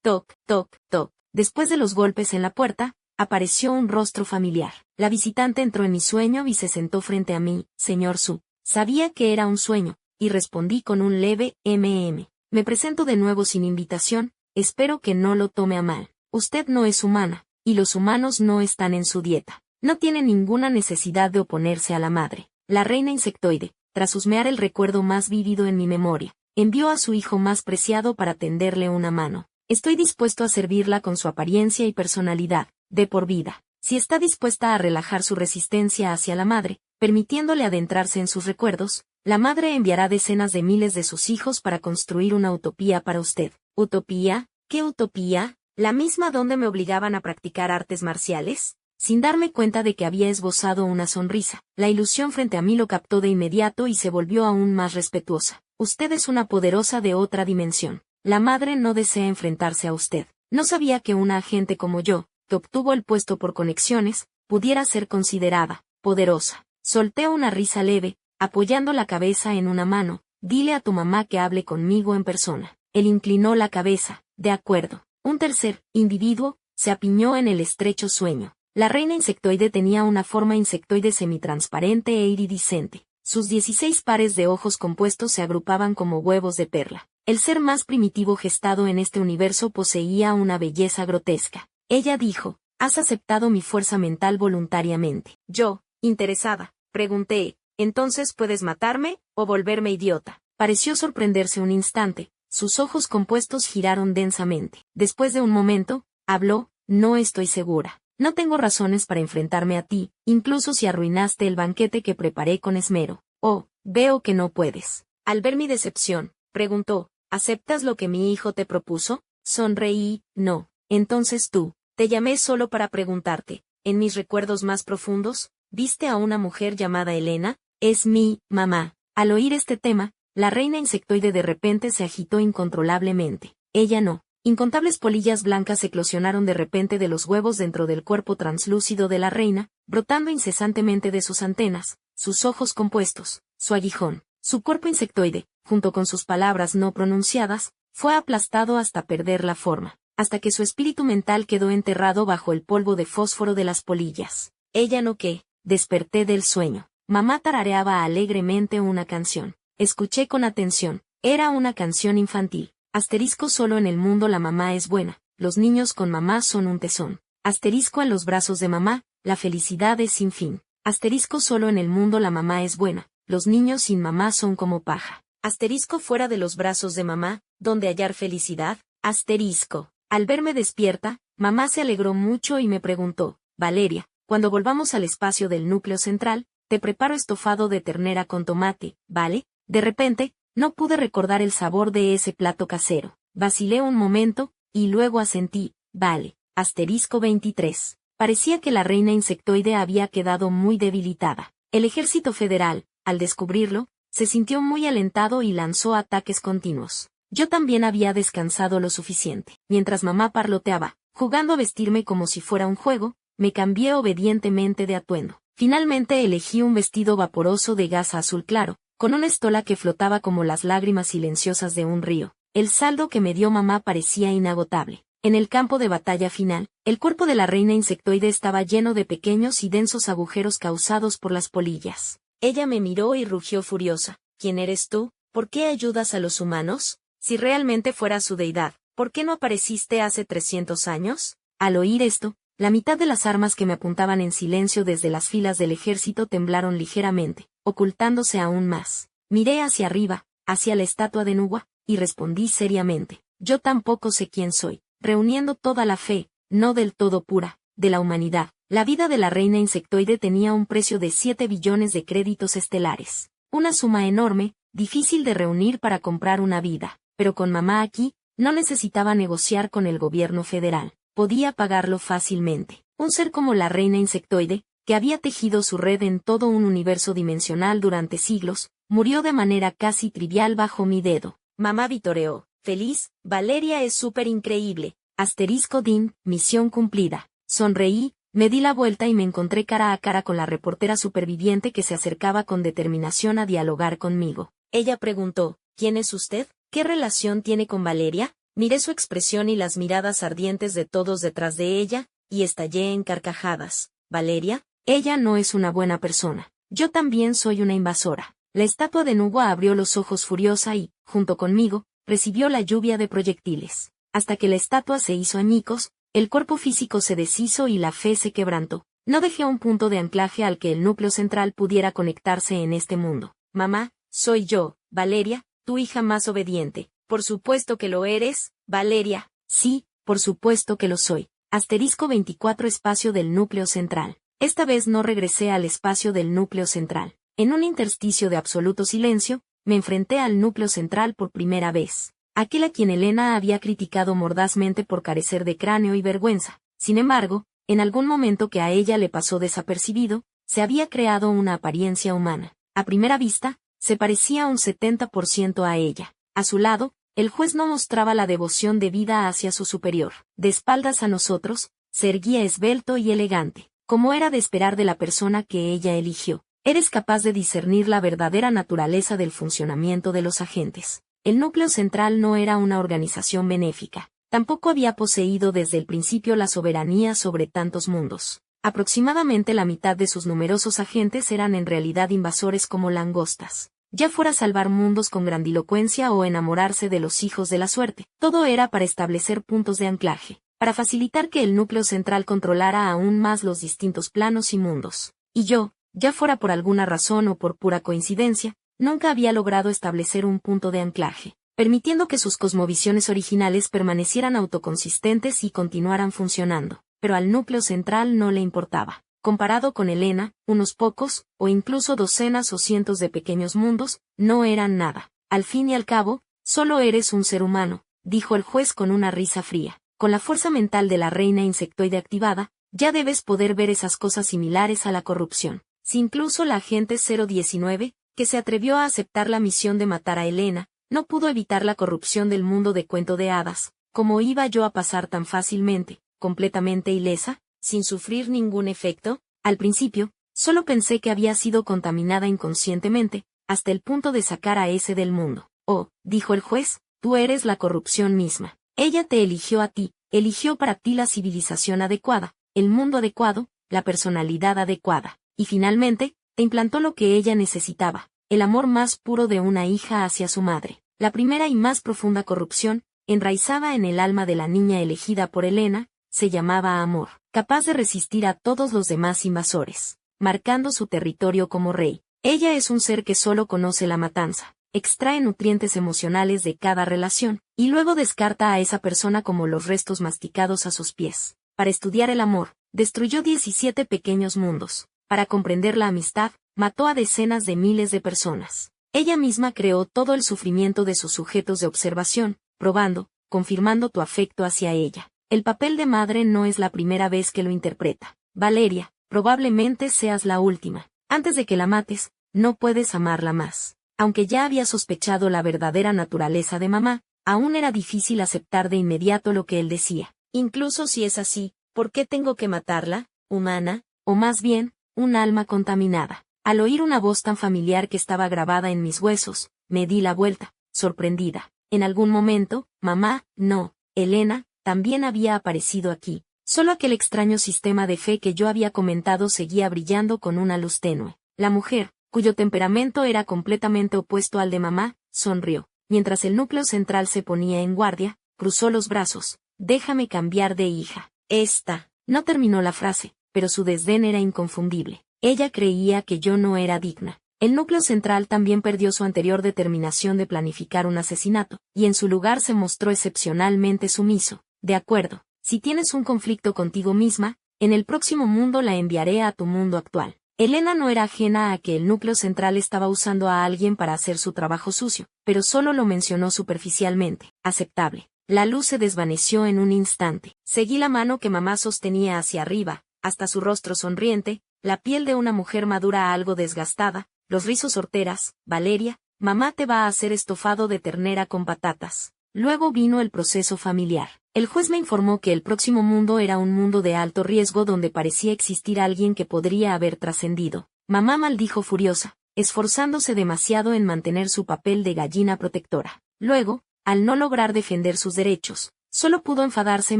Toc, toc, toc. Después de los golpes en la puerta, apareció un rostro familiar. La visitante entró en mi sueño y se sentó frente a mí. Señor Su. Sabía que era un sueño, y respondí con un leve Me presento de nuevo sin invitación, espero que no lo tome a mal. Usted no es humana, y los humanos no están en su dieta. No tiene ninguna necesidad de oponerse a la madre. La reina insectoide, tras husmear el recuerdo más vívido en mi memoria, envió a su hijo más preciado para tenderle una mano. Estoy dispuesto a servirla con su apariencia y personalidad, de por vida. Si está dispuesta a relajar su resistencia hacia la madre, permitiéndole adentrarse en sus recuerdos, la madre enviará decenas de miles de sus hijos para construir una utopía para usted. ¿Utopía? ¿Qué utopía? ¿La misma donde me obligaban a practicar artes marciales? sin darme cuenta de que había esbozado una sonrisa. La ilusión frente a mí lo captó de inmediato y se volvió aún más respetuosa. Usted es una poderosa de otra dimensión. La madre no desea enfrentarse a usted. No sabía que una agente como yo, que obtuvo el puesto por conexiones, pudiera ser considerada poderosa. Solté una risa leve, apoyando la cabeza en una mano. Dile a tu mamá que hable conmigo en persona. Él inclinó la cabeza. De acuerdo. Un tercer individuo se apiñó en el estrecho sueño. La reina insectoide tenía una forma insectoide semitransparente e iridiscente. Sus 16 pares de ojos compuestos se agrupaban como huevos de perla. El ser más primitivo gestado en este universo poseía una belleza grotesca. Ella dijo, «Has aceptado mi fuerza mental voluntariamente». Yo, interesada, pregunté, «¿Entonces puedes matarme o volverme idiota?» Pareció sorprenderse un instante. Sus ojos compuestos giraron densamente. Después de un momento, habló, «No estoy segura. No tengo razones para enfrentarme a ti, incluso si arruinaste el banquete que preparé con esmero. Oh, veo que no puedes». Al ver mi decepción, preguntó, «¿Aceptas lo que mi hijo te propuso?» Sonreí, «No. Entonces tú, te llamé solo para preguntarte, en mis recuerdos más profundos, ¿viste a una mujer llamada Elena? Es mi mamá». Al oír este tema, la reina insectoide de repente se agitó incontrolablemente. Ella no. Incontables polillas blancas eclosionaron de repente de los huevos dentro del cuerpo translúcido de la reina, brotando incesantemente de sus antenas, sus ojos compuestos, su aguijón. Su cuerpo insectoide, junto con sus palabras no pronunciadas, fue aplastado hasta perder la forma, hasta que su espíritu mental quedó enterrado bajo el polvo de fósforo de las polillas. Ella no que, desperté del sueño. Mamá tarareaba alegremente una canción. Escuché con atención. Era una canción infantil. Asterisco solo en el mundo la mamá es buena. Los niños con mamá son un tesón. Asterisco en los brazos de mamá, la felicidad es sin fin. Asterisco solo en el mundo la mamá es buena. Los niños sin mamá son como paja. Asterisco fuera de los brazos de mamá, ¿dónde hallar felicidad? Asterisco. Al verme despierta, mamá se alegró mucho y me preguntó, «Valeria, cuando volvamos al espacio del núcleo central, te preparo estofado de ternera con tomate, ¿vale?» De repente, no pude recordar el sabor de ese plato casero. Vacilé un momento, y luego asentí, «Vale». Asterisco 23. Parecía que la reina insectoide había quedado muy debilitada. El ejército federal, al descubrirlo, se sintió muy alentado y lanzó ataques continuos. Yo también había descansado lo suficiente. Mientras mamá parloteaba, jugando a vestirme como si fuera un juego, me cambié obedientemente de atuendo. Finalmente elegí un vestido vaporoso de gasa azul claro, con una estola que flotaba como las lágrimas silenciosas de un río. El saldo que me dio mamá parecía inagotable. En el campo de batalla final, el cuerpo de la reina insectoide estaba lleno de pequeños y densos agujeros causados por las polillas. Ella me miró y rugió furiosa. «¿Quién eres tú? ¿Por qué ayudas a los humanos? Si realmente fueras su deidad, ¿por qué no apareciste hace 300 años?» Al oír esto, la mitad de las armas que me apuntaban en silencio desde las filas del ejército temblaron ligeramente, ocultándose aún más. Miré hacia arriba, hacia la estatua de Nuwa, y respondí seriamente, «Yo tampoco sé quién soy», reuniendo toda la fe, no del todo pura, de la humanidad. La vida de la reina insectoide tenía un precio de 7 billones de créditos estelares. Una suma enorme, difícil de reunir para comprar una vida. Pero con mamá aquí, no necesitaba negociar con el gobierno federal. Podía pagarlo fácilmente. Un ser como la reina insectoide, que había tejido su red en todo un universo dimensional durante siglos, murió de manera casi trivial bajo mi dedo. Mamá vitoreó, «Feliz, Valeria es súper increíble». Asterisco DIN, misión cumplida. Sonreí, me di la vuelta y me encontré cara a cara con la reportera superviviente que se acercaba con determinación a dialogar conmigo. Ella preguntó, «¿Quién es usted? ¿Qué relación tiene con Valeria?» Miré su expresión y las miradas ardientes de todos detrás de ella, y estallé en carcajadas. «¿Valeria? Ella no es una buena persona. Yo también soy una invasora». La estatua de Nuwa abrió los ojos furiosa y, junto conmigo, recibió la lluvia de proyectiles. Hasta que la estatua se hizo añicos, el cuerpo físico se deshizo y la fe se quebrantó. No dejé un punto de anclaje al que el núcleo central pudiera conectarse en este mundo. «Mamá, soy yo, Valeria, tu hija más obediente». «Por supuesto que lo eres, Valeria». «Sí, por supuesto que lo soy». Asterisco 24 espacio del núcleo central. Esta vez no regresé al espacio del núcleo central. En un intersticio de absoluto silencio, me enfrenté al núcleo central por primera vez. Aquel a quien Elena había criticado mordazmente por carecer de cráneo y vergüenza. Sin embargo, En algún momento que a ella le pasó desapercibido, se había creado una apariencia humana. A primera vista, se parecía un 70% a ella. A su lado, el juez no mostraba la devoción debida hacia su superior. De espaldas a nosotros, se erguía esbelto y elegante, como era de esperar de la persona que ella eligió. Eres capaz de discernir la verdadera naturaleza del funcionamiento de los agentes. El núcleo central no era una organización benéfica. Tampoco había poseído desde el principio la soberanía sobre tantos mundos. Aproximadamente la mitad de sus numerosos agentes eran en realidad invasores como langostas. Ya fuera salvar mundos con grandilocuencia o enamorarse de los hijos de la suerte, todo era para establecer puntos de anclaje, para facilitar que el núcleo central controlara aún más los distintos planos y mundos. Y yo, ya fuera por alguna razón o por pura coincidencia, nunca había logrado establecer un punto de anclaje, permitiendo que sus cosmovisiones originales permanecieran autoconsistentes y continuaran funcionando. Pero al núcleo central no le importaba. Comparado con Helena, unos pocos, o incluso docenas o cientos de pequeños mundos, no eran nada. Al fin y al cabo, solo eres un ser humano, dijo el juez con una risa fría. Con la fuerza mental de la reina insectoide activada, ya debes poder ver esas cosas similares a la corrupción. Si incluso la agente 019, que se atrevió a aceptar la misión de matar a Helena, no pudo evitar la corrupción del mundo de cuento de hadas, ¿cómo iba yo a pasar tan fácilmente, completamente ilesa, sin sufrir ningún efecto? Al principio, solo pensé que había sido contaminada inconscientemente, hasta el punto de sacar a ese del mundo. Oh, dijo el juez, tú eres la corrupción misma. Ella te eligió a ti, eligió para ti la civilización adecuada, el mundo adecuado, la personalidad adecuada, y finalmente, te implantó lo que ella necesitaba, el amor más puro de una hija hacia su madre. La primera y más profunda corrupción, enraizada en el alma de la niña elegida por Helena, se llamaba amor, capaz de resistir a todos los demás invasores, marcando su territorio como rey. Ella es un ser que solo conoce la matanza, extrae nutrientes emocionales de cada relación, y luego descarta a esa persona como los restos masticados a sus pies. Para estudiar el amor, destruyó 17 pequeños mundos. Para comprender la amistad, mató a decenas de miles de personas. Ella misma creó todo el sufrimiento de sus sujetos de observación, probando, confirmando tu afecto hacia ella. El papel de madre no es la primera vez que lo interpreta. Valeria, probablemente seas la última. Antes de que la mates, no puedes amarla más. Aunque ya había sospechado la verdadera naturaleza de mamá, aún era difícil aceptar de inmediato lo que él decía. Incluso si es así, ¿por qué tengo que matarla, humana, o más bien, un alma contaminada? Al oír una voz tan familiar que estaba grabada en mis huesos, me di la vuelta, sorprendida. En algún momento, mamá, no, Helena, también había aparecido aquí. Solo aquel extraño sistema de fe que yo había comentado seguía brillando con una luz tenue. La mujer, cuyo temperamento era completamente opuesto al de mamá, sonrió. Mientras el núcleo central se ponía en guardia, cruzó los brazos. Déjame cambiar de hija. Esta. No terminó la frase, pero su desdén era inconfundible. Ella creía que yo no era digna. El núcleo central también perdió su anterior determinación de planificar un asesinato, y en su lugar se mostró excepcionalmente sumiso. De acuerdo, si tienes un conflicto contigo misma, en el próximo mundo la enviaré a tu mundo actual. Helena no era ajena a que el núcleo central estaba usando a alguien para hacer su trabajo sucio, pero solo lo mencionó superficialmente. Aceptable. La luz se desvaneció en un instante. Seguí la mano que mamá sostenía hacia arriba, hasta su rostro sonriente, la piel de una mujer madura algo desgastada, los rizos horteras. Valeria, mamá te va a hacer estofado de ternera con patatas. Luego vino el proceso familiar. El juez me informó que el próximo mundo era un mundo de alto riesgo donde parecía existir alguien que podría haber trascendido. Mamá maldijo furiosa, esforzándose demasiado en mantener su papel de gallina protectora. Luego, al no lograr defender sus derechos, solo pudo enfadarse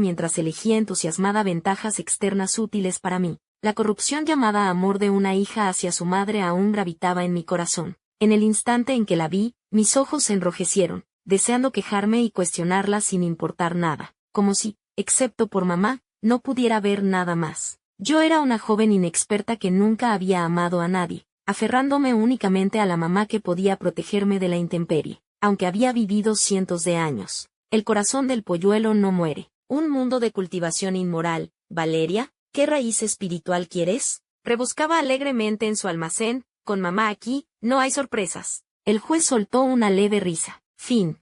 mientras elegía entusiasmada ventajas externas útiles para mí. La corrupción llamada amor de una hija hacia su madre aún gravitaba en mi corazón. En el instante en que la vi, mis ojos se enrojecieron, deseando quejarme y cuestionarla sin importar nada, como si, excepto por mamá, no pudiera ver nada más. Yo era una joven inexperta que nunca había amado a nadie, aferrándome únicamente a la mamá que podía protegerme de la intemperie, aunque había vivido cientos de años. El corazón del polluelo no muere. Un mundo de cultivación inmoral. Valeria, ¿qué raíz espiritual quieres? Rebuscaba alegremente en su almacén. Con mamá aquí, no hay sorpresas. El juez soltó una leve risa. Fin.